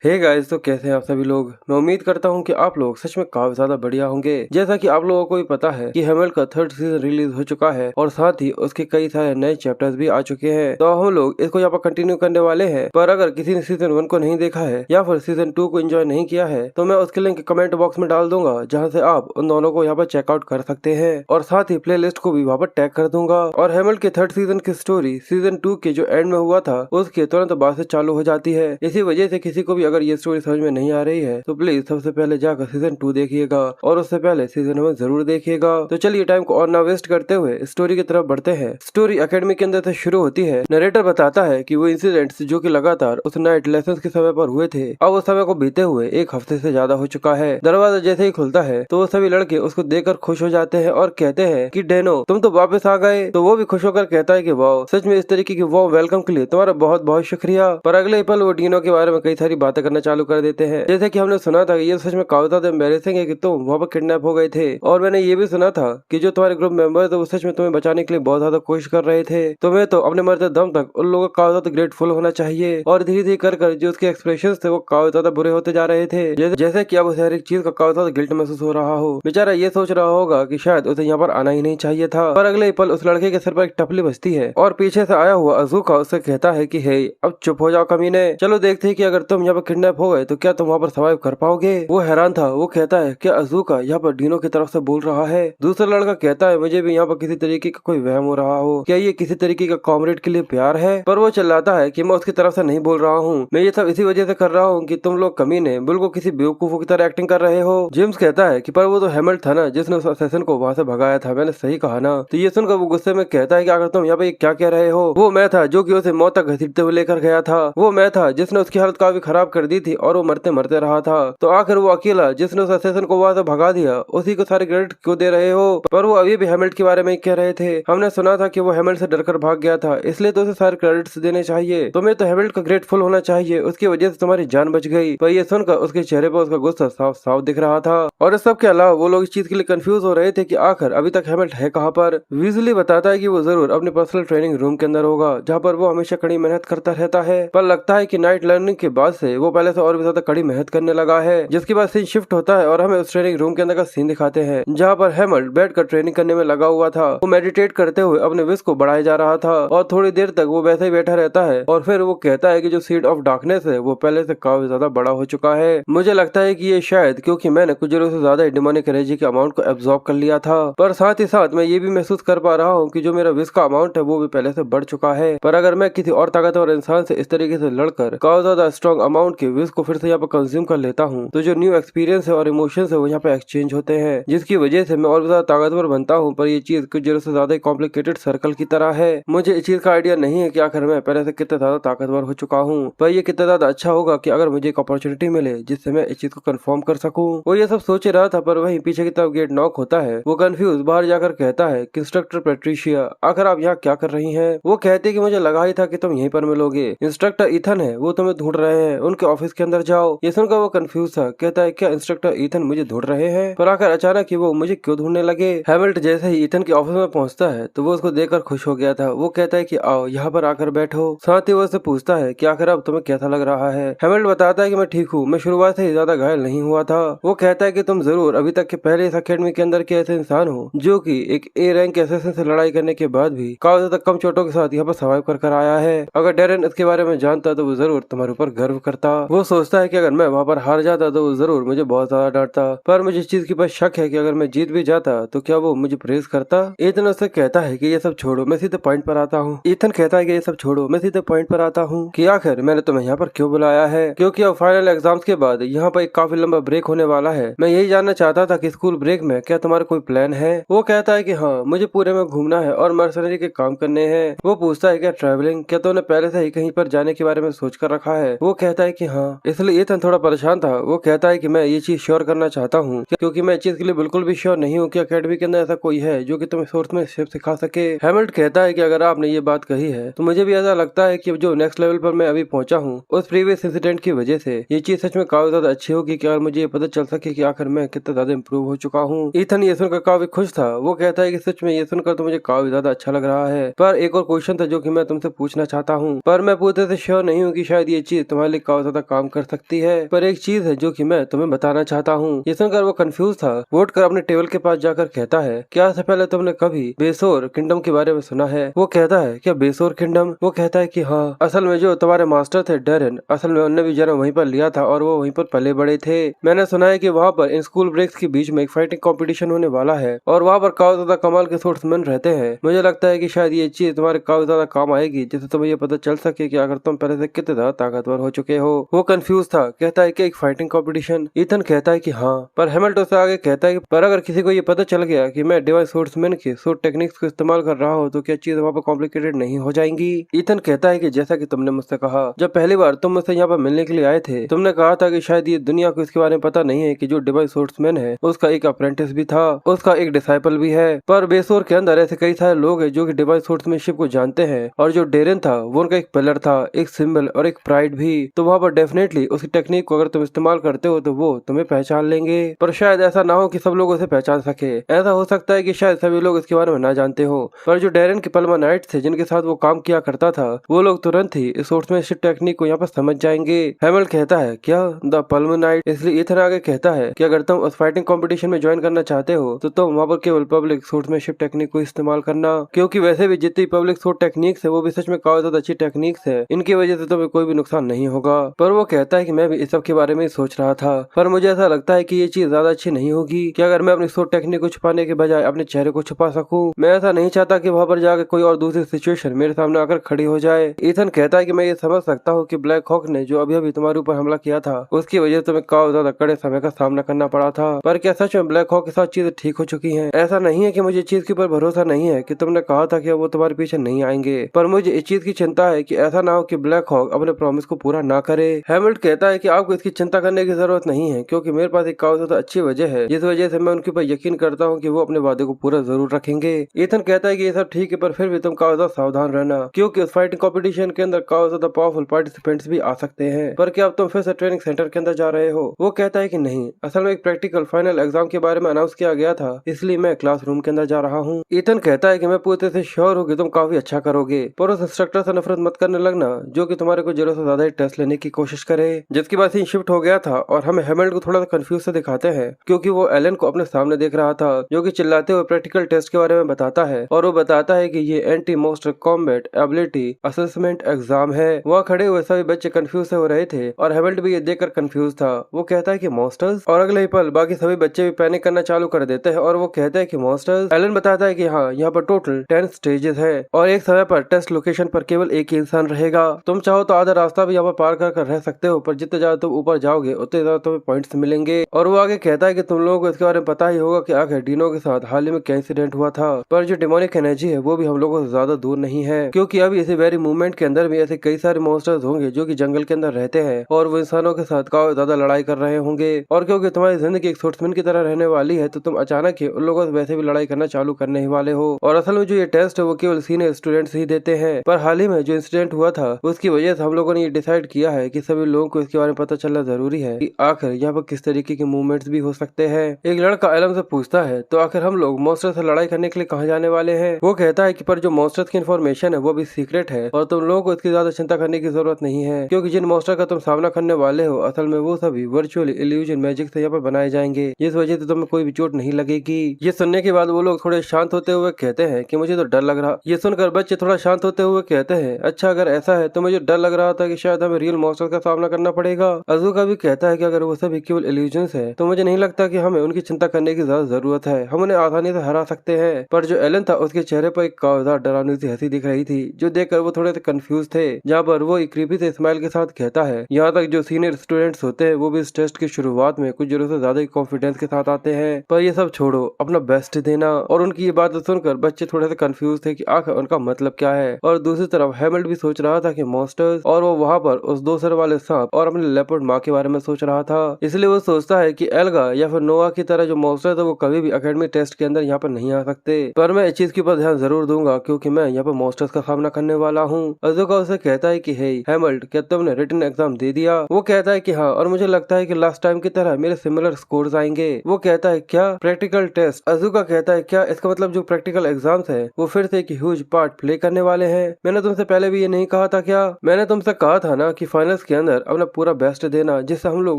Hey guys, तो कैसे हैं आप सभी लोग। मैं उम्मीद करता हूं कि आप लोग सच में काफी ज्यादा बढ़िया होंगे। जैसा कि आप लोगों को भी पता है कि हेमल का थर्ड सीजन रिलीज हो चुका है और साथ ही उसके कई सारे नए चैप्टर्स भी आ चुके हैं। तो हम लोग इसको यहाँ पर कंटिन्यू करने वाले हैं। पर अगर किसी ने सीजन 1 को नहीं देखा है या फिर सीजन 2 को एंजॉय नहीं किया है तो मैं उसके लिंक कमेंट बॉक्स में डाल दूंगा, जहाँ से आप उन दोनों को यहाँ पर चेकआउट कर सकते हैं। और साथ ही प्ले लिस्ट को भी वहाँ पर टैग कर दूंगा। और हेमल के थर्ड सीजन की स्टोरी सीजन 2 के जो एंड में हुआ था उसके तुरंत बाद से चालू हो जाती है। इसी वजह से किसी को भी अगर ये स्टोरी समझ में नहीं आ रही है तो प्लीज सबसे पहले जाकर सीजन 2 देखिएगा और उससे पहले सीजन 1 जरूर देखिएगा। तो चलिए टाइम को और ना वेस्ट करते हुए स्टोरी की तरफ बढ़ते हैं। स्टोरी एकेडमी के अंदर से शुरू होती है। नरेटर बताता है कि वो इंसिडेंट्स जो कि लगातार उस नाइट लेसन के समय पर हुए थे, अब उस समय को बीते हुए एक हफ्ते से ज्यादा हो चुका है। दरवाजा जैसे ही खुलता है तो वो सभी लड़के उसको देखकर खुश हो जाते हैं और कहते हैं कि डेनो तुम तो वापस आ गए। तो वो भी खुश होकर कहता है कि वाह, सच में इस तरीके की वाह वेलकम के लिए तुम्हारा बहुत बहुत शुक्रिया। पर अगले पल वो डीनो के बारे में कई सारी बातें करना चालू कर देते हैं। जैसे कि हमने सुना था कि ये सच में काफी ज्यादा एम्बैरेसिंग है कि तुम वहाँ पर किडनैप हो गए थे, और मैंने ये भी सुना था कि जो तुम्हारे ग्रुप मेंबर थे वो सच में तुम्हें बचाने के लिए बहुत ज्यादा कोशिश कर रहे थे। तुम्हें तो अपने मरते दम तक उन लोगों का काफी ज्यादा ग्रेटफुल होना चाहिए। और धीरे धीरे कर जो उसके एक्सप्रेशन थे वो काफी ज्यादा बुरे होते जा रहे थे। जैसे कि अब उसे हर एक चीज का काफी ज्यादा गिल्ट महसूस हो रहा हो। बेचारा ये सोच रहा होगा कि शायद उसे यहाँ पर आना ही नहीं चाहिए था। पर अगले पल उस लड़के के सर पर एक टपली बजती है और पीछे से आया हुआ अज़ूका उससे कहता है कि हे, अब चुप हो जाओ कमीने, चलो देखते हैं कि अगर तुम यहाँ पर किडनैप हो गए तो क्या तुम वहाँ पर सर्वाइव कर पाओगे। वो हैरान था। वो कहता है क्या अज़ूका यहाँ पर डीनो की तरफ से बोल रहा है। दूसरा लड़का कहता है मुझे भी यहाँ पर किसी तरीके का कोई वहम हो रहा हो, क्या ये किसी तरीके का कॉमरेड के लिए प्यार है। पर वो चिल्लाता है कि मैं उसकी तरफ से नहीं बोल रहा हूँ, मैं ये सब इसी वजह से कर रहा हूँ कि तुम लोग कमीने बिल्कुल किसी बेवकूफों की तरह एक्टिंग कर रहे हो। जेम्स कहता है कि पर वो तो हेमल्ड था ना जिसने उस असैसिन को वहाँ से भगाया था, मैंने सही कहा ना। तो ये सुनकर वो गुस्से में कहता है कि अगर तुम यहाँ पे क्या कह रहे हो, वो मैं था जो कि उसे मौत तक घसीटते हुए लेकर गया था, वो मैं था जिसने उसकी हालत काफी खराब कर दी थी और वो मरते मरते रहा था। तो आखिर वो अकेला जिसने उस असैसिन को वहाँ से भगा दिया, उसी को सारे क्रेडिट क्यों दे रहे हो। पर वो अभी भी हेमल्ड के बारे में कह रहे थे। हमने सुना था कि वो हेमल्ड से डरकर भाग गया था, इसलिए तो उसे सारे क्रेडिट्स देने चाहिए। तुम्हें तो हेमल्ड का ग्रेटफुल होना चाहिए, उसकी वजह से तुम्हारी जान बच गई। पर ये सुनकर उसके चेहरे पर उसका गुस्सा साफ साफ दिख रहा था। और इस सब के अलावा वो लोग इस चीज के लिए कंफ्यूज हो रहे थे कि आखिर अभी तक हेमल्ड है कहाँ पर। वीजली बताता है कि वो जरूर अपने पर्सनल ट्रेनिंग रूम के अंदर होगा, जहाँ पर वो हमेशा कड़ी मेहनत करता रहता है। पर लगता है कि नाइट लर्निंग के बाद से वो पहले से और भी ज्यादा कड़ी मेहनत करने लगा है। जिसके बाद सीन शिफ्ट होता है और हमें उस ट्रेनिंग रूम के अंदर का सीन दिखाते हैं, जहाँ पर हेमल्ड बैठकर ट्रेनिंग करने में लगा हुआ था। वो मेडिटेट करते हुए अपने विश को बढ़ाए जा रहा था और थोड़ी देर तक वो वैसे ही बैठा रहता है और फिर वो कहता है कि जो सीड ऑफ डार्कनेस है वो पहले से काफी ज्यादा बड़ा हो चुका है। मुझे लगता है कि ये शायद क्योंकि मैंने कुछ जरूर से ज्यादा डिमोनिक एनर्जी के अमाउंट को एब्जॉर्ब कर लिया था। पर साथ ही साथ मैं ये भी महसूस कर पा रहा हूँ कि जो मेरा विश का अमाउंट है वो भी पहले से बढ़ चुका है। पर अगर मैं किसी और ताकतवर इंसान से इस तरीके से लड़कर काफी ज्यादा स्ट्रॉन्ग अमाउंट के विश को फिर से यहाँ पर कंज्यूम कर लेता हूँ तो जो न्यू एक्सपीरियंस है और इमोशंस है वो यहाँ पे एक्सचेंज होते हैं, जिसकी वजह से मैं और भी ज्यादा ताकतवर बनता हूँ। पर ये चीज कुछ जरूर से ज्यादा कॉम्प्लिकेटेड सर्कल की तरह है। मुझे इस चीज का आइडिया नहीं है कि आखिर मैं पहले से कितना ज्यादा ताकतवर हो चुका हूँ। पर ये कितना ज्यादा अच्छा होगा कि अगर मुझे एक अपॉर्चुनिटी मिले जिससे मैं इस चीज को कंफर्म कर सकूं। वो ये सब सोच रहा था, पर वहीं पीछे की तरफ गेट नॉक होता है। वो कंफ्यूज बाहर जाकर कहता है कि इंस्ट्रक्टर पेट्रिशिया, आखिर आप यहाँ क्या कर रही हैं। वो कहती है कि मुझे लगा ही था कि तुम यहीं पर मिलोगे। इंस्ट्रक्टर ईथन है, वो तुम्हें ढूंढ रहे हैं, उनके ऑफिस के अंदर जाओ। ये सुनकर वो कंफ्यूज था, कहता है क्या इंस्ट्रक्टर ईथन मुझे ढूंढ रहे हैं। पर आकर अचानक ही वो मुझे क्यों ढूंढने लगे। हेमल्ड जैसे ही ईथन के ऑफिस में पहुंचता है तो वो उसको देखकर खुश हो गया था। वो कहता है कि आओ यहाँ पर आकर बैठो। साथ ही वो उससे पूछता है कि आखिर अब तुम्हें कैसा लग रहा है। हेमल्ड बताता है कि मैं ठीक हूँ, मैं शुरुआत से ही ज्यादा घायल नहीं हुआ था। वो कहता है कि तुम जरूर अभी तक के पहले इस अकेडमी के अंदर के ऐसे इंसान हो जो कि एक ए रैंक असैसिन से लड़ाई करने के बाद भी काफी ज्यादा कम चोटों के साथ यहाँ पर सर्वाइव कर आया है। अगर डेरेन इसके बारे में जानता तो वो जरूर तुम्हारे ऊपर गर्व करता। वो सोचता है कि अगर मैं वहाँ पर हार जाता तो वो जरूर मुझे बहुत ज्यादा डांटता। पर मुझे इस चीज के पास शक है कि अगर मैं जीत भी जाता तो क्या वो मुझे प्रेज करता। ईथन उससे कहता है कि ये सब छोड़ो, मैं सीधे पॉइंट पर आता हूँ। ईथन कहता है कि ये सब छोड़ो, मैं सीधे पॉइंट पर आता हूँ कि आखिर मैंने तुम्हें यहाँ पर क्यों बुलाया है। क्योंकि अब फाइनल एग्जाम्स के बाद यहाँ पर एक काफी लंबा ब्रेक होने वाला है। मैं यही जानना चाहता था कि स्कूल ब्रेक में क्या तुम्हारा कोई प्लान है। वो कहता है कि हाँ, मुझे पूरे में घूमना है और मर्सनरी के काम करने हैं। वो पूछता है क्या ट्रैवलिंग, क्या तुमने पहले से ही कहीं पर जाने के बारे में सोच कर रखा है। वो कहता है कि हाँ। इसलिए ईथन थोड़ा परेशान था। वो कहता है कि मैं ये चीज श्योर करना चाहता हूँ क्योंकि मैं इस चीज के लिए बिल्कुल भी श्योर नहीं हूँ कि अकेडमी के अंदर ऐसा कोई है जो कि तुम्हें सोर्स में शिप सिखा सके। हेमल्ड कहता है कि अगर आपने ये बात कही है तो मुझे भी ऐसा लगता है कि जो नेक्स्ट लेवल पर मैं अभी पहुंचा हूँ उस प्रीवियस इंसिडेंट की वजह से ये चीज सच में काफी ज्यादा अच्छी होगी कि अगर मुझे ये पता चल सके कि आखिर मैं कितना ज्यादा इम्प्रूव हो चुका हूँ। ईथन ये सुनकर काफी खुश था। वो कहता है कि सच में ये सुनकर तो मुझे काफी ज्यादा अच्छा लग रहा है, पर एक और क्वेश्चन था जो कि मैं तुमसे पूछना चाहता हूँ, पर मैं पूरे से श्योर नहीं हूँ कि शायद ये चीज तुम्हारे लिए काफी ज्यादा काम कर सकती है। पर एक चीज है जो कि मैं तुम्हें बताना चाहता हूँ। ये सुनकर वो कंफ्यूज था। वो उठकर अपने टेबल के पास जाकर कहता है, क्या इससे पहले तुमने कभी बेसोर किंगडम के बारे में सुना है? वो कहता है, क्या बेसोर किंगडम? वो कहता है कि हाँ, असल में जो तुम्हारे मास्टर थे डेरेन, असल में उन्होंने भी जन्म वहीं पर लिया था और वो वहीं पर पले बड़े थे। मैंने सुना है कि वहाँ पर इन स्कूल ब्रेक्स के बीच में एक फाइटिंग कंपटीशन होने वाला है और वहाँ पर काफी ज्यादा कमाल के स्पोर्ट्समैन रहते हैं। मुझे लगता है कि शायद ये चीज तुम्हारे काफी ज्यादा काम आएगी, जिससे तुम्हें ये पता चल सके कि अगर तुम पहले से कितने ज्यादा ताकतवर हो चुके हो। वो कंफ्यूज था, कहता है कि एक फाइटिंग कंपटीशन? ईथन कहता है कि हाँ, पर हैमिल्टन से आगे कहता है कि पर अगर किसी को ये पता चल गया कि मैं डिवाइन स्पोर्ट्समैन के सूट टेक्निक्स को इस्तेमाल कर रहा हूँ तो क्या चीज वहाँ पर कॉम्प्लिकेटेड नहीं हो जाएंगी? ईथन कहता है कि जैसा कि तुमने मुझसे कहा जब पहली बार तुम मुझसे यहाँ पर मिलने के लिए आए थे, तुमने कहा था कि शायद ये दुनिया को इसके बारे में पता नहीं है कि जो डिवाइन स्पोर्ट्समैन है उसका एक अप्रेंटिस भी था, उसका एक डिसाइपल भी है। पर बेसोर के अंदर ऐसे कई सारे लोग हैं जो कि डिवाइन स्पोर्ट्समैनशिप को जानते हैं और जो डेरेन था वो उनका एक पिलर था, एक सिंबल और एक प्राइड भी। तो वहाँ पर डेफिनेटली उसकी टेक्निक को अगर तुम इस्तेमाल करते हो तो वो तुम्हें पहचान लेंगे। पर शायद ऐसा ना हो कि सब लोग उसे पहचान सके। ऐसा हो सकता है कि शायद सभी लोग इसके बारे में ना जानते हो, पर जो डेरेन के पल्मा नाइट थे जिनके साथ वो काम किया करता था, वो लोग तुरंत ही इस स्पोर्ट्समैनशिप टेक्निक को यहाँ पर समझ जाएंगे। हैमल्ड कहता है, क्या द पल्मा नाइट? इसलिए इथन आगे कहता है कि अगर तुम उस फाइटिंग कंपटीशन में ज्वाइन करना चाहते हो तो तुम वहाँ पर केवल पब्लिक स्पोर्ट्समैनशिप टेक्निक को इस्तेमाल करना, क्योंकि वैसे भी जितनी पब्लिक स्पोर्ट टेक्निक्स है वो भी सच में काफी ज्यादा अच्छी टेक्निक्स है। इनकी वजह से तुम्हें कोई भी नुकसान नहीं होगा। पर वो कहता है कि मैं भी इस सब के बारे में सोच रहा था, पर मुझे ऐसा लगता है कि ये चीज ज्यादा अच्छी नहीं होगी कि अगर मैं अपनी स्पोर्ट टेक्निक को छुपाने के बजाय अपने चेहरे को छुपा सकूं। मैं ऐसा नहीं चाहता कि वहाँ पर जाकर कोई और दूसरी सिचुएशन मेरे सामने आकर खड़ी हो जाए। ईथन कहता है कि मैं ये समझ सकता हूँ कि ब्लैक हॉक ने जो अभी अभी तुम्हारे ऊपर हमला किया था उसकी वजह से तुम्हें काफी ज्यादा कड़े समय का सामना करना पड़ा था, पर क्या सच में ब्लैक हॉक के साथ चीजें ठीक हो चुकी हैं? ऐसा नहीं है कि मुझे इस चीज के ऊपर भरोसा नहीं है कि तुमने कहा था कि वो तुम्हारे पीछे नहीं आएंगे, पर मुझे इस चीज की चिंता है कि ऐसा ना हो कि ब्लैक हॉक अपने प्रॉमिस को पूरा ना करे। हैमिल्ट कहता है कि आपको इसकी चिंता करने की जरूरत नहीं है, क्योंकि मेरे पास एक काफी ज्यादा अच्छी वजह है जिस वजह से मैं उनके ऊपर यकीन करता हूँ कि वो अपने वादे को पूरा जरूर रखेंगे। ईथन कहता है कि ये सब ठीक है, पर फिर भी तुम काफी ज्यादा सावधान रहना, क्योंकि उस फाइटिंग कॉम्पिटिशन के अंदर काफी ज्यादा पावरफुल पार्टिसिपेंट्स भी आ सकते हैं। पर क्या अब तुम फिर से ट्रेनिंग सेंटर के अंदर जा रहे हो? वो कहता है कि नहीं, असल में एक प्रैक्टिकल फाइनल एग्जाम के बारे में अनाउंस किया गया था, इसलिए मैं क्लासरूम के अंदर जा रहा हूँ। ईथन कहता है कि मैं पूरी तरह से श्योर हूँ कि तुम काफी अच्छा करोगे, पर उस इंस्ट्रक्टर से नफरत मत करने लगना जो कि तुम्हारे को जरूरत से ज्यादा टेस्ट लेने की कोशिश करे। जिसके बाद सीन शिफ्ट हो गया था और हमें हैमिल्ट को थोड़ा सा कंफ्यूज से दिखाते हैं, क्योंकि वो एलन को अपने सामने देख रहा था जो कि चिल्लाते हुए प्रैक्टिकल टेस्ट के बारे में बताता है, और वो बताता है कि ये anti monster combat ability assessment exam है। वहाँ खड़े हुए सभी बच्चे कंफ्यूज से हो रहे थे और हैमिल्ट भी ये देखकर कंफ्यूज था। वो कहता है कि मॉन्स्टर्स, और अगले ही पल बाकी सभी बच्चे भी पैनिक करना चालू कर देते हैं और वो कहते हैं कि मॉन्स्टर्स। एलन बताता है कि हाँ, यहाँ पर टोटल 10 स्टेजेस है और एक समय पर टेस्ट लोकेशन पर केवल एक ही इंसान रहेगा। तुम चाहो तो आधा रास्ता भी यहाँ पर पार कर रह सकते हो, पर जितने ज्यादा तुम ऊपर जाओगे उतने ज्यादा तुम्हें पॉइंट्स मिलेंगे। और वो आगे कहता है कि तुम लोगों को इसके बारे में पता ही होगा कि आखिर डीनो के साथ हाल ही में क्या इंसिडेंट हुआ था, पर जो डिमोनिक एनर्जी है वो भी हम लोगों से ज्यादा दूर नहीं है, क्योंकि अभी इसी वेरी मूवमेंट के अंदर भी ऐसे कई सारे मॉन्स्टर्स होंगे जो कि जंगल के अंदर रहते हैं और वो इंसानों के साथ काफी ज्यादा लड़ाई कर रहे होंगे। और क्योंकि तुम्हारी जिंदगी एक स्पोर्ट्समैन की तरह रहने वाली है तो तुम अचानक ही उन लोगों से वैसे भी लड़ाई करना चालू करने ही वाले हो। और असल में जो ये टेस्ट है वो केवल सीनियर स्टूडेंट्स ही देते हैं, पर हाल ही में जो इंसिडेंट हुआ था उसकी वजह से हम लोगों ने ये डिसाइड किया है कि सभी लोगों को इसके बारे में पता चलना जरूरी है कि आखिर यहाँ पर किस तरीके के मूवमेंट्स भी हो सकते हैं। एक लड़का एलम से पूछता है, तो आखिर हम लोग मॉन्स्टर से लड़ाई करने के लिए कहाँ जाने वाले हैं? वो कहता है कि पर जो मॉन्स्टर्स की इन्फॉर्मेशन है वो भी सीक्रेट है और तुम लोगों को इसकी ज्यादा चिंता करने की जरूरत नहीं है, क्योंकि जिन मॉन्स्टर का तुम सामना करने वाले हो असल में वो सभी वर्चुअल इल्यूजन मैजिक से यहाँ पर बनाए जाएंगे, जिस वजह से तुम्हें कोई भी चोट नहीं लगेगी। ये सुनने के बाद वो लोग थोड़े शांत होते हुए कहते हैं कि मुझे तो डर लग रहा। ये सुनकर बच्चे थोड़ा शांत होते हुए कहते हैं, अच्छा अगर ऐसा है तो मुझे डर लग रहा था कि शायद हमें रियल मॉन्स्टर का सामना करना पड़ेगा। अज़ूका भी कहता है कि अगर वो सभी केवल इल्यूजन्स है तो मुझे नहीं लगता कि हमें उनकी चिंता करने की ज्यादा जरूरत है, हम उन्हें आसानी से हरा सकते हैं। पर जो एलन था उसके चेहरे पर एक कावजार डरावनी सी हंसी दिख रही थी जो देखकर वो थोड़े से कंफ्यूज थे, जहाँ पर वो एक क्रीपी से स्माइल के साथ कहता है, यहाँ तक जो सीनियर स्टूडेंट्स होते हैं वो भी इस टेस्ट की शुरुआत में कुछ जरूरत से ज्यादा कॉन्फिडेंस के साथ आते हैं, पर ये सब छोड़ो, अपना बेस्ट देना। और उनकी ये बात सुनकर बच्चे थोड़े से कंफ्यूज थे कि आखिर उनका मतलब क्या है। और दूसरी तरफ हैमिल्ट भी सोच रहा था कि मॉन्स्टर्स, और वो वहाँ पर उस 2 सर वाले सांप और अपने लेपर्ड माँ के बारे में सोच रहा था। इसलिए वो सोचता है कि एल्गा या फिर नोआ की तरह जो मॉन्स्टर थे वो कभी भी एकेडमी टेस्ट के अंदर यहाँ पर नहीं आ सकते, पर मैं इस चीज के ऊपर ध्यान जरूर दूंगा क्योंकि मैं यहाँ पर मॉन्स्टर्स का सामना करने वाला हूँ। अज़ूका उसे कहता है कि हे हैमिल्ट, क्या तुमने रिटन एग्जाम दे दिया? वो कहता है कि हाँ, और मुझे लगता है कि लास्ट टाइम की तरह मेरे सिमिलर स्कोर्स आएंगे। वो कहता है क्या प्रैक्टिकल टेस्ट? अज़ूका कहता है क्या इसका मतलब जो प्रैक्टिकल एग्जाम्स है वो फिर से एक ह्यूज पार्ट प्ले करने वाले हैं? मैंने तुमसे पहले भी ये नहीं कहा था क्या? मैंने तुमसे कहा था ना कि फाइनल फाइनल्स के अंदर अपना पूरा बेस्ट देना जिससे हम लोग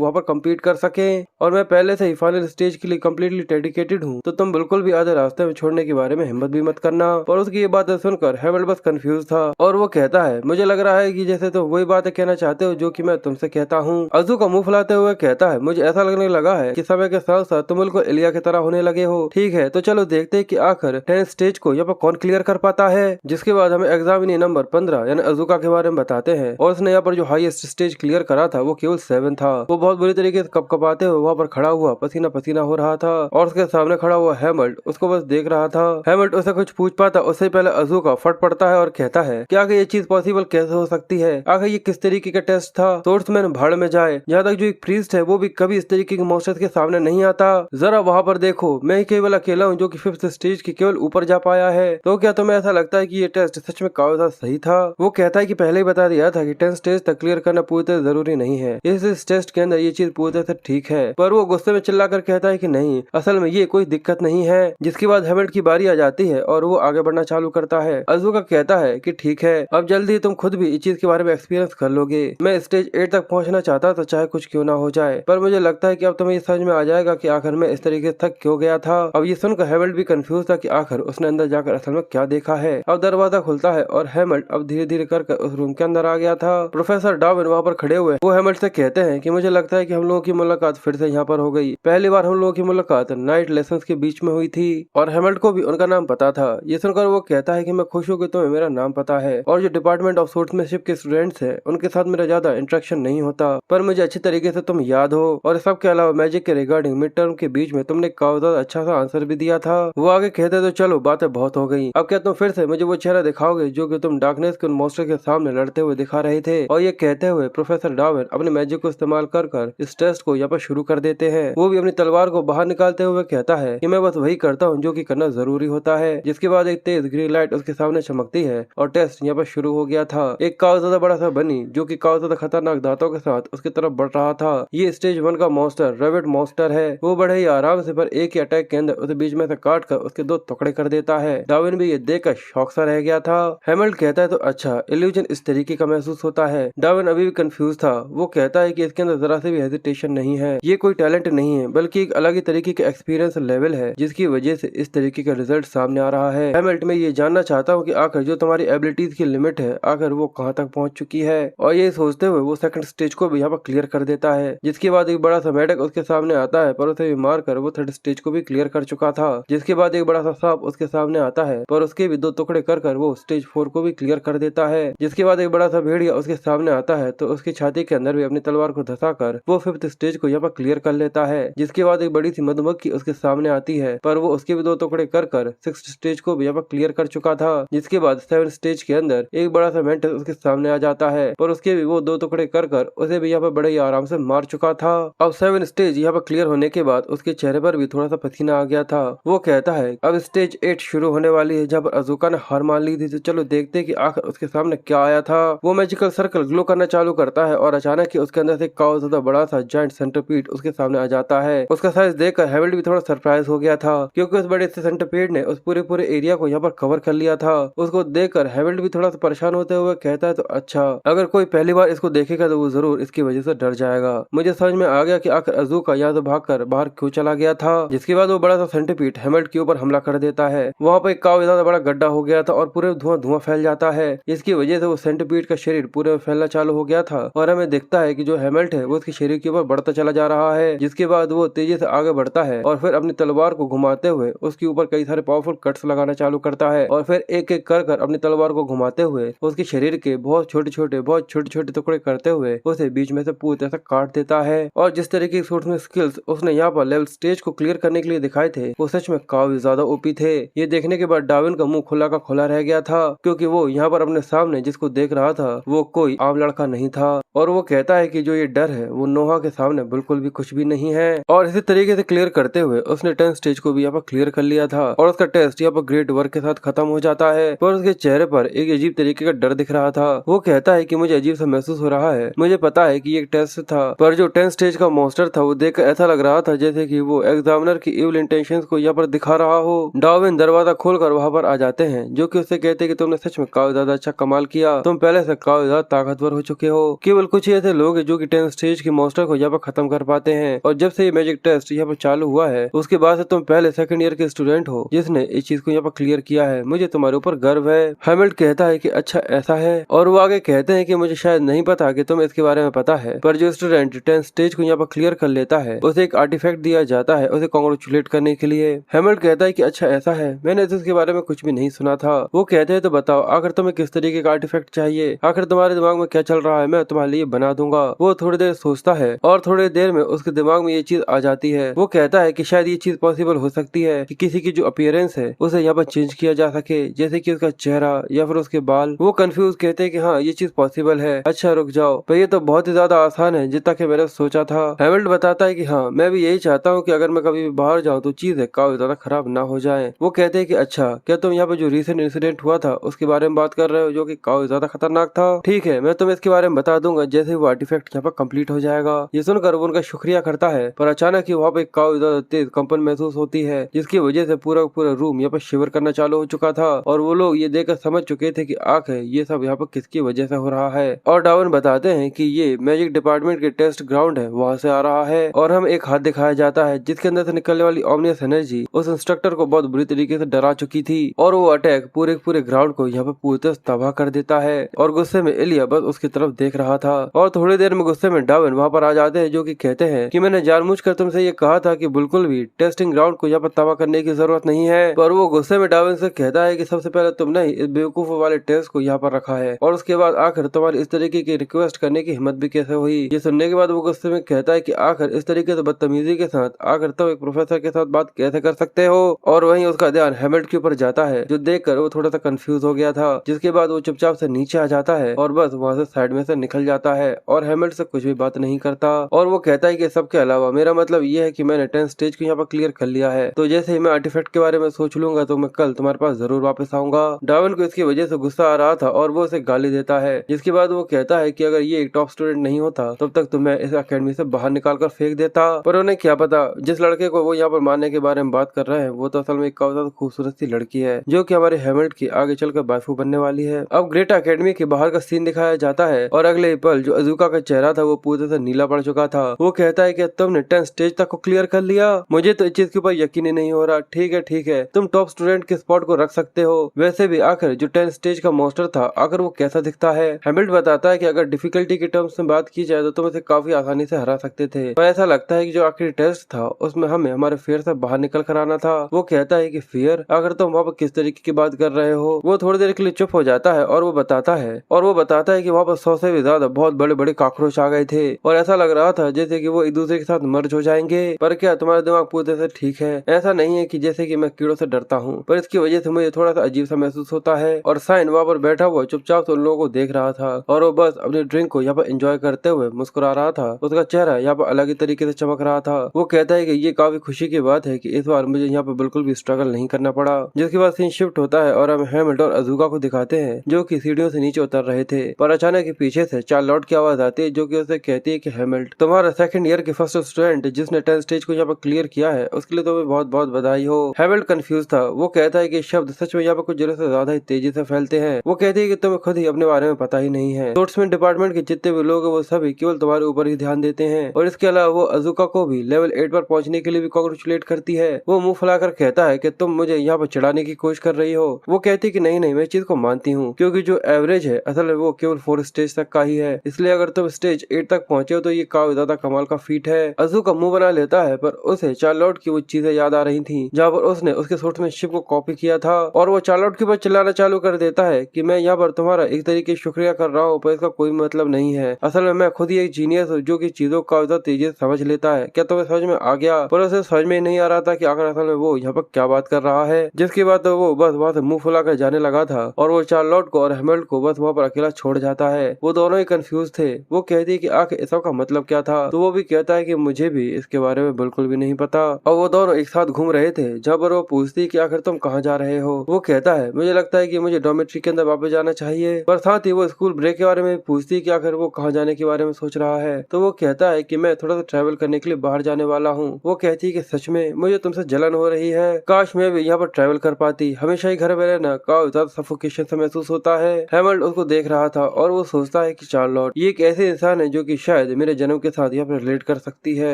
वहाँ पर कम्पीट कर सके, और मैं पहले से ही फाइनल स्टेज के लिए कम्प्लीटली डेडिकेटेड हूँ, तो तुम बिल्कुल भी आधे रास्ते में छोड़ने के बारे में हिम्मत भी मत करना। पर उसकी ये बातें सुनकर हैमल्ड बस कंफ्यूज था और वो कहता है, मुझे लग रहा है कि जैसे तुम वही बातें कहना चाहते हो जो कि मैं तुमसे कहता हूँ। अज़ू का मुंह फुलाते हुए कहता है, मुझे ऐसा लगने लगा है कि समय के साथ साथ तुम बिल्कुल एलिया की तरह होने लगे हो। ठीक है, तो चलो देखते हैं कि आखिर 10 स्टेज को यहाँ पर कौन क्लियर कर पाता है। जिसके बाद हमें एग्जामिनी नंबर 15 यानी अज़ूका के बारे में बताते हैं, और उसने यहाँ पर जो हाईएस्ट स्टेज क्लियर करा था वो केवल 7 था। वो बहुत बुरी तरीके से कपकपाते हुए वहाँ पर खड़ा हुआ पसीना पसीना हो रहा था, और उसके सामने खड़ा हुआ हैमल्ड उसको बस देख रहा था। हैमल्ड उसे कुछ पूछ पाता उससे पहले अज़ूका फट पड़ता है और कहता है कि आखिर ये चीज पॉसिबल कैसे हो सकती है, आखिर ये किस तरीके का टेस्ट था। सोर्समैन भाड़ में जाए, जहाँ तक जो एक प्रीस्ट है वो भी कभी इस तरीके के मॉन्स्टर्स के सामने नहीं आता। जरा वहाँ पर देखो, मैं ही केवल अकेला हूँ जो कि 5th स्टेज के केवल ऊपर जा पाया है। तो क्या तुम्हें ऐसा लगता है कि ये टेस्ट सच में काफी ज्यादा सही था? वो कहता है कि पहले ही बता दिया था कि 10 स्टेज तक क्लियर करना पूरी तरह जरूरी नहीं है, इस टेस्ट के अंदर ये चीज पूरी तरह से ठीक है। पर वो गुस्से में चिल्लाकर कहता है कि नहीं, असल में ये कोई दिक्कत नहीं है। जिसके बाद हैमल्ड की बारी आ जाती है और वो आगे बढ़ना चालू करता है। अज़ूका कहता है कि ठीक है, अब जल्दी तुम खुद भी इस चीज के बारे में एक्सपीरियंस कर लोगे। मैं स्टेज 8 तक पहुंचना चाहता तो चाहे कुछ क्यों ना हो जाए, पर मुझे लगता है कि अब तुम्हें ये समझ में आ जाएगा कि आखिर मैं इस तरीके से थक क्यों गया था। अब ये सुनकर हैमल्ड भी कंफ्यूज था कि आखिर उसने अंदर जाकर असल में क्या देखा है। अब दरवाजा खुलता है और हैमल्ड अब धीरे धीरे कर उस रूम के अंदर आ गया था। प्रोफेसर डार्विन वहाँ पर खड़े हुए वो हैमल्ड से कहते हैं कि मुझे लगता है कि हम लोगों की मुलाकात फिर से यहाँ पर हो गई। पहली बार हम लोगों की मुलाकात नाइट लेसन्स के बीच में हुई थी और हैमल्ड को भी उनका नाम पता था। ये सुनकर वो कहता है कि मैं खुश हूँ कि तुम्हें मेरा नाम पता है, और जो डिपार्टमेंट ऑफ सोर्ट्समैनशिप के स्टूडेंट्स हैं उनके साथ मेरा ज्यादा इंटरेक्शन नहीं होता, पर मुझे अच्छी तरीके से तुम याद हो। और सबके अलावा मैजिक के रिगार्डिंग मिड टर्म के बीच में तुमने काफी ज्यादा अच्छा सा आंसर भी दिया था। वो आगे कहते तो चलो बातें बहुत हो गई, अब क्या तुम फिर से मुझे वो चेहरा दिखाओगे जो कि तुम डार्कनेस के उन मॉन्स्टर के सामने लड़ते हुए दिखा रहे थे। और ये कहते हुए प्रोफेसर डार्विन अपने मैजिक को इस्तेमाल कर इस टेस्ट को यहाँ पर शुरू कर देते हैं। वो भी अपनी तलवार को बाहर निकालते हुए कहता है कि मैं बस वही करता हूँ जो कि करना जरूरी होता है। जिसके बाद एक तेज ग्रीन लाइट उसके सामने चमकती है और टेस्ट यहाँ पर शुरू हो गया था। एक काफी ज्यादा बड़ा सा बनी जो कि काफी ज्यादा खतरनाक दांतों के साथ उसकी तरफ बढ़ रहा था। ये स्टेज 1 का मॉन्स्टर रेविड मॉन्स्टर है। वो बड़े ही आराम से पर एक ही अटैक के अंदर उसे बीच में से काट कर उसके 2 टुकड़े कर देता है। डार्विन भी ये देखकर शौक सा रह गया था। हैमल्ड कहता है तो अच्छा, इल्यूजन इस तरीके का महसूस होता है। डार्विन अभी भी कंफ्यूज था। वो कहता है कि इसके अंदर जरा से भी हेजिटेशन नहीं है, ये कोई टैलेंट नहीं है बल्कि एक अलग ही तरीके का एक्सपीरियंस लेवल है जिसकी वजह से इस तरीके का रिजल्ट सामने आ रहा है। हैमल्ड, मैं ये जानना चाहता हूँ कि आखिर जो तुम्हारी एबिलिटीज की लिमिट है आखिर वो कहाँ तक पहुँच चुकी है। और ये सोचते हुए वो सेकंड स्टेज को भी यहाँ पर क्लियर कर देता है। जिसके बाद एक बड़ा सा मेढक उसके सामने आता है पर उसे भी मार कर वो 3rd स्टेज को भी क्लियर कर चुका था। जिसके बाद एक बड़ा सा सांप उसके सामने आता है पर उसके भी 2 टुकड़े कर वो स्टेज 4 को भी क्लियर कर देता है। जिसके बाद एक बड़ा सा भेड़िया उसके सामने आता है तो उसकी छाती के अंदर भी अपनी तलवार को धंसाकर वो 5th स्टेज को यहाँ पर क्लियर कर लेता है। जिसके बाद एक बड़ी सी मधुमक्खी उसके सामने आती है पर वो उसके भी 2 टुकड़े कर 6th स्टेज को भी यहाँ पर क्लियर कर चुका था। जिसके बाद 7th स्टेज के अंदर एक बड़ा सा मेंटिस उसके सामने आ जाता है पर उसके भी वो 2 टुकड़े कर उसे भी यहाँ पर बड़े ही आराम से मार चुका था। अब 7 स्टेज यहाँ पर क्लियर होने के बाद उसके चेहरे पर भी थोड़ा सा पसीना आ गया था। वो कहता है अब स्टेज 8 शुरू होने वाली है जहाँ पर अज़ूका ने हार मान ली थी, तो चलो देखते हैं कि आखिर उसके सामने क्या आया था। वो मैजिकल सर्कल ग्लो करना चालू करता है और अचानक ही उसके अंदर से काफी ज्यादा बड़ा सा जायंट सेंटरपीड उसके सामने आ जाता है। उसका साइज देखकर हैमल्ड भी थोड़ा सरप्राइज हो गया था क्योंकि उस बड़े से सेंटरपीड ने उस पूरे एरिया को यहाँ पर कवर कर लिया था। उसको देखकर हैमल्ड भी थोड़ा सा परेशान होते हुए कहता है तो अच्छा, अगर कोई पहली बार इसको देखेगा तो वो जरूर इसकी वजह से डर जाएगा। मुझे समझ में आ गया कि आखिर अज़ूका यहाँ से भागकर बाहर क्यों चला गया था। जिसके बाद वो बड़ा सा सेंटरपीड हैमल्ड के ऊपर हमला कर देता है। वहाँ पर एक काफी ज्यादा बड़ा गड्ढा हो गया था और पूरे धुआं फैल जाता है। इसकी वजह से वो सेंटरपीड का शरीर पूरे में फैलना चालू हो गया था और हमें दिखता है कि जो हैमल्ड है वो उसके शरीर के ऊपर बढ़ता चला जा रहा है। जिसके बाद वो तेजी से आगे बढ़ता है और फिर अपनी तलवार को घुमाते हुए उसके ऊपर कई सारे पावरफुल कट्स लगाना चालू करता है और फिर एक एक कर अपनी तलवार को घुमाते हुए उसके शरीर के बहुत छोटे छोटे टुकड़े करते हुए उसे बीच में से पूरी तरह से काट देता है। और जिस तरीके की सूट्समैन स्किल्स उसने यहाँ पर लेवल स्टेज को क्लियर करने के लिए दिखाए थे वो सच में काफी ज्यादा ओपी थे। ये देखने के बाद डार्विन का मुंह खुला का खुला रह गया था क्योंकि वो यहाँ पर अपने सामने जिसको देख रहा था वो कोई आम लड़का नहीं था और वो कहता है कि जो ये डर है वो नोहा के सामने बिल्कुल भी कुछ भी नहीं है। और इसी तरीके से क्लियर करते हुए उसने 10 स्टेज को भी यहाँ पर क्लियर कर लिया था और उसका टेस्ट यहाँ पर ग्रेट वर्क के साथ खत्म हो जाता है। पर उसके चेहरे पर एक अजीब तरीके का डर दिख रहा था। वो कहता है कि मुझे अजीब सा महसूस हो रहा है, मुझे पता है कि ये एक टेस्ट था पर जो 10 स्टेज का मॉन्स्टर था वो देखकर ऐसा लग रहा था जैसे कि वो एग्जामिनर की इविल इंटेंशंस को यहाँ पर दिखा रहा हो। डार्विन दरवाजा खोलकर वहाँ पर आ जाते हैं जो कि उससे कहते हैं कि तुमने सच में काफी ज्यादा अच्छा कमाल किया, तुम पहले से काफी ज्यादा ताकतवर हो चुके सके हो। केवल कुछ ही ऐसे लोग हैं जो कि 10th स्टेज के मॉन्स्टर को यहाँ पर खत्म कर पाते हैं। और जब से ये मैजिक टेस्ट यहाँ पर चालू हुआ है उसके बाद से तुम पहले सेकंड ईयर के स्टूडेंट हो जिसने इस चीज को यहाँ पर क्लियर किया है। मुझे तुम्हारे ऊपर गर्व है। हैमिल्ट कहता है कि अच्छा ऐसा है, और वो आगे कहते हैं कि मुझे शायद नहीं पता कि तुम्हें इसके बारे में पता है, पर जो स्टूडेंट 10th स्टेज को यहाँ पर क्लियर कर लेता है उसे एक आर्टिफैक्ट दिया जाता है उसे कांग्रेचुलेट करने के लिए। हैमिल्ट कहता है कि अच्छा ऐसा है, मैंने तो इसके बारे में कुछ भी नहीं सुना था। वो कहते हैं तो बताओ आखिर तुम्हें किस तरीके का आर्टिफैक्ट चाहिए, आखिर तुम्हारे दिमाग में क्या चल रहा है, मैं तुम्हारे लिए बना दूंगा। वो थोड़ी देर सोचता है और थोड़ी देर में उसके दिमाग में ये चीज आ जाती है। वो कहता है कि शायद ये चीज पॉसिबल हो सकती है कि किसी की जो अपीयरेंस है उसे यहाँ पर चेंज किया जा सके, जैसे कि उसका चेहरा या फिर उसके बाल। वो कंफ्यूज कहते हैं कि हाँ ये चीज पॉसिबल है। अच्छा रुक जाओ, पर ये तो बहुत ही ज्यादा आसान है जितना कि मैंने सोचा था। हैमिल्ट बताता है कि हाँ मैं भी यही चाहता हूँ कि अगर मैं कभी भी बाहर जाऊँ तो चीजें काफी ज्यादा खराब ना हो जाए। वो कहते हैं कि अच्छा क्या तुम यहाँ पे जो रिसेंट इंसिडेंट हुआ था उसके बारे में बात कर रहे हो जो कि काफी ज्यादा खतरनाक था। ठीक है मैं तुम्हें इसके बारे में बता दूंगा जैसे वो आर्टिफैक्ट यहाँ पर कंप्लीट हो जाएगा। ये सुनकर वो उनका शुक्रिया करता है, पर अचानक ही वहाँ पे काफी ज्यादा तेज कंपन महसूस होती है जिसकी वजह से पूरा पूरा रूम यहाँ पर शिवर करना चालू हो चुका था। और वो लोग ये देखकर समझ चुके थे कि आखिर ये सब यहाँ पर किसकी वजह से हो रहा है। और डार्विन बताते हैं कि ये मैजिक डिपार्टमेंट के टेस्ट ग्राउंड है, वहाँ से आ रहा है। और हम एक हाथ दिखाया जाता है जिसके अंदर से निकलने वाली ओमनियस एनर्जी उस इंस्ट्रक्टर को बहुत बुरी तरीके से डरा चुकी थी और वो अटैक पूरे ग्राउंड को यहाँ पे पूरी तरह तबाह कर देता है। और गुस्से में इलिया बस उसकी तरफ देख रहा था। और थोड़ी देर में गुस्से में डार्विन वहाँ पर आ जाते हैं जो कि कहते हैं कि मैंने जानबूझकर तुमसे ये कहा था कि बिल्कुल भी टेस्टिंग ग्राउंड को यहाँ पर तबाह करने की जरूरत नहीं है। पर वो गुस्से में डार्विन से कहता है कि सबसे पहले तुमने ही इस बेवकूफ वाले टेस्ट को यहाँ पर रखा है और उसके बाद आखिर तुम्हारी इस तरीके की रिक्वेस्ट करने की हिम्मत भी कैसे हुई। ये सुनने के बाद वो गुस्से में कहता है कि आखिर इस तरीके से बदतमीजी के साथ आखिर तुम एक प्रोफेसर के साथ बात कैसे कर सकते हो। और वहीं उसका ध्यान हैमिल्ट के ऊपर जाता है जो देखकर वो थोड़ा सा कंफ्यूज हो गया था, जिसके बाद वो चुपचाप से नीचे आ जाता है और बस वहाँ से साइड में से निकल जाता है और हैमिल्ट से कुछ भी बात नहीं करता। और वो कहता है कि सबके अलावा मेरा मतलब ये है कि मैंने 10th स्टेज को यहाँ पर क्लियर कर लिया है, तो जैसे ही मैं आर्टिफैक्ट के बारे में सोच लूंगा तो मैं कल तुम्हारे पास जरूर वापस आऊंगा। डार्विन को इसकी वजह से गुस्सा आ रहा था और वो उसे गाली देता है, जिसके बाद वो कहता है कि अगर ये एक टॉप स्टूडेंट नहीं होता तब तक तो मैं इस अकेडमी से बाहर निकाल कर फेंक देता। पर उन्हें क्या पता जिस लड़के को वो यहाँ पर मारने के बारे में बात कर रहे हैं वो तो असल में एक काफी खूबसूरत सी लड़की है जो कि हमारे हैमिल्ट की आगे चलकर वाइफू बनने वाली है। अब ग्रेट अकेडमी के बाहर का सीन दिखाया जाता है और अगले ही पल जो अजूका का चेहरा था वो पूरे से नीला पड़ चुका था। वो कहता है कि तुमने 10th स्टेज तक को क्लियर कर लिया, मुझे तो इस चीज के ऊपर यकीन ही नहीं हो रहा। ठीक है तुम टॉप स्टूडेंट के स्पॉट को रख सकते हो, वैसे भी आखिर जो 10th स्टेज का मॉन्स्टर था आखिर वो कैसा दिखता है। हैमिल्ट बताता है कि अगर डिफिकल्टी के टर्म्स में बात की जाए तो तुम इसे काफी आसानी से हरा सकते थे, पर ऐसा लगता है कि जो आखिरी टेस्ट था उसमें हमें हमारे फेयर से बाहर निकल कर आना था। वो कहता है कि फेयर, अगर तुम वहाँ पर किस तरीके की बात कर रहे हो। वो थोड़ी देर के लिए चुप हो जाता है और वो बताता है कि वहाँ पर 100 से भी ज्यादा बहुत बड़े बड़े काकरोच आ गए थे और ऐसा लग रहा था जैसे कि वो एक दूसरे के साथ मर्ज हो जाएंगे। पर क्या तुम्हारा दिमाग पूरी तरह से ठीक है? ऐसा नहीं है कि जैसे कि मैं कीड़ों से डरता हूँ, पर इसकी वजह से मुझे थोड़ा सा अजीब सा महसूस होता है। और साइन वहाँ पर बैठा हुआ चुपचाप से उन लोगों को देख रहा था और वो बस अपनी ड्रिंक को यहाँ पर एंजॉय करते हुए मुस्कुरा रहा था। उसका चेहरा यहाँ पर अलग ही तरीके से चमक रहा था। वो कहता है कि ये काफी खुशी की बात है कि इस बार मुझे यहाँ पर बिल्कुल भी स्ट्रगल नहीं करना पड़ा। जिसके बाद सीन शिफ्ट होता है और हम हैमिल्ट और अजूका को दिखाते हैं जो कि सीढ़ियों से नीचे उतर रहे थे, पर अचानक पीछे से चार्लोट की आवाज आती है जो कि उसे कहती है कि हैमिल्ट, तुम्हारा सेकंड ईयर के फर्स्ट स्टूडेंट जिसने 10th स्टेज को यहाँ पर क्लियर किया है उसके लिए तुम्हें बहुत बहुत बधाई हो। हैमिल्ट कंफ्यूज था। वो कहता है कि शब्द सच में यहाँ पर कुछ जरूरत से ज्यादा ही तेजी से फैलते हैं। वो कहती है कि तुम्हें खुद ही अपने बारे में पता ही नहीं है। स्पोर्ट्समैन डिपार्टमेंट के जितने भी लोग हैं वो सभी केवल तुम्हारे ऊपर ही ध्यान देते हैं। और इसके अलावा वो अजूका को भी लेवल 8 पर पहुंचने के लिए भी कांग्रेचुलेट करती है। वो मुंह फुलाकर कहता है कि तुम मुझे यहाँ पर चढ़ाने की कोशिश कर रही हो। वो कहती है कि नहीं मैं चीज को मानती हूँ, क्योंकि जो एवरेज है असल में वो केवल 4 स्टेज तक का ही है, इसलिए अगर तुम स्टेज 8 तक पहुंचे हो तो ये काफी ज्यादा कमाल का फीट है। अजूका मुंह बना लेता है, पर उसे चार्लोट की वो चीजें याद आ रही थी जहाँ पर उसने उसके स्पोर्ट्समैनशिप को कॉपी किया था। और वो चार्लोट के ऊपर चिल्लाना चालू कर देता है कि मैं यहाँ पर तुम्हारा एक तरीके से शुक्रिया कर रहा हूँ, पर इसका कोई मतलब नहीं है। असल में मैं खुद ही एक जीनियस हूँ जो कि चीजों का ज्यादा तेजी से समझ लेता है। क्या तुम्हें समझ में आ गया? पर उसे समझ में नहीं आ रहा था कि आखिर असल में वो यहाँ पर क्या बात कर रहा है। जिसके बाद तो वो बस वहाँ से मुंह फुलाकर जाने लगा था और वो चार्लोट को और हैमिल्ट को बस वहाँ पर अकेला छोड़ जाता है। वो दोनों ही कंफ्यूज थे। वो कहती है कि आखिर इस सब का मतलब क्या था, तो वो भी कहता है कि मुझे भी इसके बारे में बिल्कुल भी नहीं पता। और वो दोनों एक साथ घूम रहे थे जब वो पूछती है कि आखिर तुम कहाँ जा रहे हो। वो कहता है मुझे लगता है कि मुझे डॉर्मेट्री के अंदर वापस जाना चाहिए, पर साथ ही वो स्कूल ब्रेक के बारे में पूछती है कि आखिर वो कहाँ जाने के बारे में सोच रहा है। तो वो कहता है कि मैं थोड़ा सा ट्रैवल करने के लिए बाहर जाने वाला हूँ। वो कहती है कि सच में मुझे तुमसे जलन हो रही है, काश मैं भी यहाँ पर ट्रैवल कर पाती, हमेशा ही घर में रहना काफी ज्यादा सफोकेशन से महसूस होता है। हैमिल्ट उसको देख रहा था और वो सोचता समझता है कि चार्लोट ये एक ऐसे इंसान है जो कि शायद मेरे जन्म के साथ यहाँ पर रिलेट कर सकती है।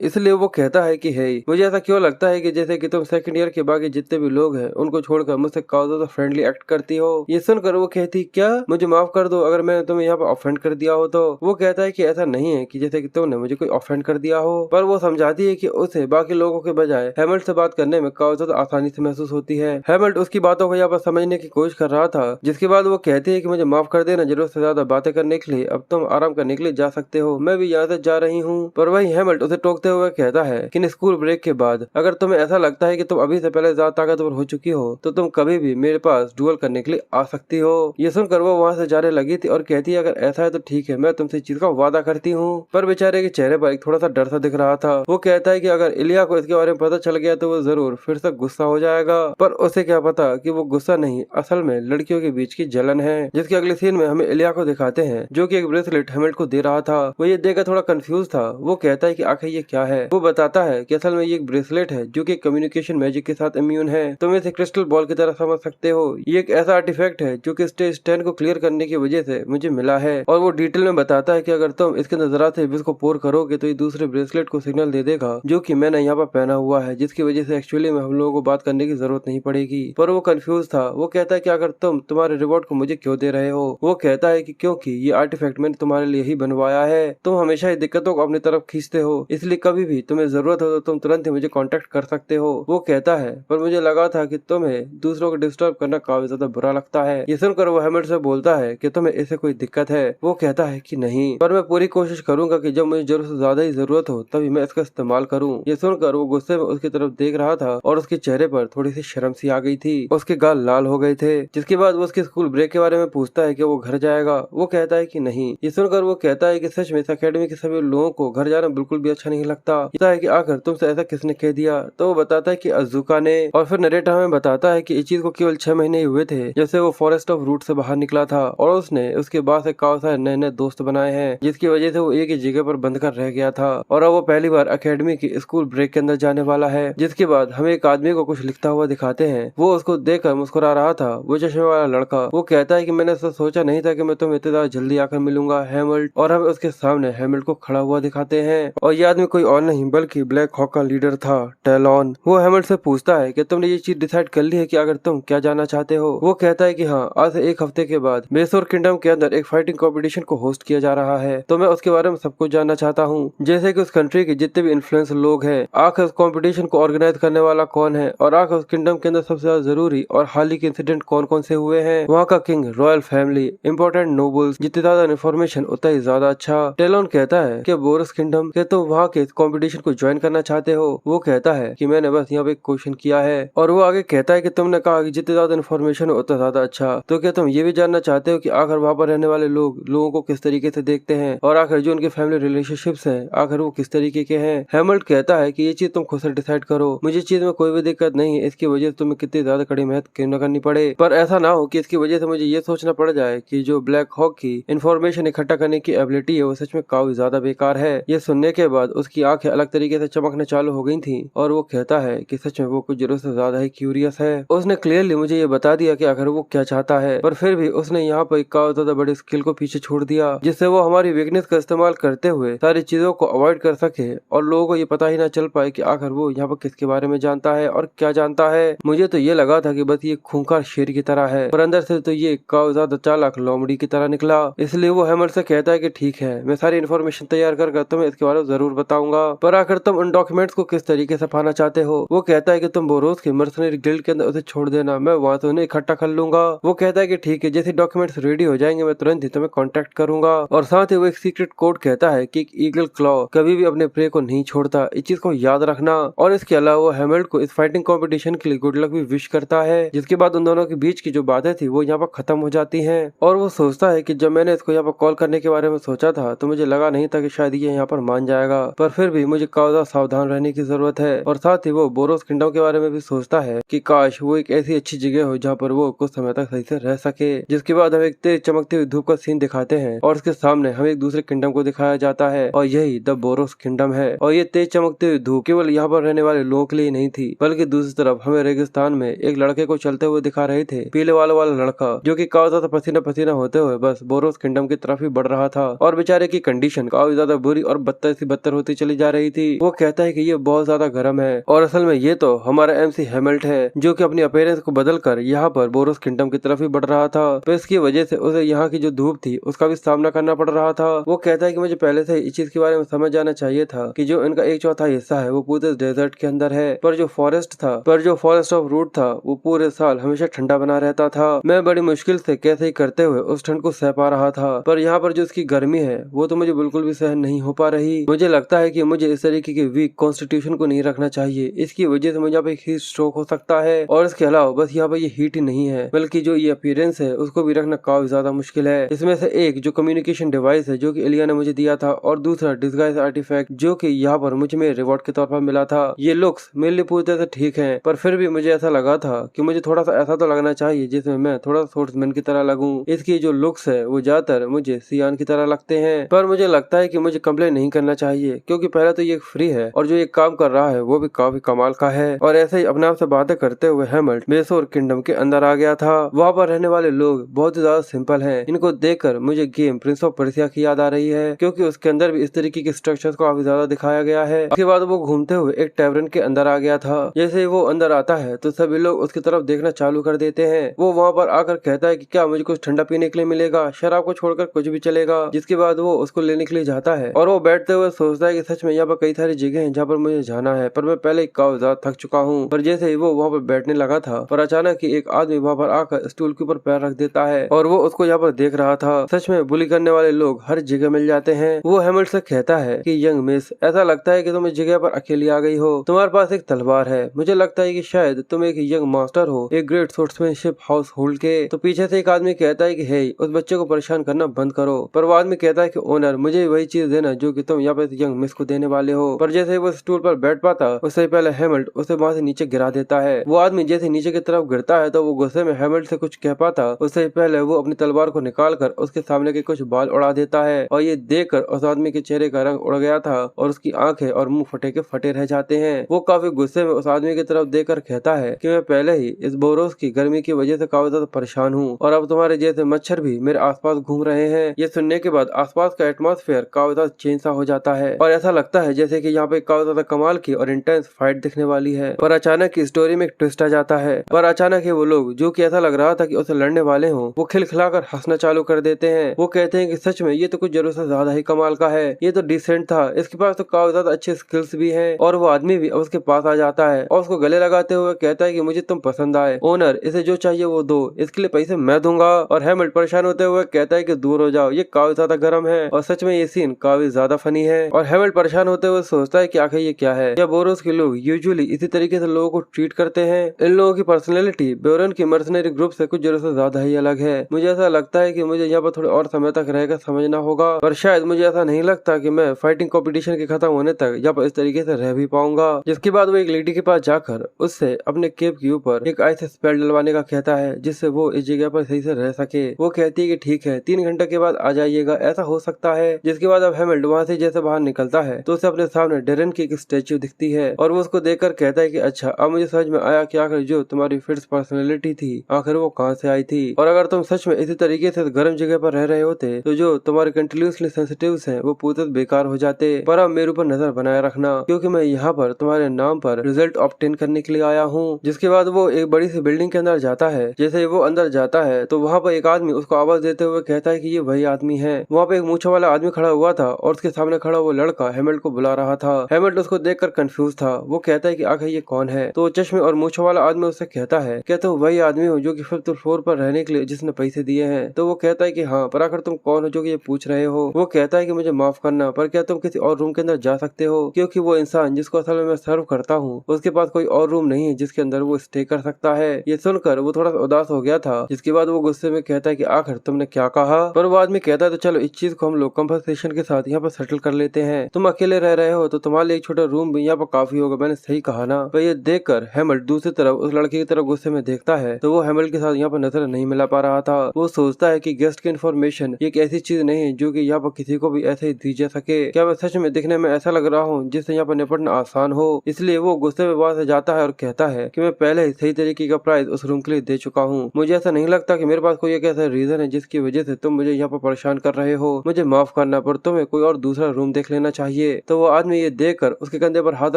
इसलिए वो कहता है कि हे, मुझे ऐसा क्यों लगता है कि जैसे कि तुम सेकंड ईयर के बाकी जितने भी लोग हैं उनको छोड़कर मुझसे काफी ज्यादा फ्रेंडली एक्ट करती हो। ये सुनकर वो कहती, क्या मुझे माफ कर दो अगर मैंने तुम्हें यहाँ पर ऑफेंड कर दिया हो। तो वो कहता है कि ऐसा नहीं है कि जैसे कि तुमने मुझे कोई ऑफेंड कर दिया हो, पर वो समझाती है कि उसे बाकी लोगों के बजाय हैमल्ट से बात करने में काफी ज्यादा आसानी से महसूस होती है। हैमल्ट उसकी बातों को यहाँ पर समझने की कोशिश कर रहा था, जिसके बाद वो कहती है कि मुझे माफ कर देना, जरूरत से ज्यादा बातें करने के लिए अब तुम आराम करने के लिए जा सकते हो, मैं भी यहाँ से जा रही हूँ। पर वही हैमल्ट उसे टोकते हुए कहता है कि स्कूल ब्रेक के बाद अगर तुम्हें ऐसा लगता है कि तुम अभी से पहले ज्यादा ताकतवर हो चुकी हो तो तुम कभी भी मेरे पास डुएल करने के लिए आ सकती हो। ये सुनकर वो वहाँ से जाने लगी थी और कहती है, अगर ऐसा है तो ठीक है, मैं तुमसे चीज का वादा करती हूँ। पर बेचारे के चेहरे पर एक थोड़ा सा डर सा दिख रहा था। वो कहता है कि अगर इलिया को इसके बारे में पता चल गया तो वो जरूर फिर से गुस्सा हो जाएगा, पर उसे क्या पता कि वो गुस्सा नहीं, असल में लड़कियों के बीच की जलन है। जिसके अगले सीन में हमें इलिया को दिखाते हैं जो कि एक ब्रेसलेट हैमल्ट को दे रहा था। वो ये देखकर थोड़ा कंफ्यूज था। वो कहता है कि आखिर ये क्या है। वो बताता है कि असल में ये एक ब्रेसलेट है जो कि कम्युनिकेशन मैजिक के साथ इम्यून है। तुम इसे क्रिस्टल बॉल की तरह समझ सकते हो। ये एक ऐसा आर्टिफैक्ट है जो कि स्टेज 10 को क्लियर करने की वजह से मुझे मिला है। और वो डिटेल में बताता है कि अगर तुम इसके अंदर जरा से भी इसको पोर करोगे तो ये दूसरे ब्रेसलेट को सिग्नल दे देगा जो कि मैंने यहाँ पर पहना हुआ है, जिसकी वजह से एक्चुअली में हम लोगों को बात करने की जरूरत नहीं पड़ेगी। पर वो कंफ्यूज था। वो कहता है कि अगर तुम तुम्हारे रिवॉर्ड को मुझे क्यों दे रहे हो। वो कहता है कि क्योंकि ये आर्टिफैक्ट मैंने तुम्हारे लिए ही बनवाया है। तुम हमेशा ही दिक्कतों को अपनी तरफ खींचते हो, इसलिए कभी भी तुम्हें जरूरत हो तो तुम तुरंत ही मुझे कांटेक्ट कर सकते हो। वो कहता है, पर मुझे लगा था कि तुम्हें दूसरों को डिस्टर्ब करना काफी ज्यादा बुरा लगता है। ये सुनकर वो हैमल्ट से बोलता है कि तुम्हें इससे कोई दिक्कत है। वो कहता है कि नहीं, पर मैं पूरी कोशिश करूंगा कि जब मुझे जरूरत से ज्यादा ही जरूरत हो तभी मैं इसका इस्तेमाल करूं। ये सुनकर वो गुस्से में उसकी तरफ देख रहा था और उसके चेहरे पर थोड़ी सी शर्म सी आ गई थी। उसके गाल लाल हो गए थे। जिसके बाद वो उसके स्कूल ब्रेक के बारे में पूछता है कि वो घर जाएगा। वो कहता है कि नहीं। ये सुनकर वो कहता है कि सच में इस अकेडमी के सभी लोगों को घर जाना बिल्कुल भी अच्छा नहीं लगता। कहता है कि आखिर तुमसे ऐसा किसने कह दिया। तो वो बताता है कि अजुका ने। और फिर नरेटर हमें बताता है कि इस चीज को केवल 6 महीने ही हुए थे जैसे वो फॉरेस्ट ऑफ रूट से बाहर निकला था और उसने उसके बाद से काफी सारे नए नए दोस्त बनाए हैं, जिसकी वजह से वो एक ही जगह पर बंद कर रह गया था। और अब वो पहली बार अकेडमी की स्कूल ब्रेक के अंदर जाने वाला है। जिसके बाद हमें एक आदमी को कुछ लिखता हुआ दिखाते हैं। वो उसको देखकर मुस्कुरा रहा था, वो चश्मे वाला लड़का। वो कहता है कि मैंने ऐसा सोचा नहीं था कि मैं तुम्हें इतनी ज्यादा जल्दी आकर मिलूंगा हैमल्ट। और हमें उसके सामने हैमल्ट को खड़ा हुआ दिखाते हैं और ये आदमी कोई और नहीं बल्कि ब्लैक हॉक का लीडर था, टेलॉन। वो हैमल्ट से पूछता है कि तुमने ये चीज डिसाइड कर ली है कि अगर तुम क्या जानना चाहते हो। वो कहता है कि हाँ, आज से 1 हफ्ते के बाद मेसोर किंगडम के अंदर एक फाइटिंग कॉम्पिटिशन को होस्ट किया जा रहा है, तो मैं उसके बारे में सब कुछ जानना चाहता हूँ, जैसे कि उस कंट्री के जितने भी इन्फ्लुएंस लोग हैं, आखिर उस कॉम्पिटिशन को ऑर्गेनाइज करने वाला कौन है और आखिर उस किंगडम के अंदर सबसे ज्यादा जरूरी और हाल ही के इंसिडेंट कौन कौन से हुए हैं, वहाँ का king, royal family, important nobles, जितनी ज्यादा इन्फॉर्मेशन उतना ही ज्यादा अच्छा। टेलॉन कहता है कि बोरस किंगडम के तुम वहाँ के कॉम्पिटिशन को ज्वाइन करना चाहते हो। वो कहता है कि मैंने बस यहाँ पे क्वेश्चन किया है। और वो आगे कहता है कि तुमने कहा कि जितनी ज्यादा इन्फॉर्मेशन हो उतना ज्यादा अच्छा, तो क्या तुम ये भी जानना चाहते हो कि आखिर वहाँ पर रहने वाले लोगों को किस तरीके से देखते हैं और आखिर जो उनके फैमिली रिलेशनशिप्स हैं आखिर वो किस तरीके के हैं। हैमल्ट कहता है कि ये चीज तुम खुद से डिसाइड करो, मुझे चीज में कोई भी दिक्कत नहीं है, इसकी वजह से तुम्हें कितनी ज्यादा कड़ी मेहनत क्यों न करनी पड़े, पर ऐसा ना हो कि इसकी वजह से मुझे ये सोचना पड़ जाए कि जो ब्लैक हॉक की इन्फॉर्मेशन इकट्ठा करने की एबिलिटी है वो सच में काफी ज्यादा बेकार है। ये सुनने के बाद उसकी आंखें अलग तरीके से चमकने चालू हो गई थी और वो कहता है कि सच में वो कुछ जरूरत से ज्यादा ही क्यूरियस है। उसने क्लियरली मुझे ये बता दिया कि आखिर वो क्या चाहता है, पर फिर भी उसने यहाँ पर काफी ज्यादा बड़ी स्किल को पीछे छोड़ दिया जिससे वो हमारी वीकनेस का इस्तेमाल करते हुए सारी चीजों को अवॉइड कर सके और लोगों को ये पता ही ना चल पाए कि आखिर वो यहाँ पर किसके बारे में जानता है और क्या जानता है। मुझे तो ये लगा था कि बस ये खूंखार शेर की तरह है, पर अंदर से तो ये काफी ज्यादा चालाक लोमड़ी की तरह निकला। इसलिए वो हैमल्ट से कहता है कि ठीक है, मैं सारी इन्फॉर्मेशन तैयार कर तुम्हें इसके बारे में जरूर बताऊंगा, पर आखिर तुम उन डॉक्यूमेंट्स को किस तरीके से पाना चाहते हो। वो कहता है कि तुम बोरोस के मर्सनरी गिल्ड के अंदर उसे छोड़ देना, मैं वहाँ से उन्हें इकट्ठा कर लूंगा। वो कहता है कि ठीक है, जैसे डॉक्यूमेंट्स रेडी हो जाएंगे मैं तुरंत ही तुम्हें कॉन्टेक्ट करूंगा। और साथ ही वो एक सीक्रेट कोड कहता है कि एक ईगल क्लॉ कभी भी अपने प्रे को नहीं छोड़ता, इस चीज को याद रखना। और इसके अलावा वो हैमल्ट को इस फाइटिंग कॉम्पिटिशन के लिए गुड लक भी विश करता है। जिसके बाद उन दोनों के बीच की जो बातें थी वो यहाँ पर खत्म हो जाती हैं और वो सोचता है कि जब मैंने इसको यहाँ पर कॉल करने के बारे में सोचा था तो मुझे लगा नहीं था कि शायद ये यहाँ पर मान जाएगा, पर फिर भी मुझे काफी सावधान रहने की जरूरत है। और साथ ही वो बोरोस किंगडम के बारे में भी सोचता है कि काश वो एक ऐसी अच्छी जगह हो जहाँ पर वो कुछ समय तक सही से रह सके। जिसके बाद हम एक तेज चमकती हुई धूप का सीन दिखाते हैं और उसके सामने हमें एक दूसरे किंगडम को दिखाया जाता है और यही द बोरोस किंगडम है। और ये तेज चमकती हुई धूप केवल यहाँ पर रहने वाले लोगों के लिए नहीं थी, बल्कि दूसरी तरफ हमें रेगिस्तान में एक लड़के को चलते हुए दिखा रहे थे, पीले वाला लड़का, जो कि काफी ज्यादा पसीना पसीना होते हुए बस बोरोस किंगडम की तरफ ही बढ़ रहा था और बेचारे की कंडीशन काफी ज्यादा बुरी और बदतर से बदतर होती चली जा रही थी। वो कहता है कि ये बहुत ज्यादा गर्म है और असल में ये तो हमारा MC हैमिल्ट है जो कि अपनी अपीयरेंस को बदल कर यहाँ पर बोरोस किंगडम की तरफ ही बढ़ रहा था। तो इसकी वजह से उसे यहाँ की जो धूप थी उसका भी सामना करना पड़ रहा था। वो कहता है कि मुझे पहले से इस चीज के बारे में समझ जाना चाहिए था कि जो इनका 1/4 हिस्सा है वो पूरे डेजर्ट के अंदर है, पर जो फॉरेस्ट ऑफ रूट था वो पूरे साल हमेशा ठंडा बना रहता था। मैं बड़ी मुश्किल से कैसे ही करते हुए उस ठंड को सह पा रहा था, पर यहाँ पर जो इसकी गर्मी है वो तो मुझे बिल्कुल भी सहन नहीं हो पा रही। मुझे लगता है कि मुझे इस तरीके के वीक कॉन्स्टिट्यूशन को नहीं रखना चाहिए, इसकी वजह से मुझे यहाँ पे हीट स्ट्रोक हो सकता है। और इसके अलावा बस यहाँ पे ये हीट ही नहीं है बल्कि जो ये अपीयरेंस है उसको भी रखना काफी ज्यादा मुश्किल है। इसमें से एक जो कम्युनिकेशन डिवाइस है जो कि एलिया ने मुझे दिया था और दूसरा डिस्गाइज आर्टिफैक्ट जो कि यहाँ पर मुझे मेरे रिवॉर्ड के तौर पर मिला था। ये लुक्स मेरे लिए पूरी तरह से ठीक है, पर फिर भी मुझे ऐसा लगा था कि मुझे थोड़ा सा ऐसा तो लगना चाहिए जिसमें मैं थोड़ा सोर्समैन की तरह लगूं। इसकी जो लुक्स है वो ज्यादातर मुझे सियान की तरह लगते हैं, पर मुझे लगता है कि मुझे कंप्लेन नहीं करना चाहिए क्योंकि पहले तो ये फ्री है और जो ये काम कर रहा है वो भी काफी कमाल का है। और ऐसे ही अपने आप से बातें करते हुए हैमिल्ट मेसोर किंगडम के अंदर आ गया था। वहाँ पर रहने वाले लोग बहुत ही ज्यादा सिंपल हैं। इनको देखकर मुझे गेम प्रिंस ऑफ पर्सिया की याद आ रही है क्योंकि उसके अंदर भी इस तरीके के स्ट्रक्चर्स को काफी ज्यादा दिखाया गया है। उसके बाद वो घूमते हुए एक टैवरन के अंदर आ गया था। जैसे ही वो अंदर आता है तो सभी लोग उसकी तरफ देखना चालू कर देते हैं। वो वहाँ पर आकर कहता है कि क्या मुझे कुछ ठंडा पीने के लिए मिलेगा, शराब को छोड़कर कुछ भी चलेगा। जिसके बाद वो उसको लेने के लिए जाता है और वो बैठते हुए सोचता है कि सच में यहाँ पर कई सारी जगह हैं जहाँ पर मुझे जाना है, पर मैं पहले ही काफी ज्यादा थक चुका हूँ। पर जैसे ही वो वहाँ पर बैठने लगा था पर अचानक ही एक आदमी वहाँ पर आकर स्टूल के ऊपर पैर रख देता है और वो उसको यहाँ पर देख रहा था। सच में बुली करने वाले लोग हर जगह मिल जाते हैं। वो हैमिल्ट से कहता है कि यंग मिस, ऐसा लगता है कि तुम इस जगह पर अकेली आ गई हो। तुम्हारे पास एक तलवार है, मुझे लगता है कि शायद तुम एक यंग मास्टर हो एक ग्रेट सोर्ट्समैनशिप हाउस होल्ड के। तो पीछे से एक आदमी कहता है कि हे, उस बच्चे को परेशान करना बंद करो। पर वो आदमी कहता है कि ओनर, मुझे वही चीज देना जो कि तुम यहाँ पे यंग मिस को देने वाले हो। पर जैसे ही वो स्टूल पर बैठ पाता उससे पहले हैमिल्ट उसे वहाँ से नीचे गिरा देता है। वो आदमी जैसे नीचे की तरफ गिरता है तो वो गुस्से में हैमिल्ट से कुछ कह पाता उससे पहले वो अपनी तलवार को निकाल कर उसके सामने के कुछ बाल उड़ा देता है और ये देखकर उस आदमी के चेहरे का रंग उड़ गया था और उसकी आंखें और मुंह फटे के फटे रह जाते हैं। वो काफी गुस्से में उस आदमी की तरफ देखकर कहता है कि मैं पहले ही इस बोरोस की गर्मी की वजह से काफी ज्यादा परेशान हूँ और अब तुम्हारे जैसे मच्छर भी मेरे आसपास घूम रहे हैं। ये सुनने के बाद आसपास का एटमॉस्फेयर काफी ज्यादा चेंज सा हो जाता है और ऐसा लगता है जैसे कि यहाँ पे काफी ज्यादा कमाल की और इंटेंस फाइट दिखने वाली है। पर अचानक की स्टोरी में एक ट्विस्ट आ जाता है। पर अचानक ही वो लोग जो कि ऐसा लग रहा था कि उसे लड़ने वाले हों वो खिलखिलाकर हंसना चालू कर देते हैं। वो कहते हैं कि सच में ये तो कुछ जरूर से ज्यादा ही कमाल का है, ये तो डिसेंट था, इसके पास तो काफी ज्यादा अच्छे स्किल्स भी हैं। और वो आदमी भी उसके पास आ जाता है और उसको गले लगाते हुए कहता है कि मुझे तुम पसंद आए ओनर, इसे जो चाहिए वो दो, इसके लिए पैसे मैं दूंगा। और हैमिल्ट परेशान होते हुए कहता है कि दूर हो जाओ, ये काफी ज्यादा गर्म है। और सच में ये सीन काफी ज्यादा फनी है। और हैमिल्ट परेशान होते हुए सोचता है कि आखिर ये क्या है। क्या बोरोस के लोग यूजुअली इसी तरीके से लोगों को ट्रीट करते हैं? इन लोगों की पर्सनैलिटी बेरोन की मर्सनरी ग्रुप से कुछ जरूर से ज्यादा ही अलग है। मुझे ऐसा लगता है कि मुझे यहाँ पर थोड़े और समय तक रहकर समझना होगा, पर शायद मुझे ऐसा नहीं लगता कि मैं फाइटिंग कंपटीशन के खत्म होने तक यहाँ पर इस तरीके से रह भी पाऊंगा। जिसके बाद वो एक लेडी के पास जाकर उससे अपने केप के ऊपर एक आइस स्पेल डलवाने का कहता है जिससे वो इस जगह पर सही से रह सके। वो कहती है कि ठीक है, 3 घंटे के बाद आ जाइएगा, ऐसा हो सकता है। जिसके बाद अब हैमिल्ट वहाँ से जैसे बाहर निकलता है तो उसे अपने सामने डेरन की एक स्टेच्यू दिखती है और वो उसको देखकर कहता है कि अच्छा, अब मुझे समझ में आया कि आखिर जो तुम्हारी फिट्स पर्सनैलिटी थी आखिर वो कहाँ से आई थी। और अगर तुम सच में इसी तरीके से गर्म जगह पर रह रहे होते तो जो तुम्हारे कंटिन्यूसली सेंसिटिव्स हैं वो पूरे बेकार हो जाते। पर अब मेरे ऊपर नजर बनाए रखना क्योंकि मैं यहाँ पर तुम्हारे नाम पर रिजल्ट ऑब्टेन करने के लिए आया हूँ। जिसके बाद वो एक बड़ी सी बिल्डिंग के अंदर जाता है। जैसे ही वो अंदर जाता है तो वहाँ पर एक आदमी उसको आवाज देते हुए कहता है कि ये वही आदमी है। वहाँ पे एक मूंछों वाला आदमी खड़ा हुआ था और उसके सामने खड़ा वो लड़का हैमिल्ट को बुला रहा था। हैमिल्ट उसको देखकर कंफ्यूज था। वो कहता है कि आखिर ये कौन है। तो चश्मे और मूंछों वाला आदमी उससे कहता है क्या तुम वही आदमी हो जो कि 5th फ्लोर पर रहने के लिए जिसने पैसे दिए हैं? तो वो कहता है कि हाँ, पर आखिर तुम कौन हो जो कि ये पूछ रहे हो? वो कहता है कि मुझे माफ करना, पर क्या तुम किसी और रूम के अंदर जा सकते हो? क्योंकि वो इंसान जिसको असल में मैं सर्व करता हूँ उसके पास कोई और रूम नहीं है जिसके अंदर वो स्टे कर सकता है। ये सुनकर वो थोड़ा सा उदास हो गया था। जिसके बाद वो गुस्से में कहता है कि आखिर तुमने क्या कहा? पर वो आदमी कहता है तो चलो इस चीज को हम लोग कंपनसेशन के साथ यहाँ पर सेटल कर लेते हैं। तुम अकेले रह रहे हो तो तुम्हारे लिए एक छोटा रूम भी यहाँ पर काफी होगा, मैंने सही कहा ना? पर ये देखकर हैमिल्ट दूसरी तरफ उस लड़के की तरफ गुस्से में देखता है तो वो हैमिल्ट के साथ यहाँ पर नजर नहीं मिला पा रहा था। वो सोचता है कि गेस्ट की इन्फॉर्मेशन एक ऐसी चीज नहीं है जो कि यहाँ पर किसी को भी ऐसे ही दी जा सके। क्या मैं सच में दिखने में ऐसा लग रहा हूँ जिससे यहाँ पर निपटना आसान हो? इसलिए वो गुस्से में वहां से जाता है और कहता है कि मैं पहले ही सही तरीके का प्राइस उस रूम के लिए दे चुका हूँ। मुझे ऐसा नहीं लगता कि मेरे पास कोई एक ऐसा रीजन है जिसकी वजह से तुम मुझे यहाँ पर परेशान कर रहे हो, मुझे माफ करना, पर तुम्हें कोई और दूसरा रूम देख लेना चाहिए। तो वो आदमी ये देखकर उसके कंधे पर हाथ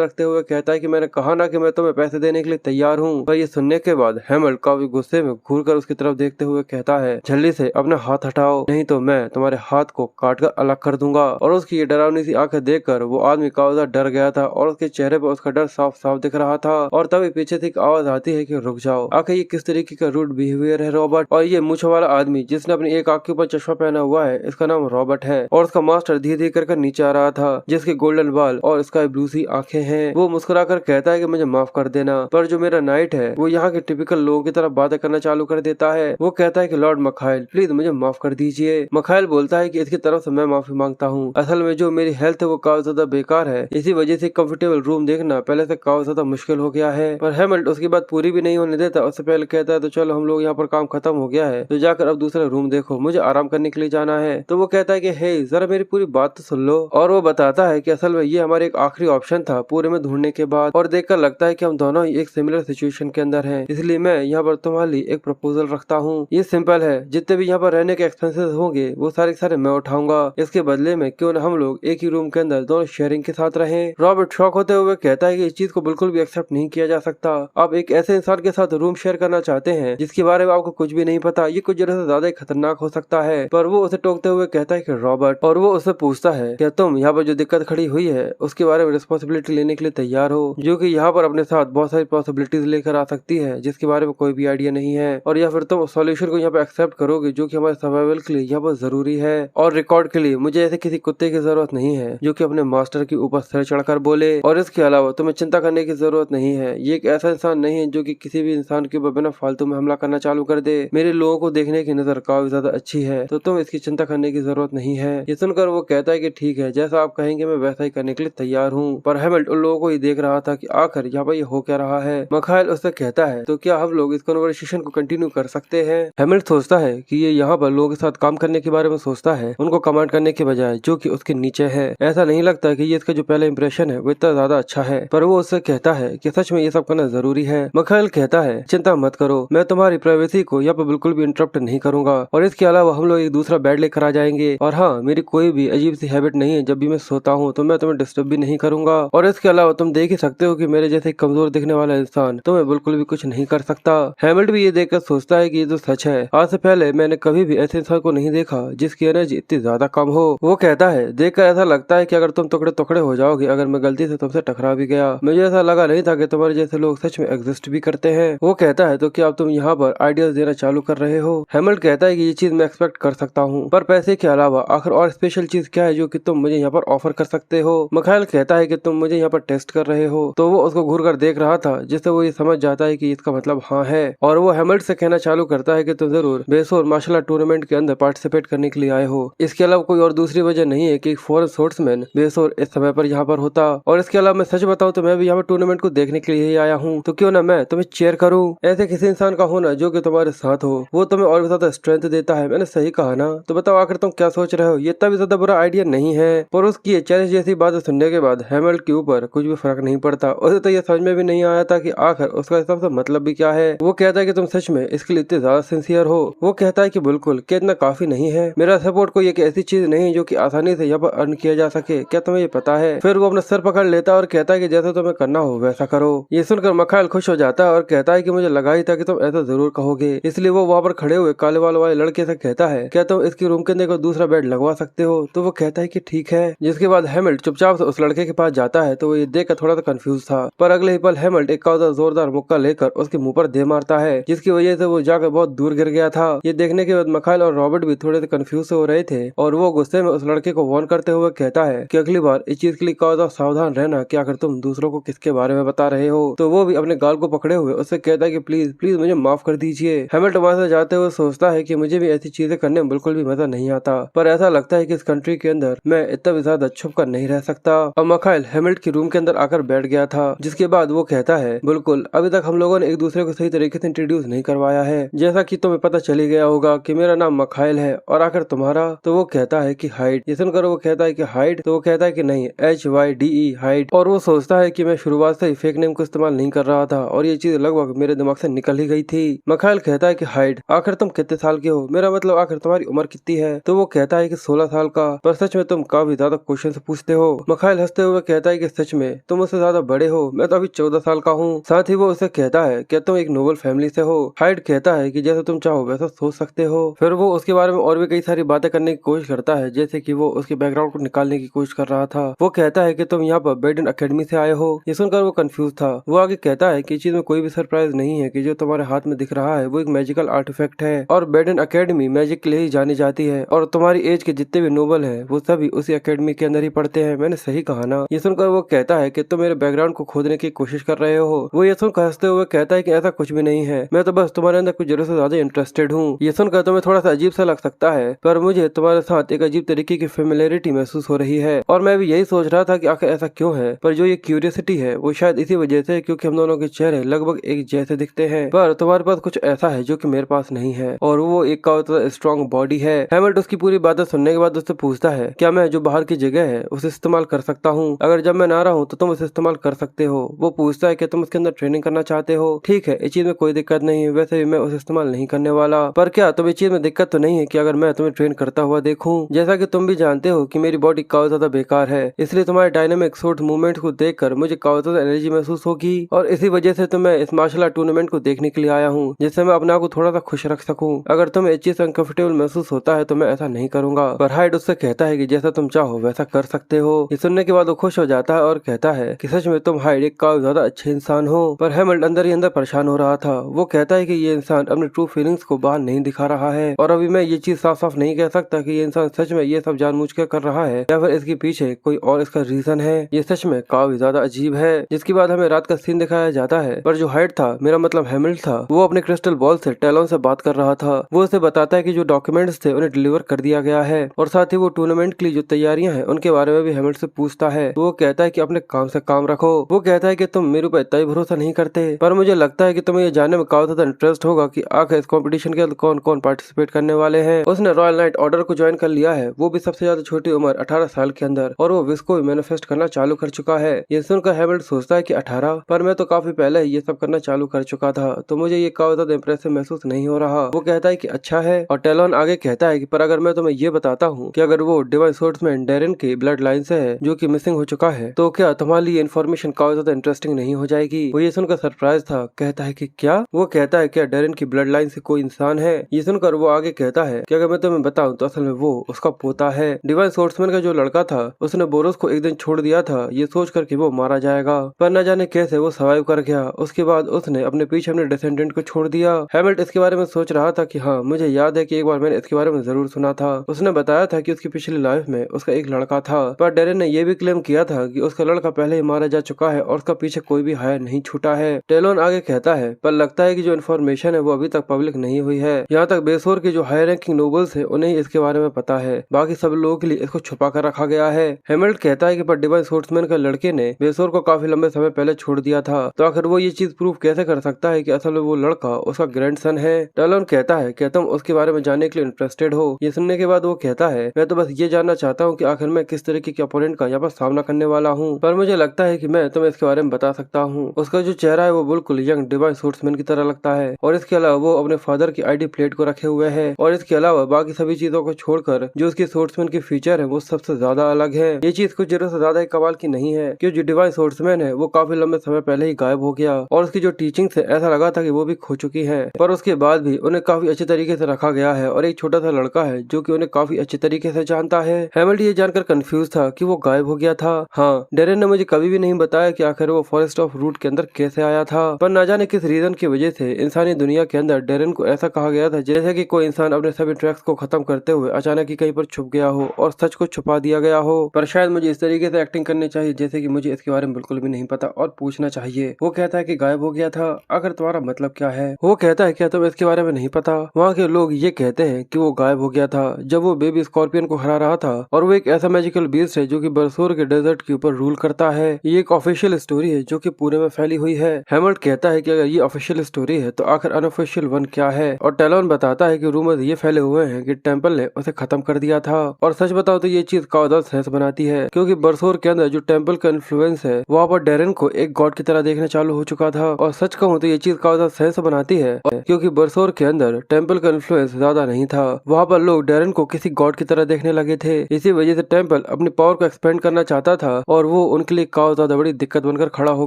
रखते हुए कहता है कि मैंने कहा ना कि मैं तुम्हें पैसे देने के लिए तैयार हूँ। पर ये सुनने के बाद हैमल्ड काफी गुस्से में घूरकर उसकी तरफ देखते हुए कहता है, जल्दी से अपना हाथ हटाओ, नहीं तो मैं तुम्हारे हाथ को काटकर अलग कर दूंगा। और उसकी ये डरावनी सी आंखें देखकर वो आदमी काफी ज्यादा डर गया था और उसके चेहरे पर उसका डर साफ साफ दिख रहा था। और तभी पीछे से एक आवाज आती है कि रुक जाओ, आखिर ये किस तरीके का रूड बिहेवियर है रॉबर्ट। और ये मूंछ वाला आदमी जिसने अपनी एक आंख के ऊपर चश्मा पहना हुआ है, इसका नाम रॉबर्ट है और उसका मास्टर धीरे धीरे कर नीचे आ रहा था, जिसके गोल्डन बाल और स्काई ब्लू सी आंखें हैं। वो मुस्कुराकर कहता है कि मुझे माफ कर देना, पर जो मेरा नाइट है वो यहाँ के टिपिकल लोगों की तरह बातें करना चालू कर देता है। वो कहता है कि लॉर्ड मखाइल प्लीज मुझे माफ कर दीजिए। मखाइल बोलता है कि इसकी तरफ से मैं माफी मांगता हूँ, असल में जो मेरी हेल्थ है वो काफी ज्यादा बेकार है, इसी वजह से कंफर्टेबल रूम देखना पहले से काफी ज्यादा मुश्किल हो गया है। पर हैमल्ड उसकी बात पूरी भी नहीं होने देता, उससे पहले कहता है तो चलो हम लोग यहाँ पर काम खत्म हो गया है तो जाकर अब दूसरा रूम देखो, मुझे आराम करने के लिए जाना है। तो वो कहता है कि हे जरा मेरी पूरी बात तो सुन लो। और वो बताता है कि असल में ये हमारे एक आखिरी ऑप्शन था पूरे में ढूंढने के बाद, और देखकर लगता है कि हम दोनों ही एक सिमिलर सिचुएशन के अंदर हैं, इसलिए मैं यहाँ पर तुम्हारे लिए एक प्रपोजल रखता हूँ। ये सिंपल है, जितने भी यहाँ पर रहने के एक्सपेंसेस होंगे वो सारे मैं उठाऊंगा, इसके बदले में क्यों न हम लोग एक ही रूम के अंदर दोनों शेयरिंग के साथ रहें। रॉबर्ट शॉक होते हुए कहता है कि इस चीज को बिल्कुल भी एक्सेप्ट नहीं किया जा सकता, आप एक ऐसे इंसान के साथ रूम शेयर करना चाहते हैं जिसके बारे में आपको कुछ भी नहीं पता, ये कुछ जरा से ज्यादा ही खतरनाक हो सकता है। पर वो उसे टोकते हुए कहता है कि रॉबर्ट, और वो उससे पूछता है क्या तुम यहाँ पर जो दिक्कत खड़ी हुई है उसके बारे में रिस्पॉन्सिबिलिटी लेने के लिए तैयार हो, जो कि यहाँ पर अपने साथ बहुत सारी पॉसिबिलिटीज लेकर आ सकती है जिसके बारे में कोई भी आइडिया नहीं है, और या फिर तुम सॉल्यूशन को यहाँ पे एक्सेप्ट करोगे जो कि हमारे सर्वाइवल के लिए यहाँ पर जरूरी है। और रिकॉर्ड के लिए मुझे ऐसे किसी कुत्ते की जरूरत नहीं है जो कि अपने मास्टर के ऊपर सिर चढ़कर बोले, और इसके अलावा तुम्हें चिंता करने की जरूरत नहीं है, ये एक ऐसा इंसान नहीं है जो कि किसी भी इंसान के ऊपर बिना फालतू में हमला करना चालू कर दे। मेरे लोगों को देखने की नजर काफी ज्यादा अच्छी है, तो तुम इसकी चिंता करने की जरूरत नहीं है। ये सुनकर वो कहता है कि ठीक है, जैसा आप कहेंगे मैं वैसा ही करने के लिए तैयार हूँ। पर हैमल्ड उन लोगों को ही देख रहा था कि आखिर यहाँ पर ये हो क्या रहा है। मखाइल उससे कहता है तो क्या हम लोग इस कन्वर्सेशन को कंटिन्यू कर सकते हैं। हैमल्ड सोचता है कि ये यहाँ पर लोगों के साथ काम करने के बारे में सोचता है, उनको कमांड करने के बजाय, जो कि उसके नीचे है। ऐसा नहीं लगता कि ये इसका जो पहला इंप्रेशन है वो इतना ज्यादा अच्छा है, पर वो उससे कहता है कि सच में ये सब करना जरूरी है। मखाइल कहता है चिंता मत करो, मैं तुम्हारी प्राइवेसी को यहाँ पर बिल्कुल भी इंटरप्ट नहीं करूंगा, और इसके अलावा हम लोग एक दूसरा बेड लेकर आ जाएंगे। और हाँ, मेरी कोई भी अजीब सी हैबिट नहीं है, जब भी मैं सोता हूँ तो मैं तुम्हें डिस्टर्ब भी नहीं करूंगा। और इसके अलावा तुम देख ही सकते हो कि मेरे जैसे कमजोर दिखने वाला इंसान तुम्हें बिल्कुल भी कुछ नहीं कर सकता। हैमल्ड भी ये देखकर सोचता है कि ये तो सच है, आज से पहले मैंने कभी भी ऐसे इंसान को नहीं देखा जिसकी एनर्जी इतनी ज्यादा कम हो। वो कहता है देखकर ऐसा लगता है कि अगर तुम टुकड़े टुकड़े हो जाओगे अगर मैं गलती से तुमसे टकरा भी गया, मुझे ऐसा लगा नहीं था कि तुम्हारे जैसे लोग सच में एग्जिस्ट भी करते हैं। वो कहता है तो क्या अब तुम यहाँ पर आइडियाज देना चालू कर रहे हो। हैमल्ड कहता है कि ये चीज मैं एक्सपेक्ट कर सकता हूँ, पर पैसे के अलावा आखिर और स्पेशल चीज क्या है जो कि तुम मुझे यहाँ पर ऑफर कर सकते हो। मखाइल कहता है कि तुम मुझे यहाँ पर टेस्ट कर रहे हो, तो वो उसको घूर कर देख रहा था जिससे वो ये समझ जाता है कि इसका मतलब हाँ है। और वो हैमल्ड से कहना चालू करता है कि तुम जरूर बेसोर मार्शल आर्ट टूर्नामेंट के अंदर पार्टिसिपेट करने के लिए आए हो, इसके अलावा कोई और दूसरी वजह नहीं है कि फॉरेन स्पोर्ट्समैन बेसोर इस समय पर यहाँ पर होता। और इसके अलावा मैं सच बताऊँ तो मैं भी यहाँ पर टूर्नामेंट को देखने के लिए ही आया हूँ, तो क्यों ना मैं तुम्हें चेयर करूँ। ऐसे किसी इंसान का होना जो कि तुम्हारे साथ हो वो तुम्हें और भी ज्यादा स्ट्रेंथ देता है। मैंने सही कहा ना? तो बताओ आखिर तुम क्या सोच रहे हो, ये इतना भी ज्यादा बुरा आइडिया नहीं है। पर उसकी चैलेंज जैसी बातें सुनने के बाद हैमल्ड के ऊपर कुछ भी फर्क नहीं पड़ता, उसे तो ये समझ में भी नहीं आया था कि आखिर उसका सबसे मतलब भी क्या है। वो कहता है कि तुम सच में इसके लिए इतने ज्यादा सिंसियर हो। वो कहता है कि बिल्कुल, क्या इतना काफी नहीं है? मेरा सपोर्ट कोई एक ऐसी चीज नहीं है जो कि आसानी से यहाँ पर अर्न किया जा सके, क्या तुम्हें ये पता है? फिर वो अपना सर पकड़ लेता है और कहता है कि जैसा तुम्हें करना हो वैसा करो। ये सुनकर मखाइल खुश हो जाता है और कहता है कि मुझे लगा ही था कि तुम ऐसा जरूर कहोगे, इसलिए वो वहाँ पर खड़े हुए काले बाल वाले लड़के से कहता है क्या तुम इसकी रूम के अंदर कोई दूसरा बेड लगवा सकते हो? तो वो कहता है कि ठीक है। जिसके बाद हैमल्ड चुपचाप से उस लड़के के पास जाता है, तो वो ये देखकर थोड़ा सा कंफ्यूज था, पर अगले ही पल हैमल्ड एक जोरदार मुक्का लेकर उसके मुंह पर दे मारता है, जिसकी वजह से वो जाकर बहुत दूर गिर गया था। ये देखने के बाद मखाइल और रॉबर्ट भी थोड़े से कंफ्यूज हो रहे थे, और वो गुस्से में उस लड़के को वार्न करते हुए कहता है कि अगली बार इस चीज के लिए काफी सावधान रहना कि अगर तुम दूसरों को किसके बारे में बता रहे हो। तो वो भी अपने गाल को पकड़े हुए उससे कहता है कि प्लीज प्लीज मुझे माफ कर दीजिए। हैमल्ड वहां से जाते हुए सोचता है कि मुझे भी ऐसी चीजें करने में बिल्कुल भी मजा नहीं आता, पर ऐसा लगता है कि इस कंट्री के अंदर मैं इतना भी ज्यादा छुप कर नहीं रह सकता। अब मखाइल हैमल्ड की रूम के अंदर आकर बैठ गया था, जिसके बाद वो कहता है बिल्कुल, अभी तक हम लोगों ने एक दूसरे को सही तरीके से इंट्रोड्यूस नहीं करवाया है। जैसा कि तुम्हें पता चली गया होगा कि मेरा नाम मखाइल है, और आखिर तुम्हारा? तो वो कहता है कि हाइड। ये सुनकर वो कहता है कि हाइड? तो वो कहता है कि नहीं, HYDE हाइड। और वो सोचता है कि मैं शुरुआत से ही फेक नेम को इस्तेमाल नहीं कर रहा था, और ये चीज लगभग मेरे दिमाग से निकल ही गई थी। मखाइल कहता है कि हाइड, आखिर तुम कितने साल के हो? मेरा मतलब आखिर तुम्हारी उम्र कितनी है? तो वो कहता है कि 16 साल का। पर सच में तुम काफी ज्यादा क्वेश्चन पूछते हो। मिखाइल हंसते हुए कहता है कि सच में तुम मुझसे ज्यादा बड़े हो, मैं तो अभी 14 साल का हूँ। साथ ही वो उसे कहता है कि तुम एक नोबल फैमिली से हो। हाइड कहता है कि जैसा तुम चाहो वैसा सोच सकते हो। फिर वो उसके बारे में और भी कई सारी बातें करने की कोशिश करता है, जैसे कि वो उसके बैकग्राउंड को निकालने की कोशिश कर रहा था। वो कहता है कि तुम यहाँ पर बेडन अकेडमी से आए हो। ये सुनकर वो कंफ्यूज था। वो आगे कहता है कि इस चीज में कोई भी सरप्राइज नहीं है कि जो तुम्हारे हाथ में दिख रहा है वो एक मैजिकल आर्टिफैक्ट है और बेडन अकेडमी मैजिक के लिए ही जानी जाती है और तुम्हारी एज के जितने भी नोबल है वो सभी उसी अकेडमी के अंदर ही पढ़ते हैं। मैंने सही कहा ना? ये सुनकर वो कहता है कि तुम मेरे बैकग्राउंड को खोदने की कोशिश कर रहे हो। वो ये सुनकर हंसते हुए कहता है कि ऐसा कुछ भी नहीं है, मैं तो बस तुम्हारे अंदर कुछ जरूरत से ज्यादा इंटरेस्टेड हूँ। ये सुनकर तुम्हें थोड़ा सा अजीब सा लग सकता है, पर मुझे तुम्हारे साथ एक अजीब तरीके की फेमिलियरिटी महसूस हो रही है और मैं भी यही सोच रहा था कि आखिर ऐसा क्यों है। पर जो ये क्यूरियोसिटी है वो शायद इसी वजह से क्योंकि हम दोनों के चेहरे लगभग एक जैसे दिखते हैं, पर तुम्हारे पास कुछ ऐसा है जो कि मेरे पास नहीं है और वो एक का स्ट्रॉन्ग बॉडी है। हैमल्ट उसकी पूरी बातें सुनने के बाद उससे पूछता है क्या मैं जो बाहर की जगह है उसे इस्तेमाल कर सकता हूँ? अगर जब मैं ना रहा हूँ तो तुम उसे इस्तेमाल कर सकते हो। वो पूछता है कि तुम उसके अंदर ट्रेनिंग करना चाहते हो? ठीक है, इस चीज में कोई दिक्कत नहीं है, वैसे भी मैं उसे इस्तेमाल नहीं करने वाला। पर क्या तुम इस चीज में दिक्कत तो नहीं है कि अगर मैं तुम्हें ट्रेन करता हुआ देखूं? जैसा कि तुम भी जानते हो कि मेरी बॉडी काफी ज्यादा बेकार है, इसलिए तुम्हारे डायनामिक शॉर्ट मूवमेंट को देखकर मुझे काफी ज्यादा एनर्जी महसूस होगी और इसी वजह से तो मैं इस मार्शल आर्ट टूर्नामेंट को देखने के लिए आया हूँ, जिससे मैं अपने आप को थोड़ा सा खुश रख सकूं। अगर तुम्हें इस चीज से अनकंफर्टेबल महसूस होता है तो मैं ऐसा नहीं करूंगा। पर हाइड उससे कहता है कि जैसा तुम चाहो वैसा कर सकते हो। ये सुनने के बाद वो खुश हो जाता है और कहता है कि सच में तुम हाइड एक काफी ज्यादा अच्छे इंसान हो। पर हैमल्ट अंदर ही अंदर परेशान हो रहा था। वो कहता है कि ये इंसान अपने ट्रू फीलिंग्स को बाहर नहीं दिखा रहा है और अभी मैं ये चीज साफ साफ नहीं कह सकता कि ये इंसान सच में ये सब जानबूझकर कर रहा है या फिर इसके पीछे कोई और इसका रीजन है। ये सच में काफी ज्यादा अजीब है। जिसके बाद हमें रात का सीन दिखाया जाता है, पर जो हाइड था, मेरा मतलब हैमल्ट था, वो अपने क्रिस्टल बॉल से टैलोन से बात कर रहा था। वो उसे बताता है कि जो डॉक्यूमेंट्स थे उन्हें डिलीवर कर दिया गया है और साथ ही वो टूर्नामेंट के लिए जो तैयारियां हैं उनके बारे में भी हैमल्ट से पूछता है। तो वो कहता है कि अपने काम से काम रखो। वो कहता है कि तुम मेरे ऊपर इतना ही भरोसा नहीं करते, पर मुझे लगता है कि तुम्हें ये जानने में काफी ज्यादा इंटरेस्ट होगा कि आखिर इस कॉम्पिटिशन के कौन कौन पार्टिसिपेट करने वाले हैं। उसने रॉयल नाइट ऑर्डर को ज्वाइन कर लिया है, वो भी सबसे ज्यादा छोटी उम्र 18 साल के अंदर, और वो विश को मैनिफेस्ट करना चालू कर चुका है। ये सुनकर हैमल्ट सोचता है कि 18, पर मैं तो काफी पहले ये सब करना चालू कर चुका था, तो मुझे ये काफी ज्यादा इंप्रेसिव महसूस नहीं हो रहा। वो कहता है कि अच्छा है, और टेलोन आगे कहता है कि पर अगर मैं तुम्हें ये बताता हूँ कि अगर वो डिवाइन सोर्समैन डेरेन की ब्लड लाइन से है जो कि मिसिंग हो चुका है, तो क्या तुम्हारे लिए इन्फॉर्मेशन काफी ज्यादा इंटरेस्टिंग नहीं हो जाएगी? वो ये सुनकर सरप्राइज था, कहता है कि क्या? वो कहता है क्या डेरेन की ब्लड लाइन से कोई इंसान है? ये सुनकर वो आगे कहता है कि अगर मैं तुम्हें बताऊं तो असल में वो उसका पोता है। डिवाइन सोर्समैन का जो लड़का था उसने बोरोस को एक दिन छोड़ दिया था ये सोच कर कि वो मारा जाएगा, पर न जाने कैसे वो सर्वाइव कर गया। उसके बाद उसने अपने पीछे अपने डिसेंडेंट को छोड़ दिया। हैमल्ट इसके बारे में सोच रहा था कि हाँ, मुझे याद है कि एक बार मैंने इसके बारे में जरूर सुना था। उसने बताया था कि उसकी पिछली लाइफ में उसका एक लड़का था, पर डेरेन ने यह भी क्लेम किया था कि उसका लड़का पहले ही मारा जा चुका है और उसका पीछे कोई भी हायर नहीं छूटा है। टेलोन आगे कहता है, पर लगता है कि जो इन्फॉर्मेशन है वो अभी तक पब्लिक नहीं हुई है। यहाँ तक बेसोर के जो हायर रैंकिंग नोबल्स है उन्हें इसके बारे में पता है, बाकी सब लोगों के लिए इसको छुपा कर रखा गया है। हैमल्ट कहता है कि पर डिवाइन सोर्समैन के लड़के ने बेसोर को काफी लंबे समय पहले छोड़ दिया था, तो आखिर वो ये चीज प्रूव कैसे कर सकता है कि असल में वो लड़का उसका ग्रैंडसन है? टेलोन कहता है कि तुम उसके बारे में जानने के लिए इंटरेस्टेड हो। ये सुनने के बाद वो कहता है, मैं तो बस ये जानना चाहता हूँ कि आखिर मैं किस तरीके के अपोनेंट का यहाँ पर सामना करने वाला हूँ, पर मुझे लगता है कि मैं तुम्हें इसके बारे में बता सकता हूँ। उसका जो चेहरा है वो बिल्कुल यंग डिवाइन सोर्समैन की तरह लगता है और इसके अलावा वो अपने फादर की आईडी प्लेट को रखे हुए है और इसके अलावा बाकी सभी चीजों को छोड़कर जो उसकी सोर्समैन की फीचर है वो सबसे ज्यादा अलग है। ये चीज कुछ जरूर से ज्यादा ही कमाल की नहीं है कि जो डिवाइन सोर्समैन है वो काफी लंबे समय पहले ही गायब हो गया और उसकी जो टीचिंग है ऐसा लगा था कि वो भी खो चुकी है, पर उसके बाद भी उन्हें काफी अच्छे तरीके से रखा गया है और एक छोटा सा लड़का है जो कि उन्हें काफी अच्छे तरीके से जानता है। हैमल्ट ये जानकर कंफ्यूज था कि वो गायब हो गया था। हाँ, डेरेन ने मुझे कभी भी नहीं बताया कि आखिर वो फॉरेस्ट ऑफ रूट के अंदर कैसे आया था, पर न जाने किस रीजन की वजह से इंसानी दुनिया के अंदर डेरेन को ऐसा कहा गया था जैसे कि कोई इंसान अपने सभी ट्रैक्स को खत्म करते हुए अचानक ही कहीं पर छुप गया हो और सच को छुपा दिया गया हो। पर शायद मुझे इस तरीके से एक्टिंग करनी चाहिए जैसे कि मुझे इसके बारे में बिल्कुल भी नहीं पता और पूछना चाहिए। वो कहता है कि गायब हो गया था, अगर तुम्हारा मतलब क्या है? वो कहता है क्या तुम्हें इसके बारे में नहीं पता? वहाँ के लोग ये कहते हैं कि वो गायब हो गया था जब वो बेबी स्कॉर्पियन को हरा रहा था और वो एक ऐसा मैजिकल बीस्ट है जो कि बरसोर के डेजर्ट के ऊपर रूल करता है। ये एक ऑफिशियल स्टोरी है जो कि पूरे में फैली हुई है। हैमल्ट कहता है कि अगर ये ऑफिशियल स्टोरी है तो आखिर अनऑफिशियल वन क्या है? और टेलोन बताता है कि रूमर्स ये फैले हुए हैं कि टेम्पल ने उसे खत्म कर दिया था, और सच बताओ तो ये चीज काफी सेंस बनाती है क्योंकि बरसोर के अंदर जो टेम्पल का इन्फ्लुएंस है वहाँ पर डेरेन को एक गॉड की तरह देखना चालू हो चुका था। और सच कहूँ तो ये चीज काफी सेंस बनाती है क्योंकि बरसोर के अंदर टेम्पल का इन्फ्लुएंस इन्फ्लुएंस ज्यादा नहीं था। वहाँ पर लोग डेरन को किसी गॉड की तरह देखने लगे थे। इसी वजह से टेम्पल अपनी पावर को एक्सपेंड करना चाहता था और वो उनके लिए काफी ज्यादा बड़ी दिक्कत बनकर खड़ा हो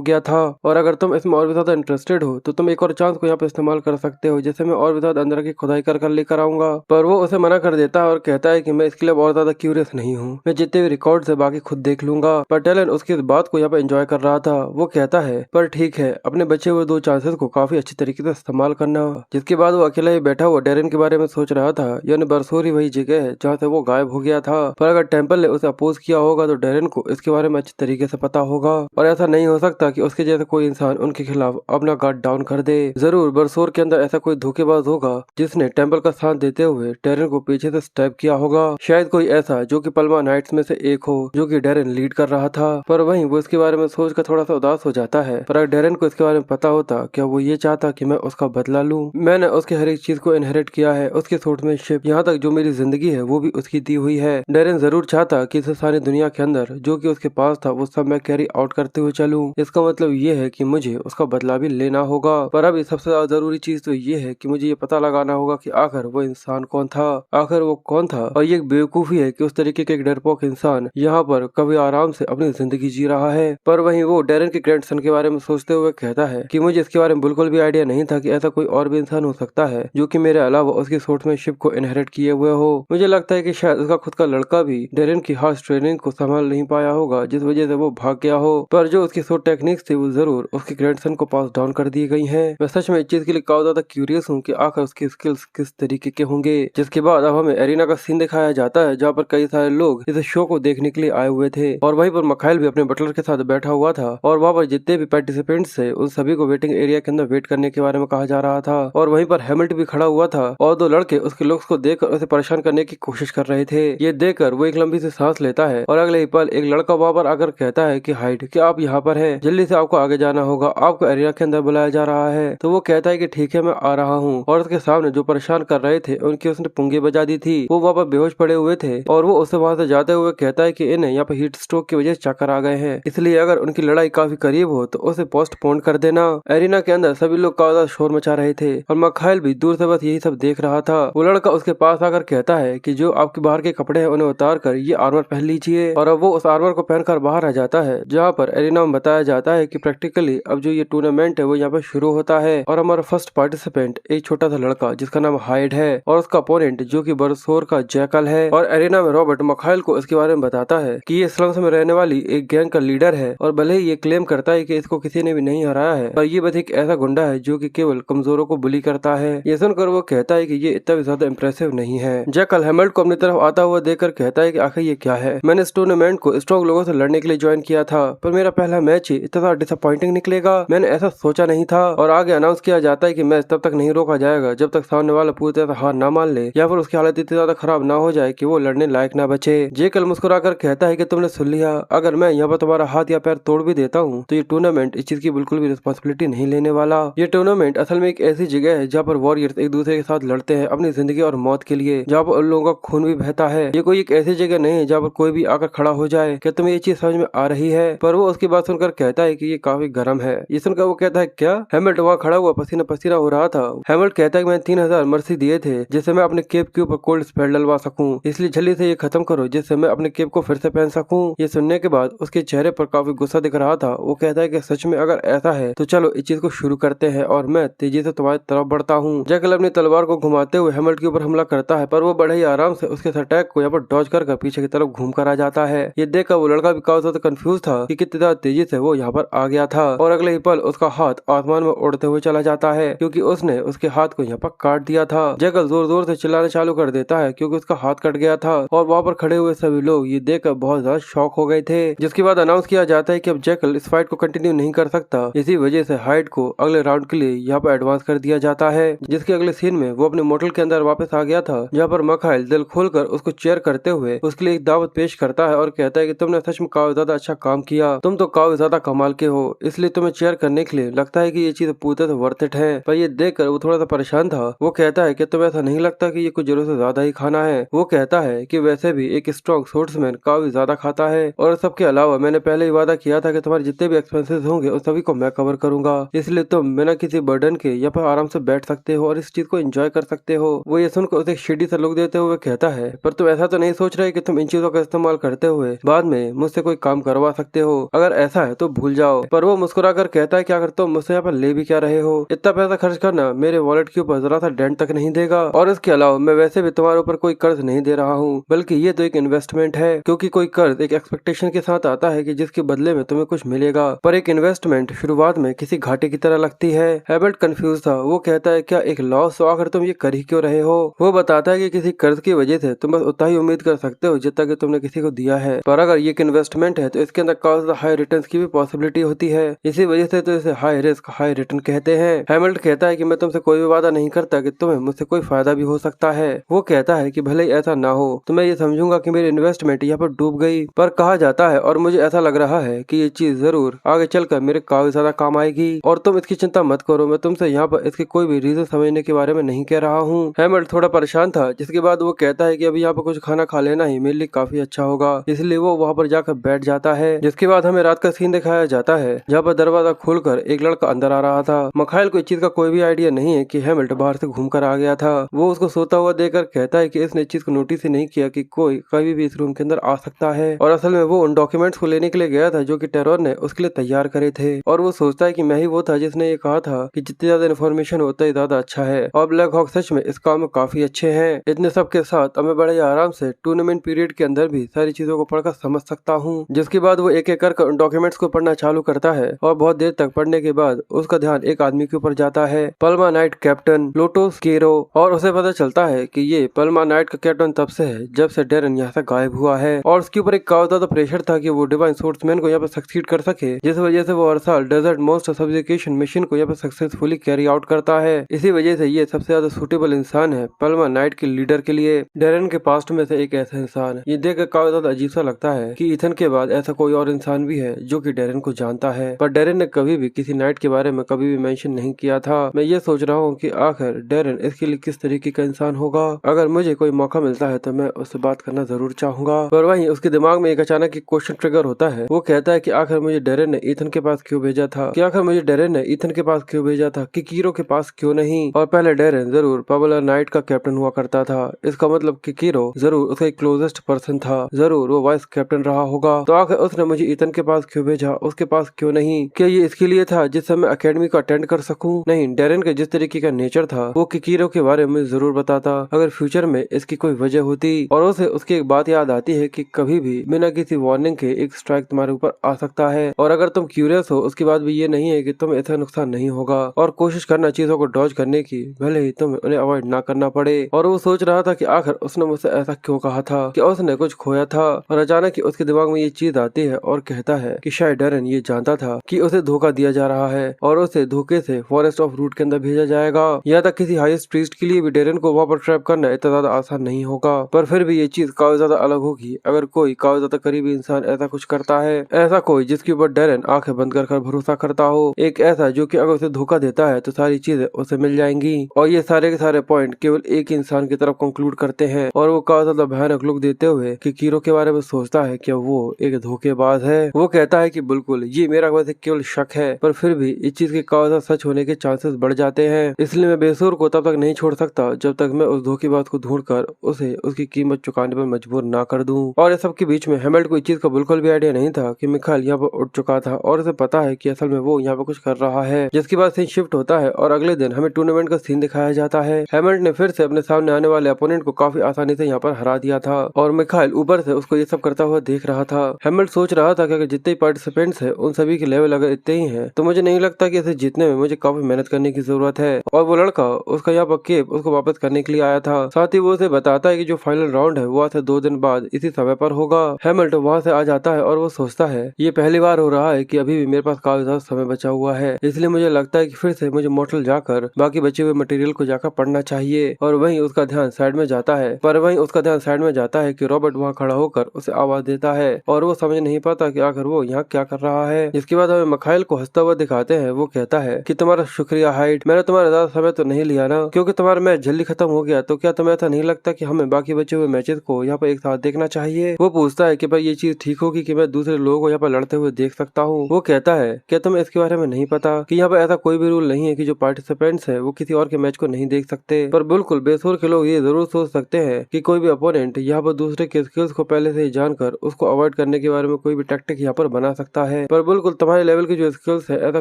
गया था। और अगर तुम इसमें और भी ज्यादा इंटरेस्टेड हो तो तुम एक और चांस को यहाँ पे इस्तेमाल कर सकते हो, जैसे मैं और भी ज्यादा अंदर की खुदाई कर लेकर आऊंगा। पर वो उसे मना कर देता है और कहता है कि मैं इसके लिए और ज्यादा क्यूरियस नहीं हूँ, मैं जितने भी रिकॉर्ड है बाकी खुद देख लूंगा। पर टेलन उसकी इस बात को यहाँ पे एंजॉय कर रहा था। वो कहता है पर ठीक है, अपने बचे हुए 2 चांसेस को काफी अच्छी तरीके से इस्तेमाल करना। जिसके बाद वो अकेला ही बैठा हुआ डेरन के बारे में सोच रहा था। यानी बरसोर ही वही जगह है जहाँ से वो गायब हो गया था। पर अगर टेम्पल ने उसे अपोज किया होगा तो डेरन को इसके बारे में अच्छी तरीके से पता होगा और ऐसा नहीं हो सकता कि उसके जैसे कोई इंसान उनके खिलाफ अपना गार्ड डाउन कर दे। जरूर बरसोर के अंदर ऐसा कोई धोखेबाज होगा जिसने टेम्पल का साथ देते हुए डेरन को पीछे से स्टैब किया होगा। शायद कोई ऐसा जो कि पल्मा नाइट्स में से एक हो, जो कि डेरन लीड कर रहा था। पर वहीं वो इसके बारे में सोचकर थोड़ा सा उदास हो जाता है। पर अगर डेरन को इसके बारे में पता होता, क्या वो ये चाहता कि मैं उसका बदला लूं? मैंने उसके हर एक चीज को इनहेरिट किया है, उसके सोर्समैनशिप, यहाँ तक जो मेरी जिंदगी है वो भी उसकी दी हुई है। डेरन जरूर चाहता कि इस सारी दुनिया के अंदर जो कि उसके पास था वो सब मैं कैरी आउट करते हुए चलूं। इसका मतलब ये है कि मुझे उसका बदला भी लेना होगा। पर अभी सबसे ज्यादा जरूरी चीज तो ये है कि मुझे ये पता लगाना होगा कि आखिर वो इंसान कौन था, आखिर वो कौन था। और ये बेवकूफी है कि उस तरीके के एक डरपोक इंसान यहाँ पर कभी आराम से अपनी जिंदगी जी रहा है। पर वहीं वो डेरन के ग्रैंडसन के बारे में सोचते हुए कहता है कि मुझे इसके बारे में बिल्कुल भी आइडिया नहीं था कि ऐसा कोई और भी इंसान हो सकता है जो कि मेरे अलावा उसकी सोर्समैनशिप को इनहेरिट किए हुए हो। मुझे लगता है कि शायद उसका खुद का लड़का भी डेरन की हार्श ट्रेनिंग को संभाल नहीं पाया होगा, जिस वजह से वो भाग गया हो। पर जो उसकी सोच टेक्निक्स थी वो जरूर उसके ग्रैंडसन को पास डाउन कर दी गई है। मैं सच में इस चीज के लिए काफी ज्यादा क्यूरियस हूँ कि आखिर उसकी स्किल्स किस तरीके के होंगे। जिसके बाद अब हमें एरिना का सीन दिखाया जाता है जहाँ पर कई सारे लोग इस शो को देखने के लिए आए हुए थे और वहीं पर मखाइल भी अपने बटलर के साथ बैठा हुआ था और वहाँ पर जितने भी पार्टिसिपेंट्स थे उन सभी को वेटिंग एरिया के अंदर वेट करने के बारे में कहा जा रहा था। और वहीं पर हेमिल्ट भी खड़ा हुआ था और 2 लड़के उसके लुक्स को देखकर उसे परेशान करने की कोशिश कर रहे थे। ये देखकर वो एक लंबी सी सांस लेता है और अगले ही पल एक लड़का वहाँ पर आकर कहता है कि हाइड, क्या आप यहाँ पर हैं? जल्दी से आपको आगे जाना होगा, आपको एरिया के अंदर बुलाया जा रहा है। तो वो कहता है कि ठीक है, मैं आ रहा हूँ। और उसके सामने जो परेशान कर रहे थे उनकी उसने पुंगी बजा दी थी। वो वहाँ पर बेहोश पड़े हुए थे और वो उससे वहाँ से जाते हुए कहता है कि इन्हें यहाँ पर हीट स्ट्रोक की वजह से चक्कर आ गए हैं, इसलिए अगर उनकी लड़ाई काफी करीब हो तो उसे पोस्टपोन कर देना। एरिना के अंदर सभी लोग काफी शोर मचा रहे थे और मखाइल भी दूर से बस यही सब देख रहा था। वो लड़का उसके पास आकर कहता है कि जो आपके बाहर के कपड़े हैं उन्हें उतार कर ये आर्मर पहन लीजिए। और अब वो उस आर्मर को पहनकर बाहर आ जाता है, जहाँ पर एरिना में बताया जाता है कि प्रैक्टिकली अब जो ये टूर्नामेंट है वो यहाँ पर शुरू होता है और हमारा फर्स्ट पार्टिसिपेंट एक छोटा सा लड़का जिसका नाम हाइड है और उसका अपोनेंट जो कि बरसोर का जैकल है। और एरिना में रॉबर्ट मखाइल को इसके बारे में बताता है कि ये स्लम्स में रहने वाली एक गैंग का लीडर है और भले ही ये क्लेम करता है कि इसको किसी ने भी नहीं हराया है, पर ये बस एक ऐसा गुंडा है जो कि केवल कमजोरों को बुली करता है। ये सुनकर वो कहता है कि ये इतना भी ज्यादा इम्प्रेसिव नहीं है। जैकल हेमल्ट को अपनी तरफ आता हुआ देखकर कहता है कि आखिर ये क्या है, मैंने इस टूर्नामेंट को स्ट्रॉन्ग लोगों से लड़ने के लिए ज्वाइन किया था पर मेरा पहला मैच ही इतना डिसअपॉइंटिंग निकलेगा, मैंने ऐसा सोचा नहीं था। और आगे अनाउंस किया जाता है कि मैच तब तक नहीं रोका जाएगा जब तक सामने वाला पूरी तरह हार ना मान ले या फिर उसकी हालत इतनी ज्यादा खराब ना हो जाए कि वो लड़ने लायक ना बचे। जैकल मुस्कुराकर कहता है कि तुमने सुन लिया, अगर मैं यहाँ पर तुम्हारा हाथ या पैर तोड़ भी देता हूँ तो ये टूर्नामेंट इस चीज की बिल्कुल भी रिस्पॉन्सिबिलिटी नहीं लेने वाला। ये टूर्नामेंट असल में एक ऐसी जगह है जहाँ पर वॉरियर्स एक दूसरे के साथ लड़ते हैं अपनी जिंदगी और मौत के लिए, जहाँ पर उन लोगों का खून भी बहता है। ये कोई एक ऐसी जगह नहीं है जहाँ पर कोई भी आकर खड़ा हो जाए। क्या तुम्हें ये चीज समझ में आ रही है? पर वो उसकी बात सुनकर कहता है कि ये काफी गर्म है। ये सुनकर वो कहता है क्या? हेमल्ट वहाँ खड़ा हुआ पसीना पसीना हो रहा था। हेमल्ट कहता है कि मैंने 3000 मर्सी दिए थे जिससे मैं अपने केप के ऊपर कोल्ड स्पेल डलवा सकूं, इसलिए जल्दी से ये खत्म करो जिससे मैं अपने केप को फिर से पहन सकूं। ये सुनने के बाद उसके चेहरे पर काफी गुस्सा दिख रहा था। वो कहता है कि सच में अगर ऐसा है तो चलो इस चीज को शुरू करते हैं और मैं तेजी से तुम्हारी तरफ बढ़ता हूँ। जैकल अपनी तलवार को घुमाते हुए हेमल्ट के ऊपर हमला करता है पर वो बड़े ही आराम से उसके अटैक को यहाँ पर डॉज कर पीछे की तरफ घूम कर आ जाता है। ये देखकर वो लड़का भी काफी ज्यादा कंफ्यूज था कि कितनी ज्यादा तेजी से वो यहाँ पर आ गया था और अगले ही पल उसका हाथ आसमान में उड़ते हुए चला जाता है क्योंकि उसने उसके हाथ को यहाँ पर काट दिया था। जैकल जोर जोर से चिल्लाना चालू कर देता है क्योंकि उसका हाथ कट गया था और वहाँ पर खड़े हुए सभी लोग ये देखकर बहुत ज्यादा शॉक हो गए थे। जिसके बाद अनाउंस किया जाता है कि अब जैकल इस फाइट को कंटिन्यू नहीं कर सकता, इसी वजह से हाइड को अगले राउंड के लिए यहाँ पर एडवांस कर दिया जाता है। जिसके अगले सीन में वो अपने मोटल के अंदर वापस आ गया था जहाँ पर मखाइल दिल खोलकर उसको चेयर करते हुए उसके लिए एक दावत पेश करता है और कहता है कि तुमने सच में काफी ज्यादा अच्छा काम किया, तुम तो काफी ज्यादा कमाल के हो, इसलिए तुम्हें चेयर करने के लिए लगता है कि ये चीज पूरी तरह वर्थ इट है। पर ये देखकर वो थोड़ा सा परेशान था। वो कहता है कि तुम्हें ऐसा नहीं लगता कि ये कुछ जरूरत से ज्यादा ही खाना है? वो कहता है कि वैसे भी एक स्ट्रॉन्ग सोर्ट्समैन काफी ज्यादा खाता है और सबके अलावा मैंने पहले ही वादा किया था कि तुम्हारे जितने भी एक्सपेंसेस होंगे उन सभी को मैं कवर करूंगा, इसलिए तुम बिना किसी बर्डन के यहाँ पर आराम से बैठ सकते हो और इस चीज को एंजॉय कर सकते हो। वो ये सुनकर उसे शेडी सा लुक देते हुए कहता है, पर तुम ऐसा तो नहीं सोच रहे कि तुम इन चीजों का इस्तेमाल करते हुए बाद में मुझसे कोई काम करवा सकते हो? अगर ऐसा है तो भूल जाओ। पर वो मुस्कुराकर कहता है कि अगर तुम मुझसे यहाँ पर ले भी क्या रहे हो, इतना पैसा खर्च करना मेरे वॉलेट के ऊपर जरा सा डेंट तक नहीं देगा। और इसके अलावा मैं वैसे भी तुम्हारे ऊपर कोई कर्ज नहीं दे रहा हूँ, बल्कि ये तो एक इन्वेस्टमेंट है, क्योंकि कोई कर्ज एक एक्सपेक्टेशन के साथ आता है कि जिसके बदले में तुम्हें कुछ मिलेगा, पर एक इन्वेस्टमेंट शुरुआत में किसी घाटे की तरह लगती है। हैमल्ट कंफ्यूज था। वो कहता है, क्या एक लॉस? तो आखिर तुम ये कर ही क्यों रहे हो? वो बताता है कि किसी कर्ज की वजह से तुम बस उतना ही उम्मीद कर सकते हो जितना कि तुमने किसी को दिया है, पर अगर ये एक इन्वेस्टमेंट है तो इसके अंदर काफी हाई रिटर्न की भी पॉसिबिलिटी होती है। इसी वजह से तो इसे हाई रिस्क हाई रिटर्न कहते हैं। हैमल्ट कहता है कि मैं तुमसे कोई भी वादा नहीं करता कि तुम्हें मुझसे कोई फायदा भी हो सकता है। वो कहता है कि भले ही ऐसा ना हो तो मैं ये समझूंगा कि मेरी इन्वेस्टमेंट यहाँ पर डूब गई, पर कहा जाता है और मुझे ऐसा लग रहा है कि ये चीज जरूर आगे चलकर मेरे काफी ज्यादा काम आएगी, और तुम इसकी चिंता मत करो। मैं तुमसे यहाँ पर इसके कोई भी रीजन समझने के बारे में नहीं कह रहा हूँ। हैमल्ट थोड़ा परेशान था, जिसके बाद वो कहता है कि अभी यहाँ पर कुछ खाना खा लेना ही मेरे लिए काफी अच्छा होगा, इसलिए वो वहाँ पर जाकर बैठ जाता है। जिसके बाद हमें रात का सीन दिखाया जाता है, जहाँ पर दरवाजा खोलकर एक लड़का अंदर आ रहा था। मिखाइल को इस चीज का कोई भी आइडिया नहीं है कि हैमल्ट बाहर से घूम कर आ गया था। वो उसको सोता हुआ देखकर कहता है कि इसने इस चीज को नोटिस ही नहीं किया कि कोई कभी भी इस रूम के अंदर आ सकता है, और असल में वो उन डॉक्यूमेंट्स को लेने के लिए गया था जो कि टेरर ने उसके लिए तैयार करे थे। और वो सोचता है कि मैं ही वो था जिसने ये कहा था कि जितनी ज्यादा इन्फॉर्मेशन होता है ज्यादा अच्छा है, और ब्लैक हॉक सच में इस काम में काफी अच्छे हैं। इतने सब के साथ मैं बड़े आराम से टूर्नामेंट पीरियड के अंदर भी सारी चीजों को पढ़कर समझ सकता हूँ। जिसके बाद वो एक एक कर डॉक्यूमेंट्स को पढ़ना चालू करता है, और बहुत देर तक पढ़ने के बाद उसका ध्यान एक आदमी के ऊपर जाता है, पल्मा नाइट कैप्टन लोटोस केरो। और उसे पता चलता है कि ये पल्मा नाइट का कैप्टन तब से है जब से डेरन यहाँ से गायब हुआ है, और उसके ऊपर एक काफी ज्यादा प्रेशर था कि वो डिवाइन सोर्समैन को यहाँ पर सक्सीड कर सके, जिस वजह से वो हर साल डेजर्ट मॉन्स्टर सब्जुकेशन मिशन को यहाँ पर सक्सेसफुली कैरी आउट करता है। इसी वजह से ये सबसे ज्यादा सूटेबल इंसान है पल्मा नाइट के लीडर के लिए। डेरन के पास्ट में से एक ऐसा इंसान, ये देख कर काफी ज्यादा अजीब सा लगता है कि इथन के बाद ऐसा कोई और इंसान भी है जो कि डेरन को जानता है, पर डेरन ने कभी भी किसी नाइट के बारे में कभी भी मेंशन नहीं किया था। मैं ये सोच रहा हूँ कि आखिर डेरन इसके लिए किस तरीके का इंसान होगा। अगर मुझे कोई मौका मिलता है तो मैं उससे बात करना जरूर चाहूंगा। पर वहीं उसके दिमाग में एक अचानक एक क्वेश्चन ट्रिगर होता है। वो कहता है कि आखिर मुझे डेरन ने इथन के पास क्यों भेजा था, कि आखिर मुझे डेरन ने इथन के पास क्यों भेजा था, कि कीरो के पास क्यों नहीं। और पहले डेरन जरूर पॉपुलर नाइट का कैप्टन हुआ करता था, इसका मतलब कि कीरो जरूर उसका क्लोजेस्ट पर्सन था, जरूर वो वाइस कैप्टन रहा होगा। तो आखिर उसने मुझे इथन के पास क्यों भेजा, उसके पास क्यों नहीं? क्या ये इसके लिए था जिससे मैं अकेडमी को अटेंड कर सकूं? नहीं, डेरन के जिस तरीके का नेचर था वो किकीरो के बारे में जरूर बताता। अगर फ्यूचर में इसकी कोई वजह होती, और उसे उसकी एक बात याद आती है कि कभी भी बिना किसी वार्निंग के एक स्ट्राइक तुम्हारे ऊपर आ सकता है, और अगर तुम क्यूरियस हो उसके बाद भी ये नहीं है कि तुम्हें ऐसा नुकसान नहीं होगा, और कोशिश करना चीजों को डॉज करने की, भले ही तुम्हें उन्हें अवॉइड ना करना पड़े। और वो सोच रहा था कि आखिर उसने मुझसे ऐसा क्यों कहा था, कि उसने कुछ खोया था, और अचानक ही उसके दिमाग में ये चीज आती है और कहता है कि शायद डेरन ये जानता था कि उसे धोखा दिया जा रहा है, और उसे धोखे से फॉरेस्ट ऑफ रूट के अंदर भेजा जाएगा। यहाँ तक किसी हाईएस्ट प्रीस्ट के लिए भी डेरन को वहाँ पर ट्रैप करना इतना ज्यादा आसान नहीं होगा, पर फिर भी ये चीज काफी ज्यादा अलग होगी अगर कोई काफी ज्यादा करीबी इंसान ऐसा कुछ करता है, ऐसा कोई जिसके ऊपर डेरन आंखें बंद कर भरोसा करता हो, एक ऐसा जो कि अगर उसे धोखा देता है तो सारी चीजें उसे मिल जाएंगी। और ये सारे के सारे पॉइंट केवल एक इंसान की तरफ कंक्लूड करते हैं, और वो काफी ज्यादा भयानक लुक देते हुए कि कीरो के बारे में सोचता है कि वो एक धोखेबाज है। वो कहता है कि बिल्कुल ये मेरा वैसे केवल शक है, पर फिर भी इस चीज के काफी ज्यादा सच होने के चांसेस बढ़ जाते हैं, इसलिए मैं बेसूर को तब तक नहीं छोड़ सकता जब तक मैं उस धोखेबाज को ढूंढकर उसे उसकी कीमत चुकाने पर मजबूर ना कर दूं। और इस सब के बीच में हैमल्ट को इस चीज का बिल्कुल भी आइडिया नहीं था कि मिखाइल यहाँ पर उठ चुका था, और उसे पता है कि असल में वो यहाँ पर कुछ कर रहा है। जिसके बाद सीन शिफ्ट होता है और अगले दिन हमें टूर्नामेंट का सीन दिखाया जाता है। हैमल्ट ने फिर से अपने सामने आने वाले अपोनेंट को काफी आसानी से यहाँ पर हरा दिया था, और मिखाइल ऊपर से उसको ये सब करता हुआ देख रहा था। हैमल्ट सोच रहा था कि अगर जितने पार्टिसिपेंट्स हैं उन सभी के लेवल अगर इतने ही हैं तो मुझे नहीं लगता कि इसे जीतने में मुझे काफी मेहनत करने की जरूरत है। और वो लड़का उसका यहाँ पर केप उसको वापस करने के लिए आया था। साथ ही वो उसे बताता है कि जो फाइनल राउंड है वो आज से 2 दिन बाद इसी समय पर होगा। हैमल्ट वहाँ से आ जाता है और वो सोचता है ये पहली बार हो रहा है कि अभी भी मेरे पास काफी ज्यादा समय बचा हुआ है, इसलिए मुझे लगता है कि फिर से मुझे मोर्टल जाकर बाकी बचे हुए मटेरियल को जाकर पढ़ना चाहिए। और वहीं उसका ध्यान साइड में जाता है कि रॉबर्ट वहाँ खड़ा होकर उसे आवाज देता है, और वो समझ नहीं पाता कि आखिर वो यहाँ क्या कर रहा है। इसके बाद हमें मिखाइल को हंसता हुआ दिखाते हैं। वो कहता है कि तुम्हारा शुक्रिया हाइड, मैंने तुम्हारा ज्यादा समय तो नहीं लिया ना, क्योंकि तुम्हारा मैच जल्दी खत्म हो गया, तो क्या तुम्हें ऐसा नहीं लगता कि हमें बाकी बचे हुए मैचेस को यहाँ पर एक साथ देखना चाहिए? वो पूछता है कि भाई ये चीज ठीक होगी कि मैं दूसरे लोगों को यहाँ पर लड़ते हुए देख सकता हूँ। वो कहता है क्या तुम्हें इसके बारे में नहीं पता कि यहाँ पर ऐसा कोई भी रूल नहीं है कि जो पार्टिसिपेंट्स है वो किसी और के मैच को नहीं देख सकते। पर बिल्कुल बेसुर के लोग ये जरूर सोच सकते हैं कि कोई भी अपोनेंट यहाँ पर दूसरे के स्किल्स को पहले से ही जानकर उसको अवॉइड करने के बारे में कोई भी टैक्टिक यहाँ पर बना सकता है। पर बिल्कुल तुम्हारे लेवल की जो स्किल्स है ऐसा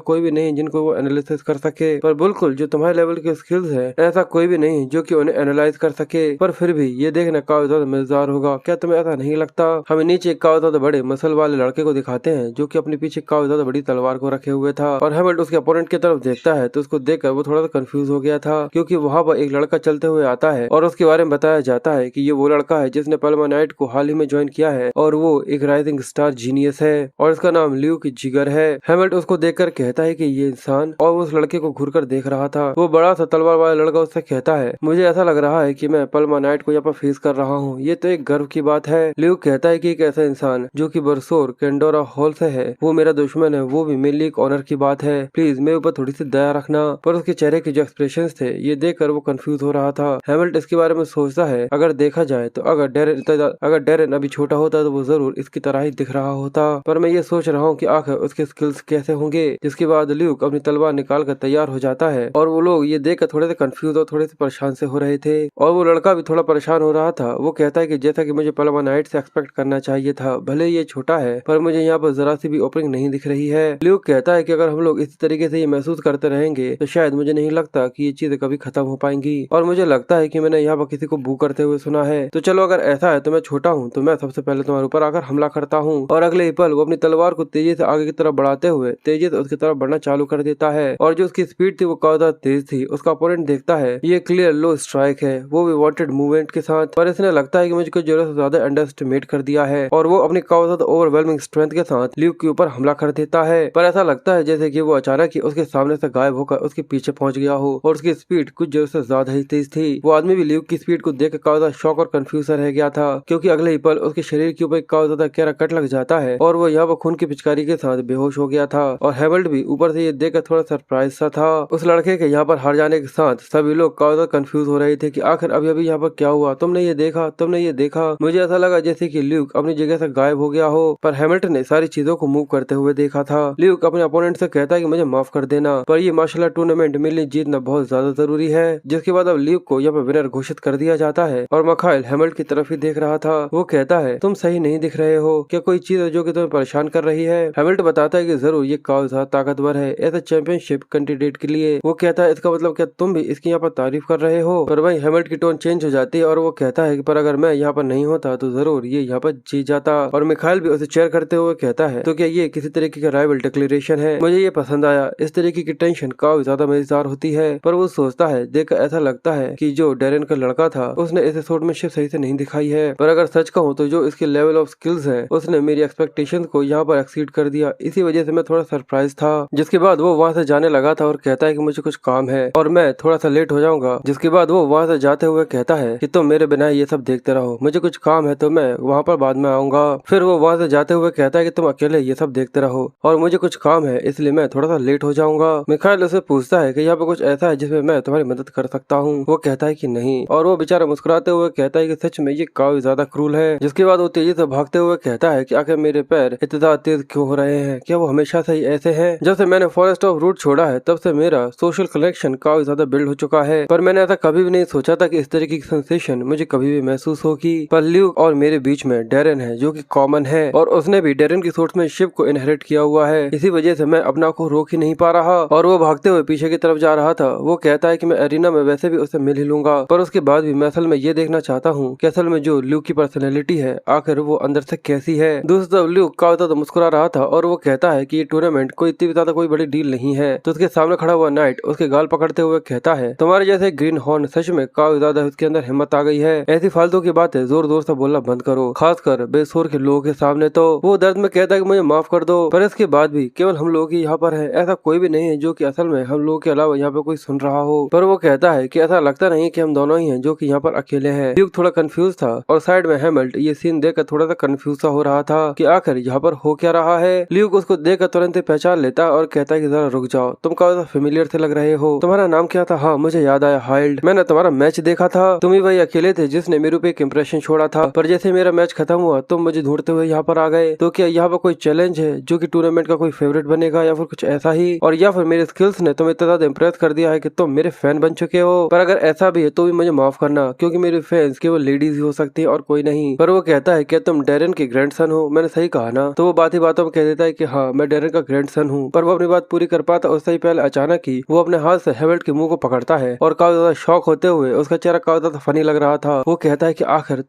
कोई भी नहीं जिनको वो एनालिसिस कर सके। पर बिल्कुल जो तुम्हारे लेवल के स्किल्स है ऐसा कोई भी नहीं जो कि उन्हें एनालाइज कर सके। पर फिर भी ये देखना काफी ज्यादा मजेदार होगा। क्या तुम्हें ऐसा नहीं लगता? हमें नीचे एक काफी ज्यादा बड़े मसल वाले लड़के को दिखाते हैं जो कि अपने पीछे काफी ज्यादा बड़ी तलवार को रखे हुए था और हेमल्ट उसके अपोनेंट की तरफ देखता है तो उसको देखकर वो थोड़ा सा कंफ्यूज हो गया था क्योंकि वहाँ पर एक लड़का चलते हुए आता है और उसके बारे में बताया जाता है कि ये वो लड़का है जिसने पल्मा नाइट को हाल ही में ज्वाइन किया है और वो एक राइजिंग स्टार जीनियस है और इसका नाम ल्यूक जिगर है। हेमल्ट उसको देखकर कहता है कि ये इंसान और उस लड़के को घूरकर देख रहा था। वो बड़ा सा तलवार वाला लड़का उससे कहता है मुझे ऐसा लग रहा है कि मैं पल्मा नाइट को यहाँ पर फेस कर रहा हूँ, ये तो एक गर्व की बात है। ल्यूक कहता है कि एक ऐसा इंसान जो कि बरसोर कैंडोरा हॉल से है वो मेरा दुश्मन है, वो भी मेरे लिए एक ऑनर की बात है, प्लीज मेरे ऊपर थोड़ी सी दया रखना। पर उसके चेहरे के जो एक्सप्रेशन थे ये देखकर वो कंफ्यूज हो रहा था। हेमल्ट इसके बारे में सोचता है अगर देखा जाए तो अगर डेरेन अभी छोटा होता तो वो जरूर इसकी तरह ही दिख रहा होता। पर मैं ये सोच रहा हूँ कि आखिर उसके स्किल्स कैसे होंगे। जिसके बाद ल्यूक अपनी तलवार निकाल कर तैयार हो जाता है और वो लोग ये देखकर थोड़े से कंफ्यूज और थोड़े से परेशान से हो रहे थे और वो लड़का भी थोड़ा परेशान हो रहा था। वो कहता है कि जैसा कि मुझे पल्मा नाइट से एक्सपेक्ट करना चाहिए था, भले ये छोटा है पर मुझे यहाँ पर जरा सी भी ओपनिंग नहीं दिख रही है। ल्यूक कहता है कि अगर हम लोग इसी तरीके से ये महसूस करते रहेंगे तो शायद मुझे नहीं लगता कि ये चीजें कभी खत्म हो पाएंगी और मुझे लगता है कि मैंने यहाँ पर किसी को बू करते हुए सुना है। तो चलो अगर ऐसा है तो मैं छोटा हूँ तो मैं सबसे पहले तुम्हारे ऊपर आकर हमला करता हूँ। और अगले ही पल वो अपनी तलवार को तेजी से आगे की तरफ बढ़ाते हुए तेजी से उसकी तरफ बढ़ना चालू कर देता है और जो उसकी स्पीड थी वो काफी ज्यादा तेज थी। उसका अपोनेंट देखता है ये क्लियर लो स्ट्राइक है, वो भी वांटेड मूवमेंट के साथ, पर इसने लगता है कि मुझे कुछ जरूरत से ज्यादा अंडरएस्टिमेट कर दिया है और वो अपनी काफी ज्यादा ओवरवेलमिंग स्ट्रेंथ के साथ ल्यूक के ऊपर हमला कर देता है। पर ऐसा लगता है जैसे कि वो अचानक ही उसके सामने से गायब होकर उसके पीछे पहुंच गया हो और उसकी स्पीड कुछ जरूरत से ज्यादा ही तेज थी। वो आदमी भी ल्यूक की स्पीड को देख काफी ज्यादा शॉक और कंफ्यूज रह गया था क्योंकि अगले ही पल उसके शरीर के ऊपर काफी ज्यादा गहरा कट लग जाता है और वो यहाँ पर खून की पिचकारी के साथ बेहोश हो गया था। और हेमल्ट भी ऊपर से ये देखकर थोड़ा सरप्राइज सा था। उस लड़के के यहाँ पर हार जाने के साथ सभी लोग काफी ज्यादा कंफ्यूज हो रहे थे कि आखिर अभी अभी यहाँ पर क्या हुआ, तुमने ये देखा, तुमने ये देखा। मुझे ऐसा लगा जैसे कि ल्यूक अपनी जगह से गायब हो गया हो, पर हेमल्ट ने सारी चीजों को मूव करते हुए देखा था। ल्यूक अपने अपोनेंट से कहता है कि मुझे माफ कर देना पर ये मार्शल आर्ट टूर्नामेंट मेरे लिए जीतना बहुत ज्यादा जरूरी है। जिसके बाद अब ल्यूक को यहाँ पर विनर घोषित कर दिया जाता है और मखाइल हेमल्ट की तरफ ही देख रहा था। वो कहता है तुम सही नहीं दिख रहे हो, क्या कोई चीज है जो कि तुम्हें परेशान कर रही है? हेमल्ट बताता है कि जरूर ये काफी ज्यादा ताकतवर है ऐसा चैंपियनशिप कैंडिडेट के लिए। वो कहता है इसका मतलब क्या तुम भी इसकी यहाँ पर तारीफ कर रहे हो? पर वही हेमल्ट की टोन चेंज हो जाती है और वो कहता है कि पर अगर मैं यहाँ पर नहीं होता तो जरूर ये यहाँ पर जीत जाता। और मिखाइल भी उसे चेयर करते हुए कहता है तो क्या ये किसी तरीके का राइवल डिक्लेरेशन है? मुझे ये पसंद आया, इस तरीके की टेंशन काफी ज्यादा मजेदार होती है। पर वो सोचता है देखकर ऐसा लगता है कि जो डेरेन का लड़का था उसने इसे स्वॉर्डमैनशिप सही से नहीं दिखाई है। पर अगर सच कहूँ तो जो इसके लेवल ऑफ स्किल्स है उसने मेरी एक्सपेक्टेशंस को यहाँ पर एक्सीड कर दिया, इसी वजह से मैं थोड़ा सरप्राइज था। जिसके बाद वो वहाँ से जाने लगा था और कहता है कि मुझे कुछ काम है और मैं थोड़ा सा लेट हो जाऊंगा। जिसके बाद वो वहाँ से जाते हुए कहता है कि तुम मेरे बिना ये सब देखते रहो, मुझे कुछ काम है तो मैं वहाँ पर बाद में आऊंगा। फिर वो वहाँ से जाते हुए कहता है कि तुम अकेले ये सब देखते रहो और मुझे कुछ काम है इसलिए मैं थोड़ा सा लेट हो जाऊंगा। मिखाइल उसे पूछता है कि यहाँ पे कुछ ऐसा है जिसमें मैं तुम्हारी मदद कर सकता हूँ? वो कहता है कि नहीं और वो बेचारा मुस्कुराते हुए कहता है कि सच में ये काफी ज्यादा क्रूल है। जिसके बाद वो तेजी से भागते हुए कहता है कि आखिर मेरे पैर इतना तेज क्यों हो रहे हैं? क्या वो हमेशा से ही ऐसे हैं? जब से मैंने फॉरेस्ट ऑफ रूट छोड़ा है तब से मेरा सोशल कनेक्शन काफी ज्यादा बिल्ड हो चुका है, पर मैंने ऐसा कभी भी नहीं सोचा था कि इस तरीके की सेंसेशन मुझे कभी भी महसूस होगी। पर ल्यूक और मेरे बीच में डेरेन है जो कि कॉमन है और उसने भी डेरेन की सोर्ट्समैनशिप को इनहेरिट किया हुआ है, इसी वजह से मैं अपना को रोक ही नहीं पा रहा। और वो भागते हुए पीछे की तरफ जा रहा था। वो कहता है कि मैं एरिना में वैसे भी उससे मिल ही लूंगा, पर उसके बाद भी मैं असल में ये देखना चाहता हूँ कि असल में जो ल्यूक की पर्सनैलिटी है आखिर वो अंदर से कैसी है। दूसरी तरफ ल्यूक काफी ज्यादा मुस्कुरा रहा था और वो कहता है कि ये टूर्नामेंट कोई इतनी ज्यादा कोई बड़ी डील नहीं है। तो उसके सामने खड़ा हुआ नाइट उसके गाल पकड़ते हुए कहता है तुम्हारे जैसे ग्रीन हॉर्न सच में काफी ज्यादा उसके अंदर हिम्मत आ गई है, ऐसी फालतू की बातें जोर जोर से बोलना बंद करो, खासकर बेसुर के लोगों के सामने। तो वो दर्द में कहता है कि मुझे माफ कर दो, पर इसके बाद भी केवल हम लोग ही यहाँ पर है, ऐसा कोई भी नहीं है जो कि असल में हम लोगों के अलावा यहाँ पे कोई सुन रहा हो। पर वो कहता है कि ऐसा लगता नहीं कि हम दोनों ही हैं जो कि यहाँ पर अकेले हैं। ल्यूक थोड़ा कंफ्यूज था और साइड में हेमल्ट ये सीन देखकर थोड़ा सा कंफ्यूज सा हो रहा था कि आखिर यहाँ पर हो क्या रहा है। ल्यूक उसको देखकर तुरंत ही पहचान लेता और कहता है कि जरा रुक जाओ, तुम काफी फेमिलियर से लग रहे हो, तुम्हारा नाम क्या था? हाँ मुझे याद आया, हाइल्ड, मैंने तुम्हारा मैच देखा था, तुम ही वही अकेले थे जिसने मेरे पे एक इम्प्रेशन छोड़ा था, पर जैसे मेरा मैच खत्म हुआ तुम मुझे ढूंढते हुए यहाँ पर आ गए। तो क्या यहाँ पर कोई चैलेंज है जो कि टूर्नामेंट का कोई फेवरेट बनेगा या फिर कुछ ऐसा ही, और या फिर मेरे स्किल्स ने तुम्हें इतना ज्यादा इम्प्रेस कर दिया है कि तुम मेरे फैन बन चुके हो, पर अगर ऐसा भी है तो भी मुझे माफ करना, क्योंकि मेरे फैंस केवल लेडीज ही हो सकती है और कोई नहीं। पर वो कहता है क्या तुम डेरन के ग्रैंडसन हो? मैंने सही कहा ना? तो वो बात ही बातों में कह देता है कि हाँ मैं डेरन का ग्रैंडसन हूँ। पर वो अपनी बात पूरी कर पाता उससे ही पहले अचानक ही वो अपने हाथ से हैमल्ट के मुंह को पकड़ता है और काफी ज्यादा शॉक होते हुए उसका चेहरा काफी ज्यादा फनी लग रहा था। वो कहता है कि आखिर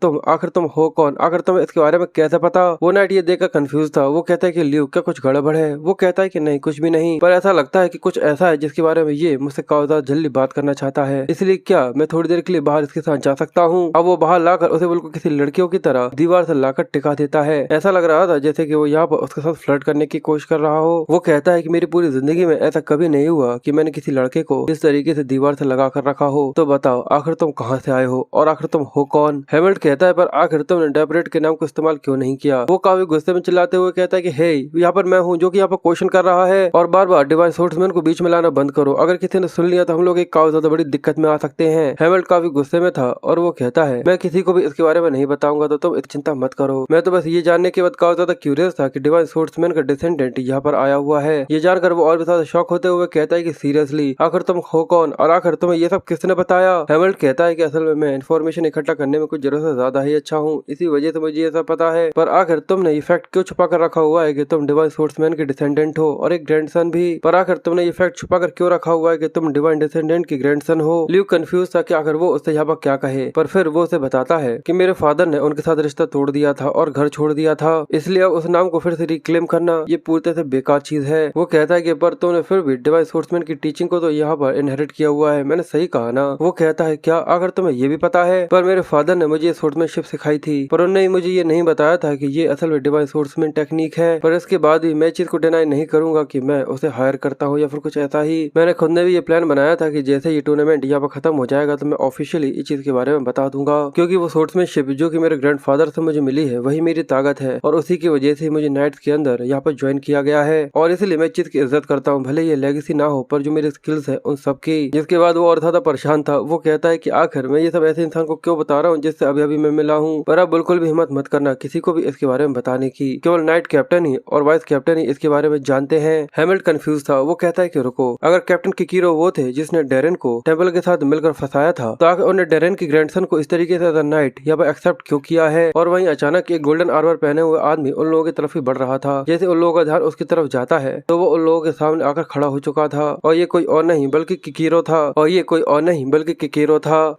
तुम हो कौन? आखिर तुम्हें इसके बारे में कैसे पता? वो नाइट ये देखकर कंफ्यूज था। वो कहता है कि ल्यूक क्या कुछ गड़बड़ है? वो कहता है कि नहीं कुछ भी नहीं, पर ऐसा लगता है कि कुछ ऐसा है जिसके बारे में ये मुझसे काफी ज्यादा जल्दी बात करना चाहता है, इसलिए क्या मैं थोड़ी देर के लिए बाहर इसके साथ जा सकता हूँ? अब वो बाहर लाकर उसे बिल्कुल किसी लड़कियों की तरह दीवार से लाकर टिका देता है। ऐसा लग रहा था जैसे कि वो यहाँ पर उसके साथ फ्लर्ट करने की कोशिश कर रहा हो। वो कहता है कि मेरी पूरी जिंदगी में ऐसा कभी नहीं हुआ कि मैंने किसी लड़के को इस तरीके से दीवार से लगा कर रखा हो। तो बताओ आखिर तुम कहाँ से आए हो और आखिर तुम हो कौन? हैमल्ट कहता है पर आखिर तुमने डेपरेट के नाम को इस्तेमाल क्यों नहीं किया? वो काफी गुस्से में चिल्लाते हुए कहता है कि हे यहाँ पर मैं हूँ जो कि यहाँ पर क्वेश्चन कर रहा है और बार बार डिवाइन सोर्समैन को बीच में लाना बंद करो। अगर किसी ने सुन लिया तो हम लोग एक काफी ज्यादा बड़ी दिक्कत में आ सकते हैं। हैमल्ट काफी गुस्से में था और वो कहता है मैं किसी को भी इसके बारे में नहीं बताऊंगा, तो तुम चिंता मत करो। मैं तो बस ये जानने के बाद काफी ज्यादा क्यूरियस था कि डिवाइन सोर्समैन का डिसेंडेंट यहाँ पर आया हुआ है। ये जानकर वो और भी ज्यादा शॉक होते हुए कहता है कि सीरियसली आखिर तुम हो कौन और आखिर तुम्हें ये सब किसने बताया? हैमल्ट कहता है कि असल में मैं इन्फॉर्मेशन इकट्ठा करने में कुछ जरूरत से ज्यादा ही अच्छा हूँ, इसी वजह से मुझे ये सब पता है। पर आखिर तुमने ये फैक्ट क्यों छुपा कर रखा हुआ है कि तुम डिवाइन सोर्समैन के डिसेंडेंट हो और एक ग्रैंडसन भी? पर आखिर तुमने ये फैक्ट छुपा कर क्यों रखा हुआ है कि तुम डिवाइन डिसेंडेंट की ग्रैंडसन हो? ल्यूक कंफ्यूज था कि आखिर वो उससे यहाँ पर क्या कहे, पर फिर वो उसे बताता है कि मेरे फादर ने उनके साथ रिश्ता तोड़ दिया था और घर छोड़ दिया था, इसलिए अब उस नाम को फिर से रिक्लेम करना ये पूरी तरह से बेकार चीज है। वो कहता है कि पर तुमने फिर भी डिवाइन सोर्समैन की टीचिंग को तो यहाँ पर इनहेरिट किया हुआ है, मैंने सही कहा ना? वो कहता है क्या आखिर तुम्हें ये भी पता है? पर मेरे फादर ने मुझे सोर्समैनशिप सिखाई थी, पर उन्होंने मुझे ये नहीं बताया था कि ये असल में डिवाइन सोर्समैन टेक्निक है। पर इसके बाद भी मैं चीज को डिनाई नहीं करूंगा कि मैं उसे हायर करता हूँ या फिर कुछ ऐसा ही। मैंने खुद ने भी ये प्लान बनाया था कि जैसे ये टूर्नामेंट यहाँ पर खत्म हो जाएगा तो मैं ऑफिशियली इस चीज के बारे में बता दूंगा, क्योंकि वो सोर्समैनशिप जो कि मेरे ग्रैंडफादर से मुझे मिली है वही मेरी ताकत है और उसी की वजह से मुझे नाइट्स के अंदर यहाँ पर ज्वाइन किया गया है और इसलिए मैं चीज की इज्जत करता हूँ, भले ये लेगेसी ना हो पर जो मेरी स्किल्स है उन सब की। जिसके बाद वो और ज्यादा परेशान था। वो कहता है कि आखिर मैं ये सब ऐसे इंसान को क्यों बता रहा हूँ जिससे अभी अभी मैं मिला हूँ, पर अब बिल्कुल भी हिम्मत मत करना किसी को भी इसके बारे में बताने की, केवल नाइट कैप्टन ही और वाइस कैप्टन ही इसके बारे में जानते हैं। हैमल्ट कंफ्यूज था। वो कहता है कि रुको, अगर कैप्टन किकीरो वो थे जिसने डेरेन को टेम्पल के साथ मिलकर फंसाया था तो आखिर उन्हें डेरेन की ग्रैंडसन को इस तरीके से नाइट यहाँ पर एक्सेप्ट क्यों किया है? और वहीं अचानक एक गोल्डन आर्मर पहने हुए आदमी उन लोगों की तरफ ही बढ़ रहा था। जैसे उन लोगों का ध्यान उसकी तरफ जाता है तो वो उन लोगों के सामने आकर खड़ा हो चुका था और ये कोई और नहीं बल्कि किकीरो था।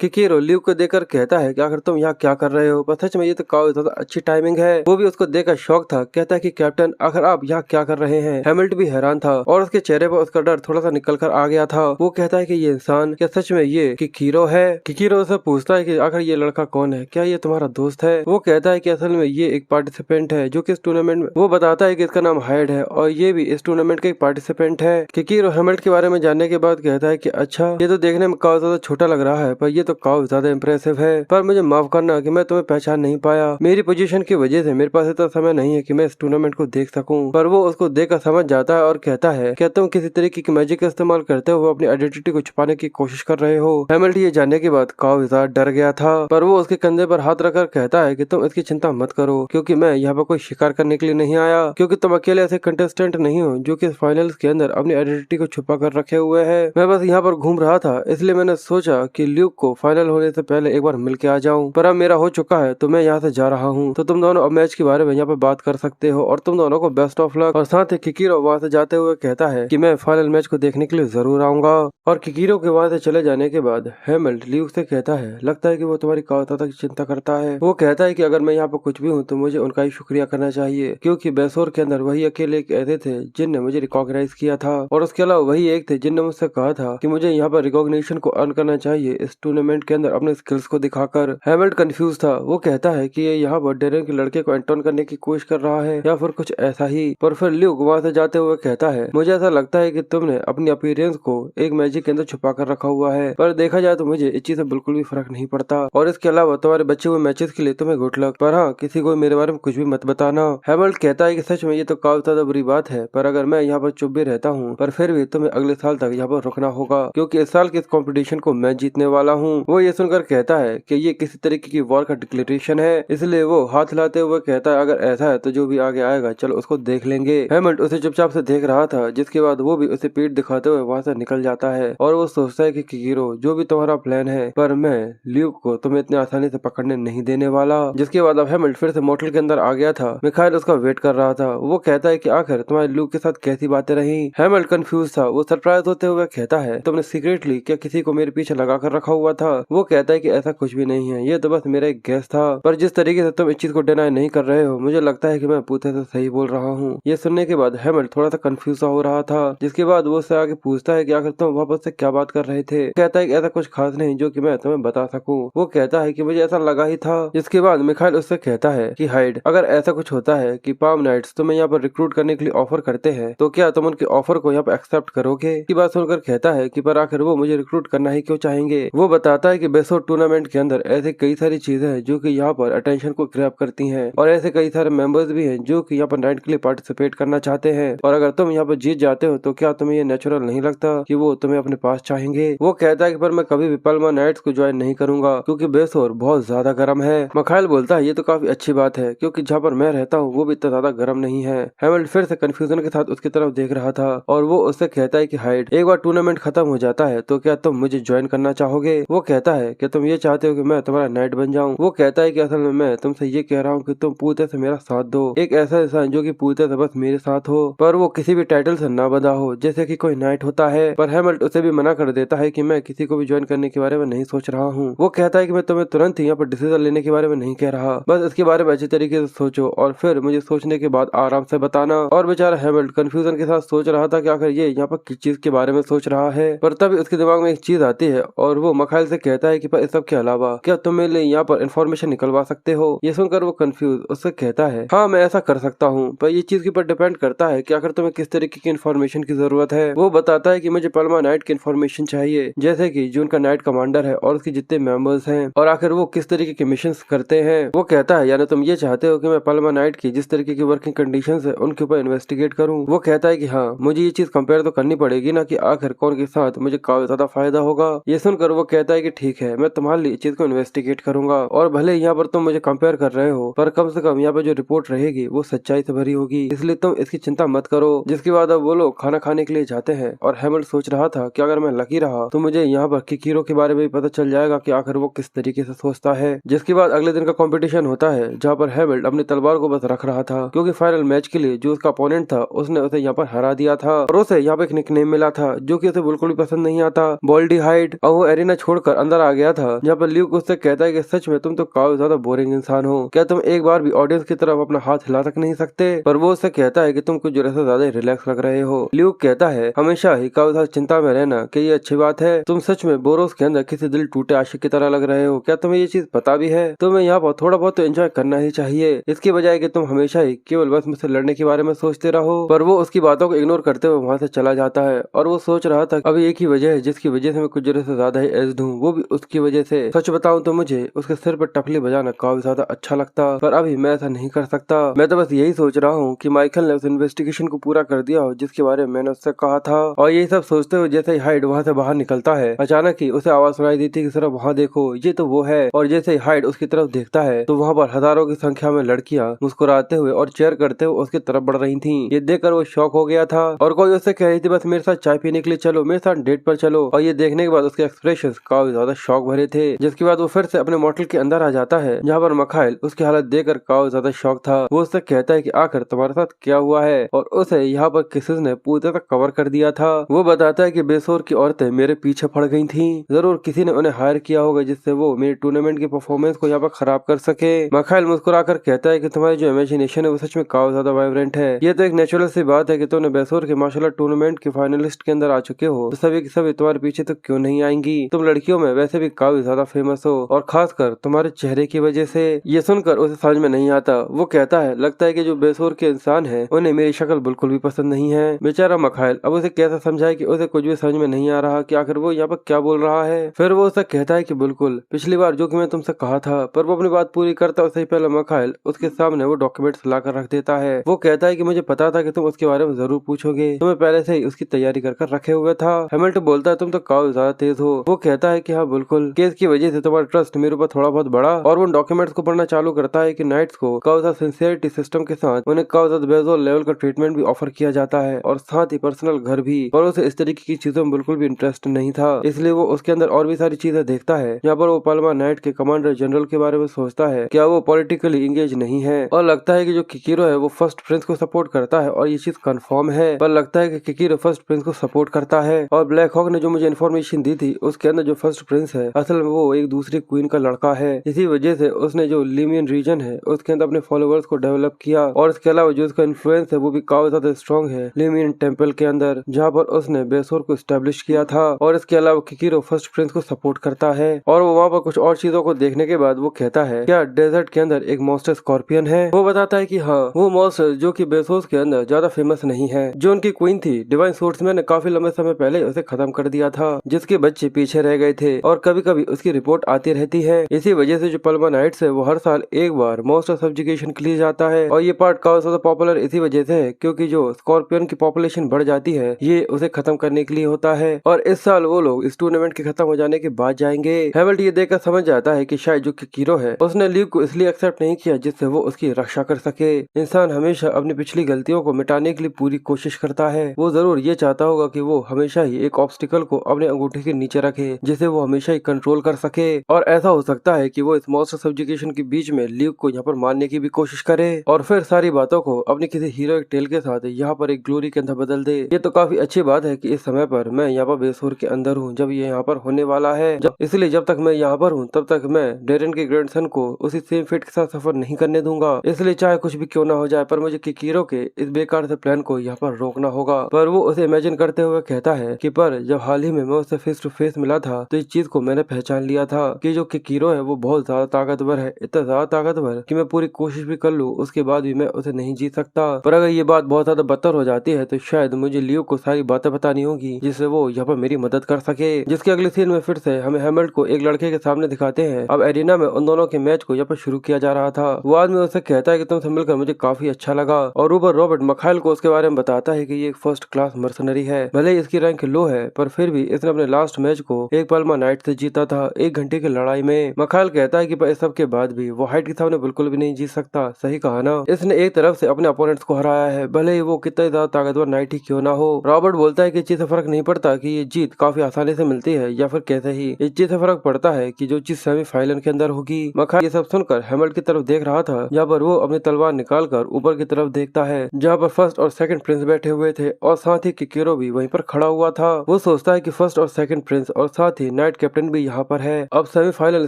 किकीरो ल्यूक को देखकर कहता है कि आखिर तुम यहाँ क्या कर रहे हो? पर सच में ये तो काफी ज्यादा अच्छी टाइमिंग है। वो भी उसको देखकर शौक था। कहता है कि कैप्टन आखिर आप यहाँ क्या कर रहे हैं? हैमल्ट भी हैरान था और उसके चेहरे पर उसका डर थोड़ा सा निकल कर आ गया था। वो कहता है कि ये इंसान क्या सच में ये किकीरो है? किकीरो से पूछता है कि आखिर ये लड़का कौन है, क्या ये तुम्हारा दोस्त है? वो कहता है कि असल में ये एक पार्टिसिपेंट है जो कि इस टूर्नामेंट में, वो बताता है कि इसका नाम हाइड है और ये भी इस टूर्नामेंट का एक पार्टिसिपेंट है। किकीरो हैमल्ट के बारे में जानने के बाद कहता है कि अच्छा ये तो देखने में काफी ज्यादा छोटा लग रहा है पर ये तो काफी ज्यादा इम्प्रेसिव है, पर मुझे माफ करना कि मैं तुम्हें पहचान नहीं पाया। मेरी पोजीशन की वजह से मेरे पास इतना समय नहीं है कि मैं इस टूर्नामेंट को देख सकूं। पर वो उसको देखकर समझ जाता है और कहता है क्या तुम किसी तरीके की मैजिक का इस्तेमाल करते हुए अपनी आइडेंटिटी को छुपाने की कोशिश कर रहे हो? हैमल्ट ये जानने के बाद काफी ज्यादा डर गया था, पर वो उसके कंधे पर हाथ रखकर कहता है कि तुम इसकी चिंता मत करो, क्योंकि मैं यहाँ पर कोई शिकार करने के लिए नहीं आया, क्योंकि तुम अकेले ऐसे कंटेस्टेंट नहीं हो जो कि फाइनल्स के अंदर अपनी आइडेंटिटी को छुपा कर रखे हुए है। मैं बस यहाँ पर घूम रहा था, इसलिए मैंने सोचा कि ल्यूक को फाइनल होने से पहले एक बार मिल के आ जाऊं, पर अब मेरा हो चुका है तो मैं यहाँ से जा रहा हूँ। तो तुम दोनों अब मैच के बारे में यहाँ पर बात कर सकते हो और तुम दोनों को बेस्ट ऑफ लक। और साथ ही किकीरो वहाँ से जाते हुए कहता है कि मैं फाइनल मैच को देखने के लिए जरूर आऊंगा। और किकीरो के वहाँ से चले जाने के बाद हैमल्ट ल्यूक से कहता है लगता है कि वो तुम्हारी कावता तक चिंता करता है। वो कहता है कि अगर मैं यहाँ पर कुछ भी हूँ तो मुझे उनका ही शुक्रिया करना चाहिए, क्योंकि बेसोर के अंदर वही अकेले एक ऐसे थे जिनने मुझे रिकॉग्नाइज किया था और उसके अलावा वही एक थे जिनने मुझसे कहा था कि मुझे यहाँ पर रिकॉग्निशन को अर्न करना चाहिए इस टूर्नामेंट के अंदर अपने स्किल्स को दिखाकर। हैमल्ट कंफ्यूज था। वो कहता है कि ये यहाँ पर डेरेन के लड़के को एंटोन करने की कोशिश कर रहा है या फिर कुछ ऐसा ही। पर फिर ल्यूक वहाँ से जाते हुए कहता है मुझे ऐसा लगता है कि तुमने अपनी अपीयरेंस को एक मैजिक के अंदर छुपा कर रखा हुआ है, पर देखा जाए तो मुझे इस चीज से बिल्कुल भी फर्क नहीं पड़ता और इसके अलावा तुम्हारे बच्चे हुए मैचेस के लिए तुम्हें गुड लक, पर हाँ किसी को मेरे बारे में कुछ भी मत बताना। हैमल्ट कहता है कि सच में ये तो काफी ज्यादा बुरी बात है, पर अगर मैं यहाँ पर चुप भी रहता हूँ पर फिर भी तुम्हें अगले साल तक यहाँ पर रुकना होगा, क्योंकि इस साल के इस कॉम्पिटिशन को मैं जीतने वाला हूँ। वो ये सुनकर कहता है कि ये किसी तरीके की वॉर का डिक्लेरेशन है, इसलिए वो हाथ हिलाते हुए कहता है अगर ऐसा है तो जो भी आगे आएगा चलो उसको देख लेंगे। हैमल्ट उसे चुपचाप से देख रहा था, जिसके बाद वो भी उसे पीठ दिखाते हुए वहाँ से निकल जाता है और वो सोचता है कि किकीरो, जो भी तुम्हारा प्लान है, पर मैं ल्यूक को तुम्हें इतनी आसानी से पकड़ने नहीं देने वाला। जिसके बाद अब हैमल्ट फिर से मोटल के अंदर आ गया था। मिखाइल उसका वेट कर रहा था। वो कहता है कि आखिर तुम्हारे ल्यूक के साथ कैसी बातें रही। हैमल्ट कंफ्यूज था। वो सरप्राइज होते हुए कहता है, तुमने सीक्रेटली क्या किसी को मेरे पीछे लगा कर रखा हुआ था? वो कहता है कि ऐसा कुछ भी नहीं है, ये तो बस मेरा एक गेस था। पर जिस तरीके से तुम इस चीज को डिनाई नहीं कर रहे हो, मुझे लगता है कि मैं पूछे से सही बोल रहा हूँ। ये सुनने के बाद हैमल्ट थोड़ा सा कंफ्यूज हो रहा था। जिसके बाद वो उससे आगे पूछता है कि आखिर तुम वापस से क्या बात कर रहे थे? कहता है कि ऐसा कुछ खास नहीं जो कि मैं तुम्हें बता सकूं। वो कहता है कि मुझे ऐसा लगा ही था। जिसके बाद मिखाइल उससे कहता है कि हाइड, अगर ऐसा कुछ होता है कि पाम नाइट्स तुम्हें यहाँ पर रिक्रूट करने के लिए ऑफर करते हैं, तो क्या तुम उनके ऑफर को यहाँ पर एक्सेप्ट करोगे? की बात सुनकर कहता है कि पर आखिर वो मुझे रिक्रूट करना ही क्यों चाहेंगे? वो बताता है कि बेसोर टूर्नामेंट के अंदर ऐसे कई सारी चीजें हैं जो कि यहाँ पर अटेंशन को ग्रैब करती हैं, और ऐसे कई सारे मेंबर्स भी हैं जो कि यहाँ पर नाइट के लिए पार्टिसिपेट करना चाहते हैं। और अगर तुम यहाँ पर जीत जाते हो तो क्या तुम्हें ये नेचुरल नहीं लगता कि वो तुम्हें अपने पास चाहेंगे? वो कहता है कि पर मैं कभी भी पल्मा नाइट्स को ज्वाइन नहीं करूंगा क्योंकि बेसोर बहुत ज्यादा गर्म है। मिखाइल बोलता है ये तो काफी अच्छी बात है क्योंकि जहाँ पर मैं रहता हूँ वो भी इतना ज्यादा गर्म नहीं है। हैमल्ट फिर से कंफ्यूजन के साथ उसकी तरफ देख रहा था और वो उससे कहता है कि हाइड, एक बार टूर्नामेंट खत्म हो जाता है तो क्या तुम मुझे ज्वाइन करना चाहोगे? वो कहता है कि तुम ये चाहते हो कि मैं तुम्हारा नाइट बन जाऊं? वो कहता है कि असल में मैं तुमसे ये कह रहा हूँ कि तुम पूरे से मेरा साथ दो, एक ऐसा इंसान जो कि पूरे से बस मेरे साथ हो, पर वो किसी भी टाइटल से ना बंधा हो जैसे कि कोई नाइट होता है। पर हैमल्ट उसे भी मना कर देता है कि मैं किसी को भी ज्वाइन करने के बारे में नहीं सोच रहा हूँ। वो कहता है कि मैं तुम्हें तुरंत ही यहाँ पर डिसीजन लेने के बारे में नहीं कह रहा, बस इसके बारे में अच्छी तरीके से सोचो और फिर मुझे सोचने के बाद आराम से बताना। और बेचारा हैमल्ट कंफ्यूजन के साथ सोच रहा था कि आखिर ये यहाँ पर किस चीज के बारे में सोच रहा है। पर तभी उसके दिमाग में एक चीज आती है और वो मिखाइल से कहता है कि पर इस सब के अलावा क्या तुम मेरे लिए यहाँ पर इन्फॉर्मेशन निकलवा सकते हो? ये सुनकर वो कंफ्यूज उससे कहता है, हाँ मैं ऐसा कर सकता हूँ, पर ये चीज के ऊपर डिपेंड करता है कि आखिर तुम्हें किस तरीके की इन्फॉर्मेशन की जरूरत है। वो बताता है कि मुझे पल्मा नाइट की इन्फॉर्मेशन चाहिए, जैसे कि जो उनका नाइट कमांडर है और उसके जितने मेंबर्स हैं और आखिर वो किस तरीके के मिशन करते हैं। वो कहता है यानी तुम ये चाहते हो कि मैं पल्मा नाइट की जिस तरीके की वर्किंग कंडीशंस है उनके ऊपर इन्वेस्टिगेट करूं? वो कहता है कि हाँ मुझे ये चीज कंपेयर तो करनी पड़ेगी ना कि आखिर कौन के साथ मुझे काफी ज्यादा फायदा होगा। ये सुनकर वो कहता है कि ठीक है, मैं तुम्हारे लिए इस चीज को इन्वेस्टिगेट करूंगा और भले यहाँ पर तुम मुझे कंपेयर कर रहे हो पर कम से कम यहाँ पर जो रिपोर्ट रहेगी वो सच्चाई से भरी होगी, इसलिए तुम इसकी चिंता मत करो। जिसके बाद अब वो लोग खाना खाने के लिए जाते हैं और हैमल्ट सोच रहा था कि अगर मैं लकी रहा तो मुझे यहाँ पर किकीरो के बारे में पता चल जाएगा कि आखिर वो किस तरीके से सोचता है। जिसके बाद अगले दिन का कंपटीशन होता है जहाँ पर हैमल्ट अपनी तलवार को बस रख रहा था क्योंकि फाइनल मैच के लिए जो उसका अपोनेंट था उसने उसे यहाँ पर हरा दिया था और उसे यहाँ पे एक निकनेम मिला था जो कि उसे बिल्कुल भी पसंद नहीं आता, बॉल्डी हाइड। और वो एरिना छोड़कर अंदर आ गया था जहाँ पर ल्यूक उससे कहता है कि सच में तुम तो काफी ज्यादा बोरिंग इंसान हो, क्या तुम एक बार भी ऑडियंस की तरफ अपना हाथ हिला तक नहीं सकते? पर वो उससे कहता है कि तुम कुछ जरा से ज्यादा रिलैक्स लग रहे हो। ल्यूक कहता है हमेशा ही काफी ज्यादा चिंता में रहना कि ये अच्छी बात है, तुम सच में बोरोस के अंदर किसी दिल टूटे आशिक की तरह लग रहे हो, क्या तुम्हें ये चीज पता भी है? तुम्हें यहाँ पर थोड़ा बहुत तो एंजॉय करना ही चाहिए, इसकी बजाय कि तुम हमेशा ही केवल बस मुझसे लड़ने के बारे में सोचते रहो। पर वो उसकी बातों को इग्नोर करते हुए वहाँ से चला जाता है और वो सोच रहा था अभी एक ही वजह है जिसकी वजह से मैं कुछ जरूरत से ज्यादा ही एज्ड हूँ, वो भी उसकी वजह से। सच बताऊं तो मुझे उसके सिर पर टफली बजाना काफी ज्यादा अच्छा लगता, पर अभी मैं ऐसा नहीं कर सकता। मैं तो बस यही सोच रहा हूँ कि माइकल ने उस इन्वेस्टिगेशन को पूरा कर दिया हो जिसके बारे में मैंने उससे कहा था। और यही सब सोचते हुए जैसे ही हाइड वहाँ से बाहर निकलता है अचानक ही उसे आवाज सुनाई देती है कि सिर्फ वहाँ देखो ये तो वो है। और जैसे ही हाइड उसकी तरफ देखता है तो वहाँ पर हजारों की संख्या में लड़कियां मुस्कुराते हुए और चेयर करते हुए उसकी तरफ बढ़ रही थी। ये देखकर वो शॉक हो गया था और कोई उससे कह रही थी बस मेरे साथ चाय पीने के लिए चलो, मेरे साथ डेट पर चलो। और ये देखने के बाद उसके एक्सप्रेशन काफी ज्यादा शॉक भरे थे। जिसके बाद वो फिर से अपने मोटल के अंदर आ जाता है जहाँ पर मिखाइल उसकी हालत देखकर काफी ज्यादा शॉक था। वो उससे कहता है कि आखिर तुम्हारे साथ क्या हुआ है और उसे यहाँ पर किसी ने पूरे तक कवर कर दिया था। वो बताता है कि बेसोर की औरतें मेरे पीछे पड़ गई थी, जरूर किसी ने उन्हें हायर किया होगा जिससे वो मेरे टूर्नामेंट की परफॉर्मेंस को यहाँ पर खराब कर सके। मिखाइल मुस्कुराकर कहता है कि तुम्हारी जो इमेजिनेशन है वो सच में काफी ज्यादा वाइब्रेंट है, ये तो एक नेचुरल सी बात है कि तुमने बेसोर के मार्शल आर्ट टूर्नामेंट के फाइनलिस्ट के अंदर आ चुके हो तो सभी की सभी तुम्हारे पीछे तो क्यों नहीं आएंगी, तुम लड़कियों में वैसे भी काफी ज्यादा फेमस हो और खासकर तुम्हारे चेहरे की वजह से। ये सुनकर उसे समझ में नहीं आता। वो कहता है लगता है कि जो बेसोर के इंसान है उन्हें मेरी शक्ल बिल्कुल भी पसंद नहीं है। बेचारा मिखाइल अब उसे कैसा समझाए कि उसे कुछ भी समझ में नहीं आ रहा कि आखिर वो यहाँ पर क्या बोल रहा है। फिर वो उसे कहता है कि बिल्कुल पिछली बार जो कि मैं तुमसे कहा था, पर वो अपनी बात पूरी करता उससे पहले मिखाइल उसके सामने वो डॉक्यूमेंट्स लाकर रख देता है। वो कहता है कि मुझे पता था कि तुम उसके बारे में जरूर पूछोगे, तुम्हें पहले से ही उसकी तैयारी कर रखे हुए था। हैमिल्टन बोलता है तुम तो काफी ज्यादा तेज हो। वो कहता है कि हाँ बिल्कुल, केस की वजह से तुम्हारा ट्रस्ट मेरे ऊपर थोड़ा बहुत बढ़ा। और वो डॉक्यूमेंट्स को पढ़ना चालू करता है कि नाइट्स को काफी ज्यादा सिंसियरिटी सिस्टम के साथ उन्हें काफी ज्यादा बेजोल लेवल का ट्रीटमेंट भी ऑफर किया जाता है और साथ ही पर्सनल घर भी। और उसे इस तरीके की चीजों में बिल्कुल भी भी इंटरेस्ट नहीं था, इसलिए वो उसके अंदर और भी सारी चीजें देखता है। यहाँ पर वो पल्मा नाइट के कमांडर जनरल के बारे में सोचता है, क्या वो पॉलिटिकली इंगेज नहीं है, और लगता है कि जो किकीरो है वो फर्स्ट प्रिंस को सपोर्ट करता है और ये चीज कंफर्म है। पर लगता है कि किकीरो फर्स्ट प्रिंस को सपोर्ट करता है, और ब्लैक हॉक ने जो मुझे इन्फॉर्मेशन दी थी उसके अंदर जो फर्स्ट प्रिंस है असल में वो एक दूसरी क्वीन का लड़का है। इसी वजह से उसने जो लिमियन रीजन है उसके अंदर अपने फॉलोअर्स को डेवलप किया, और इसके अलावा जो उसका इन्फ्लुएंस है वो भी काफी ज्यादा स्ट्रॉन्ग है लिमियन टेम्पल के अंदर, जहाँ पर उसने बेसोर को स्टैब्लिश किया था। और इसके अलावा किकीरो फर्स्ट प्रिंस को सपोर्ट करता है, और वो वहाँ पर कुछ और चीजों को देखने के बाद वो कहता है, क्या डेजर्ट के अंदर एक मॉन्स्टर स्कॉर्पियन है? वो बताता है कि हाँ, वो मॉन्स्टर जो कि बेसोस के अंदर ज्यादा फेमस नहीं है। जो उनकी क्वीन थी डिवाइन सोर्समैन ने काफी लंबे समय पहले उसे खत्म कर दिया था, जिसके बच्चे पीछे रह गए थे, और कभी कभी उसकी रिपोर्ट आती रहती है। इसी वजह से जो पल्मा नाइट्स है वो हर साल एक बार मॉन्स्टर सब्जुगेशन के लिए जाता है, और ये पार्ट काफी ज्यादा पॉपुलर इसी वजह से है क्योंकि जो स्कॉर्पियन की पॉपुलेशन बढ़ जाती है ये उसे खत्म करने के लिए होता है। और इस साल वो लोग इस टूर्नामेंट के खत्म हो जाने के बाद जाएंगे। हैमल्ट ये देखकर समझ जाता है कि शायद जो किकीरो है उसने लीव को इसलिए एक्सेप्ट नहीं किया जिससे वो उसकी रक्षा कर सके। इंसान हमेशा अपनी पिछली गलतियों को मिटाने के लिए पूरी कोशिश करता है। वो जरूर ये चाहता होगा कि वो हमेशा ही एक ऑब्स्टिकल को अपने अंगूठे के नीचे रखे जिसे वो हमेशा ही कंट्रोल कर सके, और ऐसा हो सकता है कि वो इस मॉन्स्टर सब्जुगेशन के बीच में लीव को यहाँ पर मारने की भी कोशिश करे, और फिर सारी बातों को अपनी किसी हीरोइक टेल के साथ यहाँ पर एक ग्लोरी के अंदर बदल दे। ये तो काफी अच्छी बात है कि इस समय पर मैं यहाँ पर बेसोर के अंदर हूँ जब ये यहाँ पर होने वाला है, इसलिए जब तक मैं यहाँ पर हूँ तब तक मैं डेरन के ग्रैंडसन को उसी सेम फेट के साथ सफर नहीं करने दूंगा। इसलिए चाहे कुछ भी क्यों ना हो जाए, पर मुझे किकीरो के इस बेकार से प्लान को यहाँ पर रोकना होगा। पर वो उसे इमेजिन करते हुए कहता है कि पर जब हाल ही में मैं उससे फेस टू फेस मिला था तो इस चीज को मैंने पहचान लिया था कि जो किकीरो है वो बहुत ज्यादा ताकतवर है, इतना ज्यादा ताकतवर कि मैं पूरी कोशिश भी कर लूँ उसके बाद भी मैं उसे नहीं जीत सकता। पर अगर ये बात बहुत ज्यादा बदतर हो जाती है तो शायद मुझे लियो को सारी बातें बतानी होगी जिससे वो यहाँ पर मेरी मदद कर सके। जिसके अगले सीन में फिर से हमें हैमल्ट को एक लड़के के सामने दिखाते हैं। अब एरिना में उन दोनों के मैच को यहाँ पर शुरू किया जा रहा था। वो आदमी उससे कहता है कि तुमसे मिलकर मुझे काफी अच्छा लगा, और ऊपर रॉबर्ट मखाइल को उसके बारे में बताता है कि ये एक फर्स्ट क्लास मर्सनरी है। भले ही इसकी रैंक लो है पर फिर भी इसने अपने लास्ट मैच को एक पल्मा नाइट से जीता था 1 घंटे की लड़ाई में। मखाइल कहता है कि पर इस सब के बाद भी वो हाइट के सामने बिल्कुल भी नहीं जीत सकता। सही कहा ना, इसने एक तरफ से अपने अपोनेंट्स को हराया है, भले ही वो कितना ज्यादा ताकतवर नाइट ही क्यों ना हो। रॉबर्ट बोलता है कि इस चीज से फर्क नहीं पड़ता कि ये जीत काफी आसानी से मिलती है या फिर कैसे ही, इस चीज से फर्क पड़ता है कि जो चीज सेमीफाइनल के अंदर होगी। मखाइल ये सब सुनकर हैमल्ट की तरफ देख रहा था, जहाँ पर वो अपनी तलवार निकालकर ऊपर की तरफ देखता है जहाँ पर फर्स्ट और सेकंड प्रिंस बैठे हुए थे, और साथ ही किकीरो भी वहीं पर खड़ा हुआ था। वो सोचता है कि फर्स्ट और सेकंड प्रिंस और साथ ही नाइट कैप्टन भी यहाँ पर है। अब सेमीफाइनल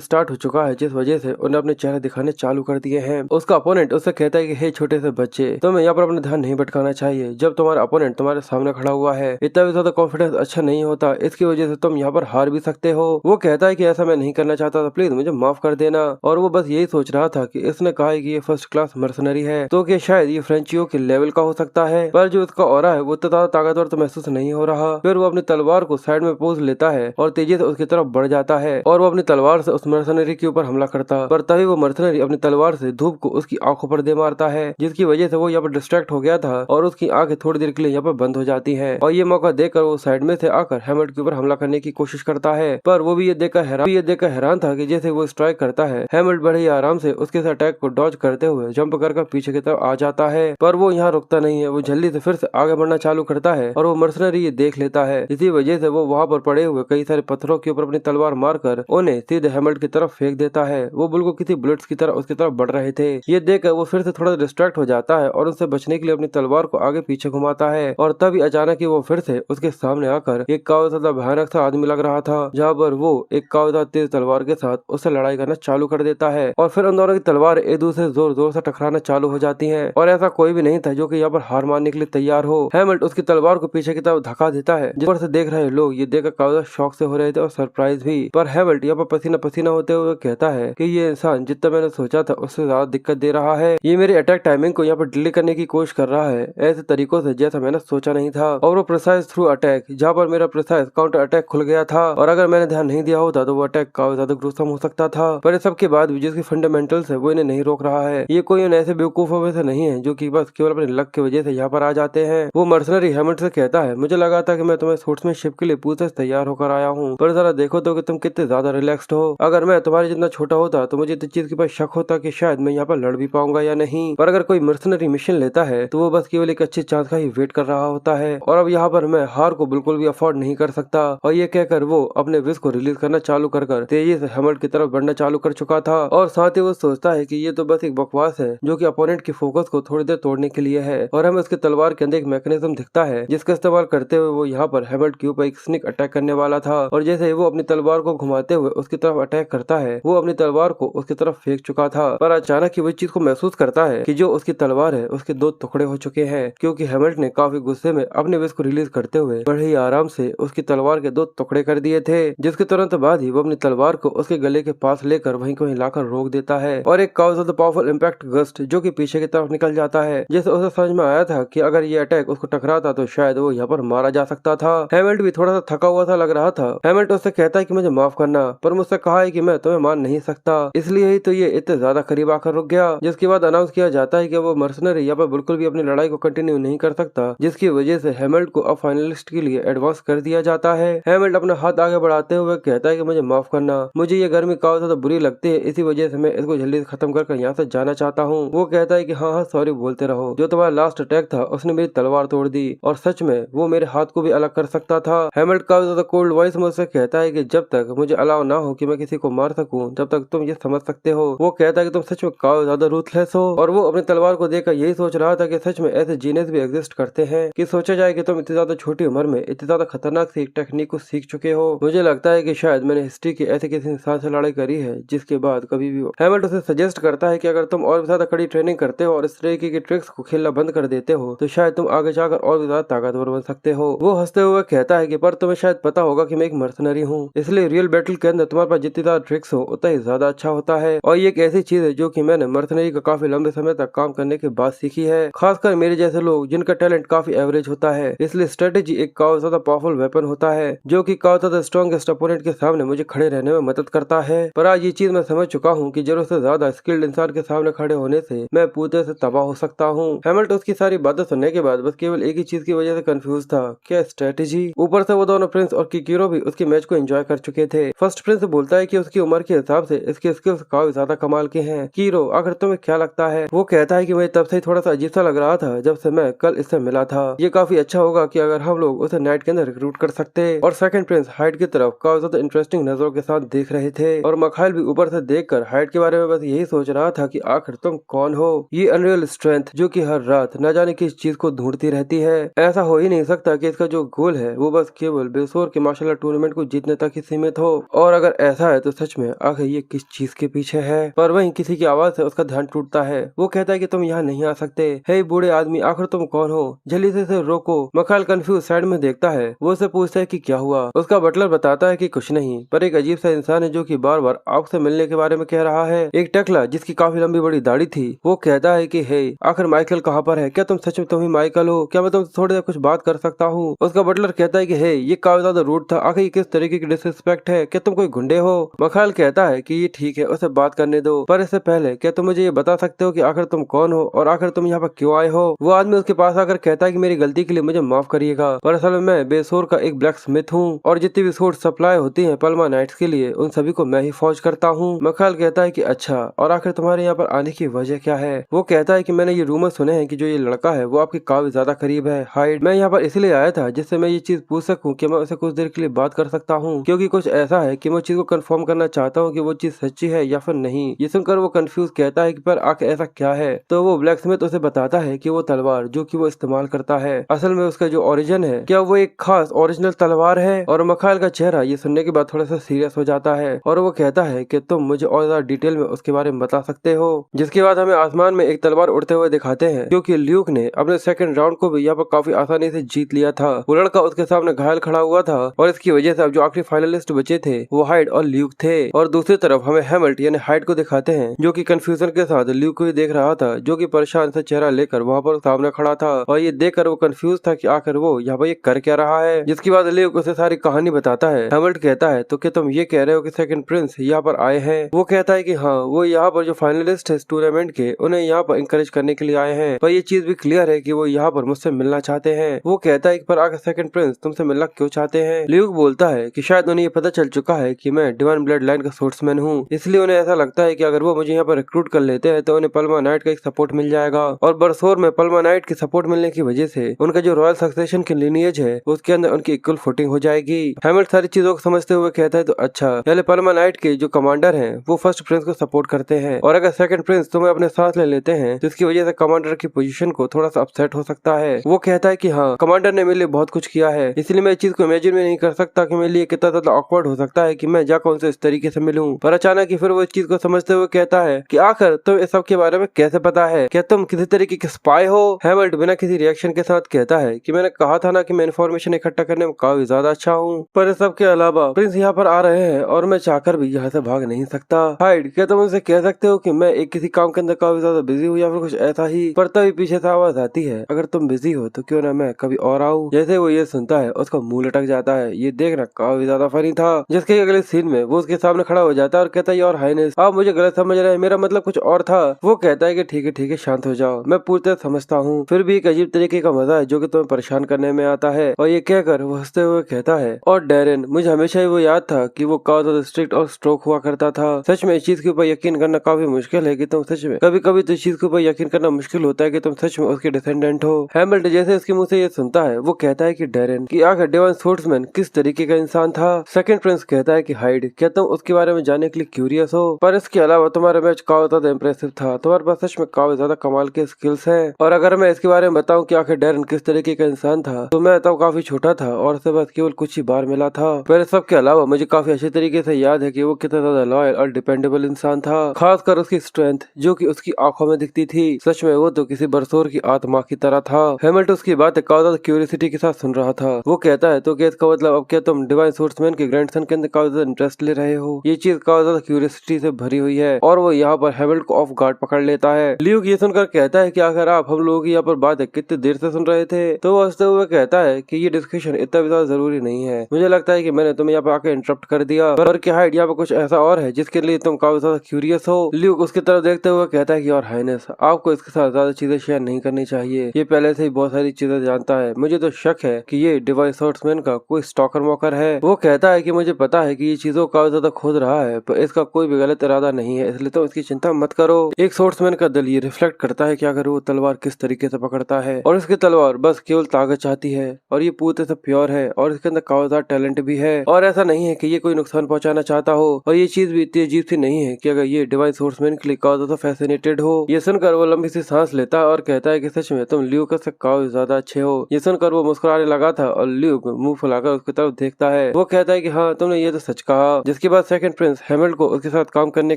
स्टार्ट हो चुका है जिस वजह से उन्हें अपने चेहरे दिखाने चालू कर दिए हैं। उसका अपोनेंट उससे कहता है कि हे छोटे से बच्चे, तुम्हें यहाँ पर अपना ध्यान नहीं भटकाना चाहिए। जब तुम्हारा अपोनेंट तुम्हारे सामने खड़ा हुआ है इतना भी ज्यादा कॉन्फिडेंस अच्छा नहीं होता, इसकी वजह से तुम यहाँ पर हार भी सकते हो। वो कहता है कि ऐसा मैं नहीं करना चाहता था, प्लीज मुझे माफ कर देना। और वो बस यही सोच रहा था कि इसने कहा है कि ये फर्स्ट क्लास मर्सनरी है तो क्या शायद ये फ्रेंचियो के लेवल का हो सकता है, पर जो उसका ऑरा है वो इतना ज्यादा ताकतवर तो महसूस नहीं हो रहा। फिर वो अपनी तलवार को साइड में पोज लेता है और तेजी से उसकी तरफ बढ़ जाता है, और वो अपनी तलवार से उस मर्सनरी के ऊपर हमला करता, पर तभी वो मर्सनरी अपनी तलवार से धूप को उसकी आंखों पर दे मारता है, जिसकी वजह से वो यहाँ पर डिस्ट्रैक्ट हो गया था और उसकी आंखें थोड़ी देर के लिए यहाँ पर बंद हो जाती है। और ये मौका देखकर वो साइड में से आकर हैमल्ट के ऊपर हमला करने की कोशिश करता है, पर वो भी ये देखकर हैरान था कि जैसे वो स्ट्राइक करता है हैमल्ट बड़े ही आराम से उसके अटैक को डॉज करते हुए जंप कर पीछे की तरफ आ जाता है। पर वो यहाँ रुकता नहीं है, वो जल्दी से फिर से आगे बढ़ना चालू करता है और वो मर्सनरी ये देख लेता है। इसी वजह से वो वहाँ पर पड़े हुए कई सारे पत्थरों के ऊपर अपनी तलवार मारकर उन्हें सीधे हैमल्ट की तरफ फेंक देता है। वो बिल्कुल किसी बुलेट्स की तरह उसकी तरफ बढ़ रहे थे। ये देखकर वो फिर से थोड़ा डिस्ट्रैक्ट हो जाता है और उससे बचने के लिए अपनी तलवार को आगे पीछे घुमाता है, और तभी अचानक ही वो फिर से उसके सामने आकर एक काफी ज्यादा भयानक सा आदमी लग रहा था, जहाँ पर वो एक काफी ज्यादा तेज तलवार के साथ उससे लड़ाई करना चालू कर देता है, और फिर उन दोनों की तलवार एक दूसरे से जोर जोर से टकराना चालू हो जाती है। और ऐसा कोई भी नहीं था जो कि यहाँ पर हार मानने के लिए तैयार हो। हैमल्ट उसकी तलवार को पीछे की तरफ धक्का देता है, जिस पर से देख रहे लोग ये देखकर काफी ज्यादा शॉक से हो रहे थे और सरप्राइज भी। पर हैमल्ट यहाँ पर पसीना पसीना होते हुए कहता है कि ये इंसान जितना मैंने सोचा था उससे ज्यादा दिक्कत दे रहा है। ये मेरी अटैक टाइमिंग को यहाँ पर डिले करने की कोशिश कर रहा है ऐसे तरीकों से जैसा मैंने सोचा नहीं था, और वो प्रिसाइज थ्रू अटैक, जहाँ पर मेरा प्रिसाइज काउंटर अटैक खुल गया था, और अगर मैंने ध्यान नहीं दिया होता तो वो अटैक काफी ज्यादा ग्रुसम हो सकता था। पर इस सब के बाद भी जिसकी फंडामेंटल्स है वो इन्हें नहीं रोक रहा है। ये कोई ऐसे बेवकूफों में से नहीं है जो कि बस केवल अपने लक की वजह से यहाँ पर आ जाते हैं। वो मर्सनरी हैमल्ट से कहता है, मुझे लगा था कि मैं तुम्हें स्पोर्ट्समैनशिप के लिए पूरे तैयार होकर आया हूँ, पर जरा देखो तो कि तुम कितने ज्यादा रिलैक्स्ड हो। अगर मैं तुम्हारे जितना छोटा होता तो मुझे इस चीज के पास शक होता कि शायद मैं यहाँ पर लड़ भी पाऊंगा या नहीं। पर अगर कोई मर्सनरी मिशन लेता है तो वो बस केवल एक अच्छी चांस का ही वेट कर रहा होता है, और अब यहाँ पर मैं हार को बिल्कुल भी अफोर्ड अफोर्ड नहीं कर सकता। और ये कहकर वो अपने विश को रिलीज करना चालू कर तेजी से हेमल्ट की तरफ बढ़ना चालू कर चुका था। और साथ ही वो सोचता है कि ये तो बस एक बकवास है जो कि अपोनेंट की फोकस को थोड़ी देर तोड़ने के लिए है। और हमें उसके तलवार के अंदर एक मैकेनिज्म दिखता है जिसका इस्तेमाल करते हुए वो यहाँ पर हेमल्ट के ऊपर एक स्निक अटैक करने वाला था। और जैसे ही वो अपनी तलवार को घुमाते हुए उसकी तरफ अटैक करता है, वो अपनी तलवार को उसकी तरफ फेंक चुका था। पर अचानक ही वो चीज को महसूस करता है कि जो उसकी तलवार है उसके दो टुकड़े हो चुके हैं, क्योंकि हेमल्ट ने काफी गुस्से में अपने विश को रिलीज करते हुए बड़े ही आराम से उसकी तलवार के दो टुकड़े कर दिए थे। जिसके तुरंत बाद ही वो अपनी तलवार को उसके गले के पास लेकर वहीं को हिलाकर रोक देता है और एक काफी ज्यादा पावरफुल इम्पैक्ट गस्ट जो कि पीछे की तरफ निकल जाता है। जैसे उसे समझ में आया था कि अगर ये अटैक उसको टकराता तो शायद वो यहाँ पर मारा जा सकता था। हेमल्ट भी थोड़ा सा थका हुआ सा लग रहा था। हेमल्ट उससे कहता है कि मुझे माफ करना, पर मुझसे कहा है कि मैं तुम्हें मान नहीं सकता, इसलिए ही तो ये इतने ज्यादा करीब आकर रुक गया। जिसके बाद अनाउंस किया जाता है कि वो मर्सनरी यहाँ पर बिल्कुल भी अपनी लड़ाई को कंटिन्यू नहीं कर सकता, जिसकी वजह से हेमल्ट को अब फाइनलिस्ट के लिए एडवांस कर दिया जाता है। हेमल्ट अपना हाथ आगे बढ़ाते हुए कहता है कि मुझे माफ करना, मुझे ये गर्मी काफी ज्यादा बुरी लगती है, इसी वजह से मैं इसको जल्दी खत्म कर यहाँ से जाना चाहता हूँ। वो कहता है कि हाँ हाँ सॉरी बोलते रहो, जो तुम्हारा लास्ट अटैक था उसने मेरी तलवार तोड़ दी और सच में वो मेरे हाथ को भी अलग कर सकता था। हेमल्ट काफी ज्यादा कोल्ड वॉइस में उससे कहता है कि जब तक मुझे अलाउ ना हो कि मैं किसी को मार सकूं तब तक तुम ये समझ सकते हो। वो कहता है कि तुम सच में काफी ज्यादा रूथलेस हो। और वो अपनी तलवार को देखकर यही सोच रहा था कि सच में ऐसे जीनियस भी एग्जिस्ट करते हैं कि सोचा जाए कि तुम इतनी ज्यादा छोटी उम्र में इतनी ज्यादा खतरनाक सी टेक्निक को सीख चुके हो। मुझे लगता है कि शायद मैंने हिस्ट्री के ऐसे किसी इंसान से लड़ाई करी है जिसके बाद कभी भी। हेमल्ट उसे सजेस्ट करता है कि अगर तुम और भी ज्यादा कड़ी ट्रेनिंग करते हो और इस तरीके की ट्रिक्स को खेलना बंद कर देते हो तो शायद तुम आगे जाकर और भी ज्यादा ताकतवर बन सकते हो। वो हंसते हुए कहता है कि पर तुम्हें शायद पता होगा कि मैं एक मर्सनरी हूँ, इसलिए रियल बैटल के अंदर तुम्हारे पास जितनी ज्यादा ट्रिक्स हो उतना ही ज्यादा अच्छा होता है। और ये एक ऐसी चीज है जो कि मैंने मर्सनरी का काफी लंबे समय तक काम करने के बाद सीखी है, खासकर मेरे जैसे लोग जिनका टैलेंट काफी एवरेज होता है। इसलिए स्ट्रेटेजी एक काफी ज्यादा पावरफुल वेपन होता है जो कि काफी ज्यादा स्ट्रॉन्गेस्ट अपोनेंट के सामने मुझे खड़े रहने में मदद करता है। पर आज ये चीज मैं समझ चुका हूँ कि जरूरत से ज्यादा स्किल्ड इंसान के सामने खड़े होने से मैं पूरे से तबाह हो सकता हूँ। हेमल्ट उसकी सारी बातें सुनने के बाद बस केवल एक ही चीज की वजह से कंफ्यूज था, क्या स्ट्रेटेजी। ऊपर से वो दोनों प्रिंस और किकिरो भी उसके मैच को एंजॉय कर चुके थे। फर्स्ट प्रिंस बोलता है कि उसकी उम्र के हिसाब से इसके स्किल्स काफी ज्यादा कमाल के हैं। कीरो आखिर तुम्हें क्या लगता है? वो कहता है कि मुझे तब से ही थोड़ा सा अजीब सा लग रहा था जब से मैं कल इससे मिला था। ये काफी अच्छा होगा कि अगर हम लोग उसे नाइट के अंदर रिक्रूट कर सकते। और सेकंड प्रिंस हाइड की तरफ काफी ज्यादा इंटरेस्टिंग नजरों के साथ देख रहे थे और मखाइल भी ऊपर से देखकर हाइड के बारे में बस यही सोच रहा था कि आखिर तुम कौन हो। ये अनरियल स्ट्रेंथ जो कि हर रात न जाने किस चीज को ढूंढती रहती है। ऐसा हो ही नहीं सकता कि इसका जो गोल है वो बस केवल बेसोर के मार्शल आर्ट टूर्नामेंट को जीतने तक ही सीमित हो। और अगर ऐसा है तो सच में आखिर ये किस चीज के पीछे है। पर वहीं किसी की आवाज से उसका ध्यान टूटता है। वो कहता है कि तुम यहाँ नहीं आ सकते। हे बूढ़े आदमी, आखिर तुम कौन हो? जल्दी से रोको। मखाइल कंफ्यूज साइड में देखता है। वो उसे पूछता है कि क्या हुआ। उसका बटलर बताता है कि कुछ नहीं, पर एक अजीब सा इंसान है जो कि बार बार आपसे मिलने के बारे में कह रहा है। एक टकला जिसकी काफी लंबी बड़ी दाढ़ी थी। वो कहता है कि हे आखिर माइकल कहाँ पर है? क्या तुम सच में तुम ही माइकल हो? क्या मैं तुमसे थोड़ी देर कुछ बात कर सकता हूँ? उसका बटलर कहता है कि हे ये काफी ज्यादा रूड था, आखिर ये किस तरीके की डिसरिस्पेक्ट है? क्या तुम कोई गुंडे हो? मखाइल कहता है कि ये ठीक है, उसे बात करने दो, पर इससे पहले क्या तुम मुझे ये बता सकते हो कि आखिर तुम कौन हो और आखिर तुम यहाँ पर क्यों आए हो? वो आदमी उसके पास आकर कहता है कि मेरी गलती के लिए मुझे माफ करिएगा, पर असल में मैं बेसोर का एक ब्लैक स्मिथ हूँ और जितनी भी सोर्स सप्लाई होती है पल्मा नाइट्स के लिए उन सभी को मैं ही फौज करता हूँ। मखाइल कहता है कि अच्छा, और आखिर तुम्हारे यहाँ पर आने की वजह क्या है? वो कहता है कि मैंने ये रूमर सुने हैं कि जो ये लड़का है वो आपके काफी ज्यादा करीब है हाइड। मैं यहाँ पर इसलिए आया था जिससे मैं ये चीज पूछ सकूं कि मैं उसे कुछ देर के लिए बात कर सकता हूँ, क्योंकि कुछ ऐसा है कि मैं चीज को कंफर्म करना चाहता हूँ कि वो चीज सच्ची है या फिर नहीं। ये सुनकर वो कंफ्यूज कहता है कि पर आखिर ऐसा क्या है? तो वो ब्लैक स्मिथ उसे बताता है कि वो तलवार जो कि वो इस्तेमाल करता है असल में उसका जो ओरिजिन है, क्या वो एक खास ओरिजिनल तलवार है? और मखाइल का चेहरा ये सुनने के बाद थोड़ा सा सीरियस हो जाता है और वो कहता है कि तुम मुझे और ज्यादा डिटेल में उसके बारे में बता सकते हो। जिसके बाद हमें आसमान में एक तलवार उड़ते हुए दिखाते हैं, क्योंकि ल्यूक ने अपने सेकंड राउंड को भी यहाँ पर काफी आसानी से जीत लिया था। वो लड़का उसके सामने घायल खड़ा हुआ था और इसकी वजह से अब जो आखिरी फाइनलिस्ट बचे थे वो हाइड और ल्यूक थे। और दूसरी तरफ हमें हेमल्ट यानी हाइड को दिखाते हैं जो कि कंफ्यूजन के साथ ल्यूक को ही देख रहा था, जो कि परेशान सा चेहरा लेकर वहाँ पर सामने खड़ा था और ये देखकर वो कंफ्यूज था कि आखिर वो यहाँ पर ये कर क्या रहा है। जिसके बाद ल्यूक उसे सारी कहानी बताता है। हेमल्ट कहता है तो क्या तुम ये कह रहे हो कि सेकंड प्रिंस यहाँ पर आए हैं? वो कहता है कि हाँ, वो यहाँ पर जो फाइनलिस्ट है इस टूर्नामेंट के उन्हें यहाँ पर इंकरेज करने के लिए आए हैं, पर ये चीज भी क्लियर है कि वो यहाँ पर मुझसे मिलना चाहते हैं। वो कहता है कि पर आखिर सेकंड प्रिंस तुमसे मिलना क्यों चाहते हैं? ल्यूक बोलता है कि शायद उन्हें ये पता चल चुका है कि मैं डिवाइन ब्लड लाइन का सोर्समैन हूँ, इसलिए उन्हें ऐसा लगता है कि अगर वो मुझे यहाँ पर रिक्रूट कर लेते हैं तो उन्हें पल्मा नाइट का एक सपोर्ट मिल जाएगा। और बरसोर में पल्मा नाइट की सपोर्ट मिलने की वजह से उनका जो रॉयल सक्सेशन की लिनियज है उसके अंदर उनकी इक्वल फुटिंग हो जाएगी। हैमिल्टन सारी चीजों को समझते हुए कहता है तो अच्छा, पहले परमानाइट के जो कमांडर हैं वो फर्स्ट प्रिंस को सपोर्ट करते हैं, और अगर सेकंड प्रिंस तुम्हें अपने साथ ले लेते हैं तो इसकी वजह से कमांडर की पोजीशन को थोड़ा सा अपसेट हो सकता है। वो कहता है कि हाँ, कमांडर ने मेरे लिए बहुत कुछ किया है, इसलिए मैं इस चीज को इमेजिन भी नहीं कर सकता कि मेरे लिए कितना ज्यादा ऑकवर्ड हो सकता है कि मैं जाकर उनसे इस तरीके से मिलूं। पर अचानक ही फिर वो इस चीज को समझते हुए कहता है कि आखिर तुम इस सब के बारे में कैसे पता है, क्या तुम किसी तरीके के स्पाई हो? हैमिल्टन बिना किसी रिएक्शन के साथ कहता है कि मैंने कहा था ना कि मैं इन्फॉर्मेशन इकट्ठा करने में काफी ज्यादा अच्छा हूँ, पर इस सब के अलावा प्रिंस यहाँ पर आ रहे हैं और मैं चाहकर भी यहाँ से भाग नहीं सकता। हाइड, क्या तुम उनसे कह सकते हो कि मैं एक किसी काम के अंदर काफी ज्यादा बिजी हूँ या फिर कुछ ऐसा ही? पर तभी पीछे से आवाज आती है, अगर तुम बिजी हो तो क्यों ना मैं कभी और आऊँ। जैसे वो ये सुनता है उसका मुंह लटक जाता है। ये देखना काफी ज्यादा फनी था। जिसके अगले सीन में वो उसके सामने खड़ा हो जाता है और कहता है योर हाइनेस, आप मुझे गलत समझ रहे हैं, मेरा मतलब कुछ और था। वो कहता है कि ठीक है शांत हो जाओ, मैं पूरी तरह समझता हूँ, फिर भी एक अजीब तरीके का मजा है जो कि तुम्हें परेशान करने में आता है। और ये कहकर वो हंसते हुए कहता है, और डैरेन, मुझे हमेशा ही वो याद था कि वो काफी ज्यादा स्ट्रिक्ट और स्ट्रोक हुआ करता था। सच में इस चीज के ऊपर यकीन करना काफी मुश्किल है कि तुम सच में कभी कभी तो इस चीज के ऊपर यकीन करना मुश्किल होता है कि तुम सच में उसके डिसेंडेंट हो। हैमिल्टन जैसे उसके मुंह से ये सुनता है वो कहता है कि डैरेन, कि आखिर डिवाइन सोर्समैन किस तरीके का इंसान था? सेकंड प्रिंस कहता है कि हाइड, क्या तुम उसके बारे में जानने के लिए क्यूरियस हो? पर इसके अलावा तुम्हारा मैच काफी ज्यादा इम्प्रेसिव था, तुम्हारे पास सच में काफी ज्यादा कमाल के स्किल्स हैं। और अगर मैं इसके बारे में बताऊं कि आखिर डैरेन किस तरीके का इंसान था, तो मैं तब काफी छोटा था और उससे बस केवल कुछ ही बार मिला था। पर इस सब के अलावा मुझे काफी अच्छे तरीके से याद है कि वो कितना ज्यादा लॉयल और डिपेंडेबल इंसान था, खासकर उसकी स्ट्रेंथ जो कि उसकी आंखों में दिखती थी। सच में वो तो किसी बरसोर की आत्मा की तरह था। हैमिल्टन उसकी बातें काफी ज्यादा क्यूरियोसिटी के साथ सुन रहा था। वो कहता है, तो क्या इसका मतलब अब क्या तुम डिवाइन सोर्समैन के ग्रैंडसन के अंदर काफी ज्यादा इंटरेस्ट ले रहे हो? ये चीज काफी ज्यादा क्यूरियोसिटी से भरी हुई है और वो यहाँ पर हैमिल्टन को ऑफ गार्ड पकड़ लेता है। ल्यूक ये सुनकर कहता है कि आखिर आप हम लोगों की यहाँ पर बातें कितनी देर से सुन रहे थे? तो वो हंसते हुए कहता है कि ये डिस्कशन इतना भी ज्यादा जरूरी नहीं है, मुझे लगता है कि मैंने तुम्हें यहाँ पर आके इंटरप्ट कर दिया, पर क्या हाइड यहाँ पर कुछ ऐसा और है जिसके लिए तुम काफी ज्यादा क्यूरियस हो? ल्यूक उसकी तरफ देखते हुए कहता है कि योर हाइनेस, आपको इसके साथ ज्यादा चीजें शेयर नहीं करनी चाहिए, ये पहले से ही बहुत सारी चीजें जानता है। मुझे तो शक है कि ये डिवाइन सोर्समैन का कोई स्टॉकर वॉकर है। वो कहता है कि मुझे पता है कि ये चीजों को काफी ज्यादा खोद रहा है, पर इसका कोई भी गलत इरादा नहीं है, इसलिए तो इसकी चिंता मत करो। एक सोर्समैन का दिल ये रिफ्लेक्ट करता है कि अगर वो तलवार किस तरीके से पकड़ता है, और इसकी तलवार बस केवल ताकत चाहती है और ये पूरे से प्योर है और इसके अंदर काफी ज्यादा टैलेंट भी है, और ऐसा नहीं है कि ये कोई नुकसान पहुंचाना चाहता हो। और ये चीज भी इतनी अजीब सी नहीं है कि अगर ये डिवाइन सोर्समैन के लिए काफी ज्यादा फैसिनेटेड हो। ये सुनकर वो लंबी सी सांस लेता है और कहता है कि सच में तुम ल्यूक से काफी ज्यादा अच्छे हो। ये सुनकर वो मुस्कुराने लगा था और ल्यूक मुंह फुलाकर उसकी तरफ देखता है। वो कहता है कि हाँ, तुमने ये तो सच कहा। जिसके बाद सेकंड प्रिंस हैमिल्टन को उसके साथ काम करने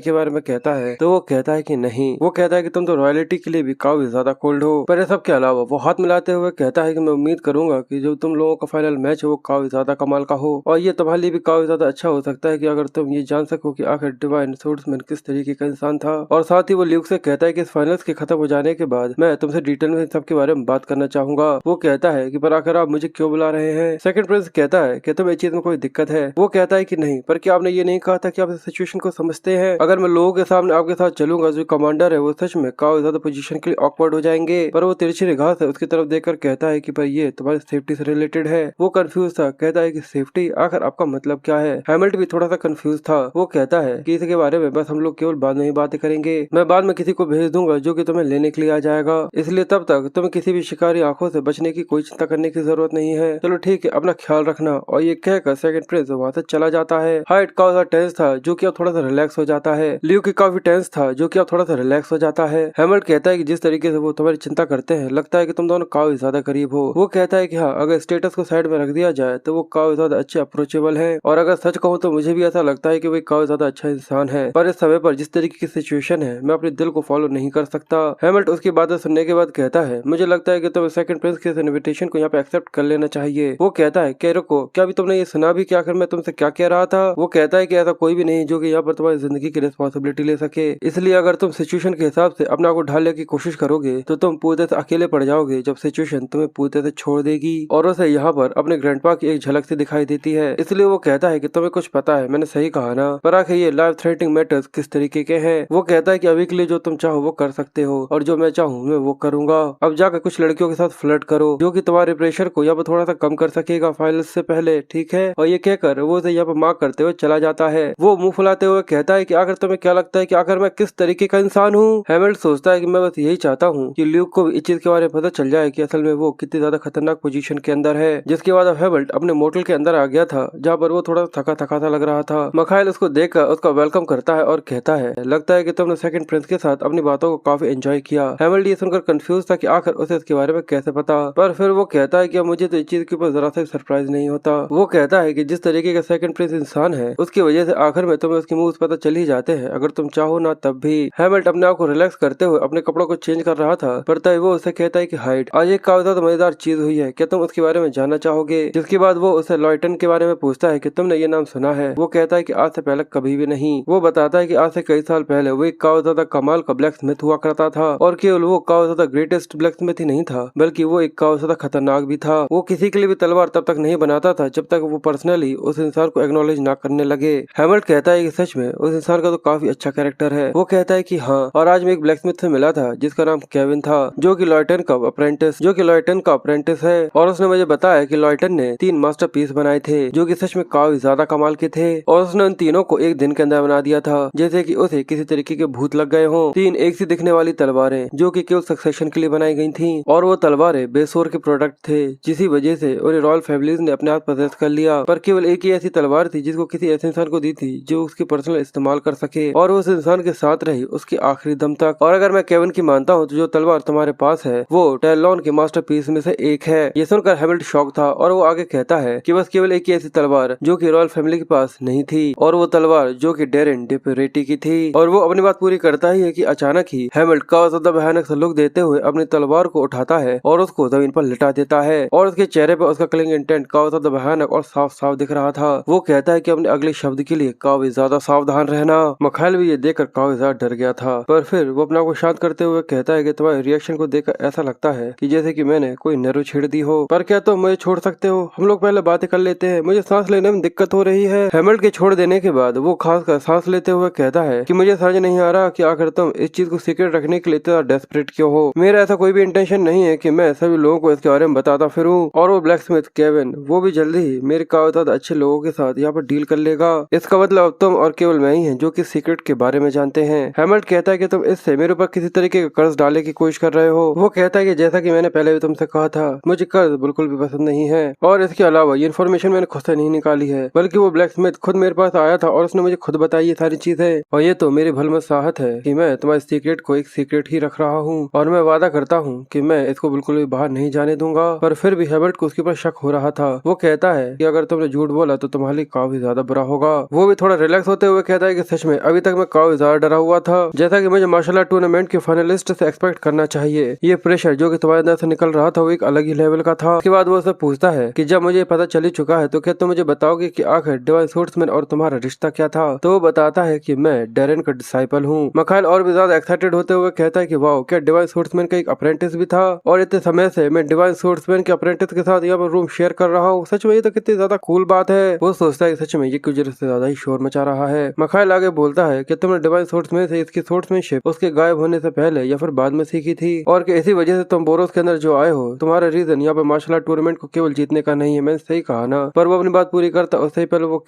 के बारे में कहता है, तो वो कहता है कि नहीं। वो कहता है कि तुम तो रॉयल्टी के लिए भी काफी ज्यादा कोल्ड हो। पर सब के अलावा वो हाथ मिलाते हुए कहता है कि मैं उम्मीद करूंगा कि जो तुम लोगों का फाइनल मैच है वो काफी ज्यादा कमाल का हो, और ये तुम्हारे लिए भी काफी ज्यादा अच्छा हो सकता है कि अगर तुम ये जान सको कि आखिर डिवाइन सोर्समैन किस तरीके का इंसान था। और साथ ही वो ल्यूक से कहता है कि इस फाइनल्स के खत्म हो जाने के बाद मैं तुमसे डिटेल में सबके बारे में बात करना चाहूंगा। वो कहता है कि पर आखिर आप मुझे क्यों बुला रहे हैं? सेकंड प्रिंस कहता है कि तुम्हें इस चीज में कोई दिक्कत है? वो कहता है कि नहीं, पर क्या आपने ये नहीं कहा था कि आप इस सिचुएशन को समझते हैं? अगर मैं लोगों के सामने आपके साथ चलूंगा, जो कमांडर है वो सच में काफी ज्यादा पोजीशन के लिए ऑकवर्ड हो जाएंगे। पर वो तिरछी निगाह से उसकी तरफ देखकर कहता है कि पर ये तुम्हारी सेफ्टी से रिलेटेड है। वो कंफ्यूज था, कहता है कि सेफ्टी, आखिर आपका मतलब क्या है? हैमिल्टन भी थोड़ा सा कंफ्यूज था। वो कहता है कि इसके बारे में बस हम लोग केवल बाद में ही बातें करेंगे, मैं बाद में किसी को भेज दूंगा जो कि तुम्हें लेने के लिए आ जाएगा, इसलिए तब तक तुम्हें किसी भी शिकारी आंखों से बचने की कोई चिंता करने की जरूरत नहीं है। चलो ठीक है, अपना ख्याल रखना। और ये कहकर सेकंड प्रिंस वहाँ से चला जाता है। हाइड काफी टेंस था जो कि अब थोड़ा सा रिलैक्स हो जाता है। ल्यूक काफी टेंस था जो कि अब थोड़ा सा रिलैक्स हो जाता है। हैमिल्टन कहता है कि जिस तरीके से वो तुम्हारी चिंता करते हैं, लगता है कि तुम दोनों काफी ज्यादा करीब हो। वो कहता है कि हाँ, अगर स्टेटस को साइड में रख दिया जाए तो वो काफी ज्यादा अच्छे अप्रोचेबल है, और अगर सच कहूँ तो मुझे भी ऐसा लगता है कि वो काफी ज्यादा अच्छा इंसान है, पर इस समय पर जिस तरीके की सिचुएशन है मैं अपने दिल को फॉलो नहीं कर सकता। हैमिल्टन उसकी बातें सुनने के बाद कहता है, मुझे लगता है कि तुम्हें सेकंड प्रिंस के इनविटेशन को यहाँ पे एक्सेप्ट कर लेना चाहिए। वो कहता है कि रुको, क्या अभी तुमने ये सुना भी कि आखिर मैं तुमसे क्या कह रहा था? वो कहता है कि ऐसा कोई भी नहीं जो कि यहाँ पर तुम्हारी जिंदगी की रिस्पॉन्सिबिलिटी ले सके, इसलिए अगर तुम सिचुएशन के हिसाब से अपने आप को ढालने की कोशिश करोगे तो तुम पूरी तरह से अकेले पड़ जाओगे जब सिचुएशन तुम्हें पूरी तरह से छोड़ देगी। और उसे यहाँ पर अपने ग्रैंडपा की एक झलक से दिखाई देती है, इसलिए वो कहता है कि तुम्हें कुछ पता है, मैंने सही कहा ना? पर आखिर ये लाइफ थ्रेटनिंग मैटर्स किस तरीके के हैं? वो कहता है कि अभी के लिए जो तुम चाहो वो कर सकते हो, और जो मैं चाहूँ मैं वो करूंगा। अब जाकर कुछ लड़कियों के साथ फ्लर्ट करो जो कि तुम्हारे प्रेशर को यहाँ पर थोड़ा सा कम कर सकेगा फाइनल से पहले, ठीक है? और ये कहकर वो उसे यहाँ पर मार्क करते हुए चला जाता है। वो मुंह फुलाते हुए कहता है कि आखिर तुम्हें क्या लगता है कि आखिर मैं किस तरीके का इंसान हूँ? हैमिल्टन सोचता है कि मैं बस यही चाहता हूँ कि ल्यूक को इस चीज के बारे में पता चल जाए कि असल में वो कितनी ज्यादा खतरनाक पोजीशन के अंदर है। जिसके बाद अब हेमल्ट अपने मोटल के अंदर आ गया था, जहाँ पर वो थोड़ा थका थका सा लग रहा था। मिखाइल उसको देखकर उसका वेलकम करता है और कहता है, लगता है कि तुमने सेकंड प्रिंस के साथ अपनी बातों को काफी एंजॉय किया। हेमल्ट ये सुनकर कंफ्यूज था कि आखिर उसे इसके बारे में कैसे पता, पर फिर वो कहता है कि अब मुझे तो इस चीज के ऊपर जरा सा सरप्राइज नहीं होता। वो कहता है कि जिस तरीके का सेकंड प्रिंस इंसान है, उसकी वजह से आखिर में तुम्हें उसके मूव्स पता चल ही जाते हैं, अगर तुम चाहो ना तब भी। हेमल्ट अपने आप को रिलैक्स करते हुए अपने कपड़ों को चेंज कर रहा था, पर तभी वो उसे कहता है कि हाइड, आज एक काफी ज्यादा मजेदार चीज हुई है, क्या तुम उसके बारे में जानना चाहोगे? जिसके बाद वो उसे लॉयटन के बारे में पूछता है कि तुमने ये नाम सुना है? वो कहता है कि आज से पहले कभी भी नहीं। वो बताता है कि आज से कई साल पहले वो एक काफी ज्यादा कमाल का ब्लैक स्मिथ हुआ करता था, और केवल वो काफी ज्यादा ग्रेटेस्ट ब्लैक स्मिथ ही नहीं था, बल्कि वो एक काफी ज्यादा खतरनाक भी था। वो किसी के लिए भी तलवार तब तक नहीं बनाता था जब तक वो पर्सनली उस इंसान को एक्नॉलेज ना करने लगे। हेमल्ट कहता है कि सच में उस इंसान का तो काफी अच्छा कैरेक्टर है। वो कहता है कि हाँ, और आज मैं एक ब्लैक स्मिथ से मिला था जिसका नाम केविन था, जो कि लॉयटन का अप्रेंटिस है, और उसने मुझे बताया कि लॉयटन ने 3 मास्टरपीस बनाए थे जो कि सच में काफी ज्यादा कमाल के थे, और उसने उन तीनों को एक दिन के अंदर बना दिया था, जैसे कि उसे किसी तरीके के भूत लग गए हों। 3 एक सी दिखने वाली तलवारें जो कि केवल सक्सेशन के लिए बनाई गई थी, और वो तलवारें बेसोर के प्रोडक्ट थे, जिसी वजह से उन्हें रॉयल फैमिलीज ने अपने हाथ पजेस कर लिया। पर केवल एक ही ऐसी तलवार थी जिसको किसी ऐसे इंसान को दी थी जो उसकी पर्सनल इस्तेमाल कर सके, और उस इंसान के साथ रही उसके आखिरी दम तक। और अगर मैं केविन की मानता हूँ तो जो तलवार तुम्हारे पास है वो टेलॉन के मास्टरपीस में से एक है। ये सुनकर हेमल्ट शॉक था, और वो आगे कहता है कि बस केवल एक ही ऐसी तलवार जो कि रॉयल फैमिली के पास नहीं थी, और वो तलवार जो कि डेरेन डिपेरेटी की थी। और वो अपनी बात पूरी करता ही है कि अचानक ही हेमल्ट का ज्यादा भयानक सा लुक देते हुए अपनी तलवार को उठाता है और उसको जमीन पर लिटा देता है, और उसके चेहरे पर उसका किलिंग इंटेंट काफी ज्यादा भयानक और साफ साफ दिख रहा था। वो कहता है कि अपने अगले शब्द के लिए काफी ज्यादा सावधान रहना। मिखाइल भी ये देखकर काफी ज्यादा डर गया था, पर फिर वो अपने आप को शांत करते हुए कहता है कि तुम्हारे रिएक्शन को देखकर ऐसा लगता है कि जैसे कि मैंने कोई नैरो छेड़ दी हो, पर क्या तुम मुझे छोड़ सकते हो? हम लोग पहले बातें कर लेते हैं, मुझे सांस लेने में दिक्कत हो रही है। हेमल्ट के छोड़ देने के बाद वो खासकर सांस लेते हुए कहता है कि मुझे समझ नहीं आ रहा कि आखिर तुम इस चीज को सीक्रेट रखने के लिए इतना डेस्परेट क्यों हो। मेरा ऐसा कोई भी इंटेंशन नहीं है कि मैं सभी लोगों को इसके बारे में बताता फिरूं, और वो ब्लैक स्मिथ केविन वो भी जल्दी ही मेरे काफी ज्यादा अच्छे लोगों के साथ यहाँ पर डील कर लेगा। इसका मतलब अब तुम और केवल मैं ही हैं जो कि सीक्रेट के बारे में जानते हैं। हेमल्ट कहता है कि तुम इससे मेरे ऊपर किसी तरीके का कर्ज डालने की कोशिश कर रहे हो। वो कहता है कि जैसा कि मैंने पहले भी तुमसे कहा था, मुझे कर्ज बिल्कुल भी पसंद नहीं है, और इसके अलावा ये इन्फॉर्मेशन मैंने खुद से नहीं निकाली है, बल्कि वो ब्लैक स्मिथ खुद मेरे पास आया था और उसने मुझे खुद बताई ये सारी चीजें, और ये तो मेरी भलमत साहत है कि मैं तुम्हारे सीक्रेट को एक सीक्रेट ही रख रहा हूँ, और मैं वादा करता हूँ कि मैं इसको बिल्कुल भी बाहर नहीं जाने दूंगा। पर फिर भी हेमल्ट को उसके ऊपर शक हो रहा था। वो कहता है कि अगर तुमने झूठ बोला तो तुम्हारे लिए काफी ज्यादा बुरा होगा। वो भी थोड़ा रिलैक्स होते हुए कहता है कि सच में अभी तक मैं काफी ज्यादा डरा हुआ था, जैसा कि मुझे मार्शल आर्ट टूर्नामेंट के फाइनलिस्ट से एक्सपेक्ट करना चाहिए। ये प्रेशर जो कि तुम्हारे अंदर से निकल रहा था वो एक अलग ही लेवल का था। उसके बाद वो उससे पूछता है कि जब मुझे पता चल ही चुका है तो क्या तुम मुझे बताओगे कि आखिर डिवाइन सोर्समैन और तुम्हारा रिश्ता क्या था? तो वो बताता है कि मैं डेरेन का डिसाइपल हूँ। मिखाइल और भी ज्यादा एक्साइटेड होते हुए कहता है कि वाओ, क्या डिवाइन सोर्समैन का एक अप्रेंटिस भी था, और इतने समय से मैं डिवाइन सोर्समैन के अप्रेंटिस के साथ यहाँ पर रूम शेयर कर रहा हूँ। सच में ये तो कितनी ज्यादा कूल बात है। वो सोचता है कि सच में ये कुछ से ज्यादा ही शोर मचा रहा है। मिखाइल आगे बोलता है कि तुमने डिवाइन सोर्समैन से इसकी सोर्समैनशिप उसके गायब होने से पहले या फिर बाद में सीखी थी, और कि इसी वजह से तुम बोरोस के अंदर जो आए हो, तुम्हारा रीजन यहाँ पर मार्शल आर्ट टूर्नामेंट को केवल जीतने का नहीं है। मैंने सही कहा ना? पर वो अपनी बात पूरी करता उससे ही पहले वो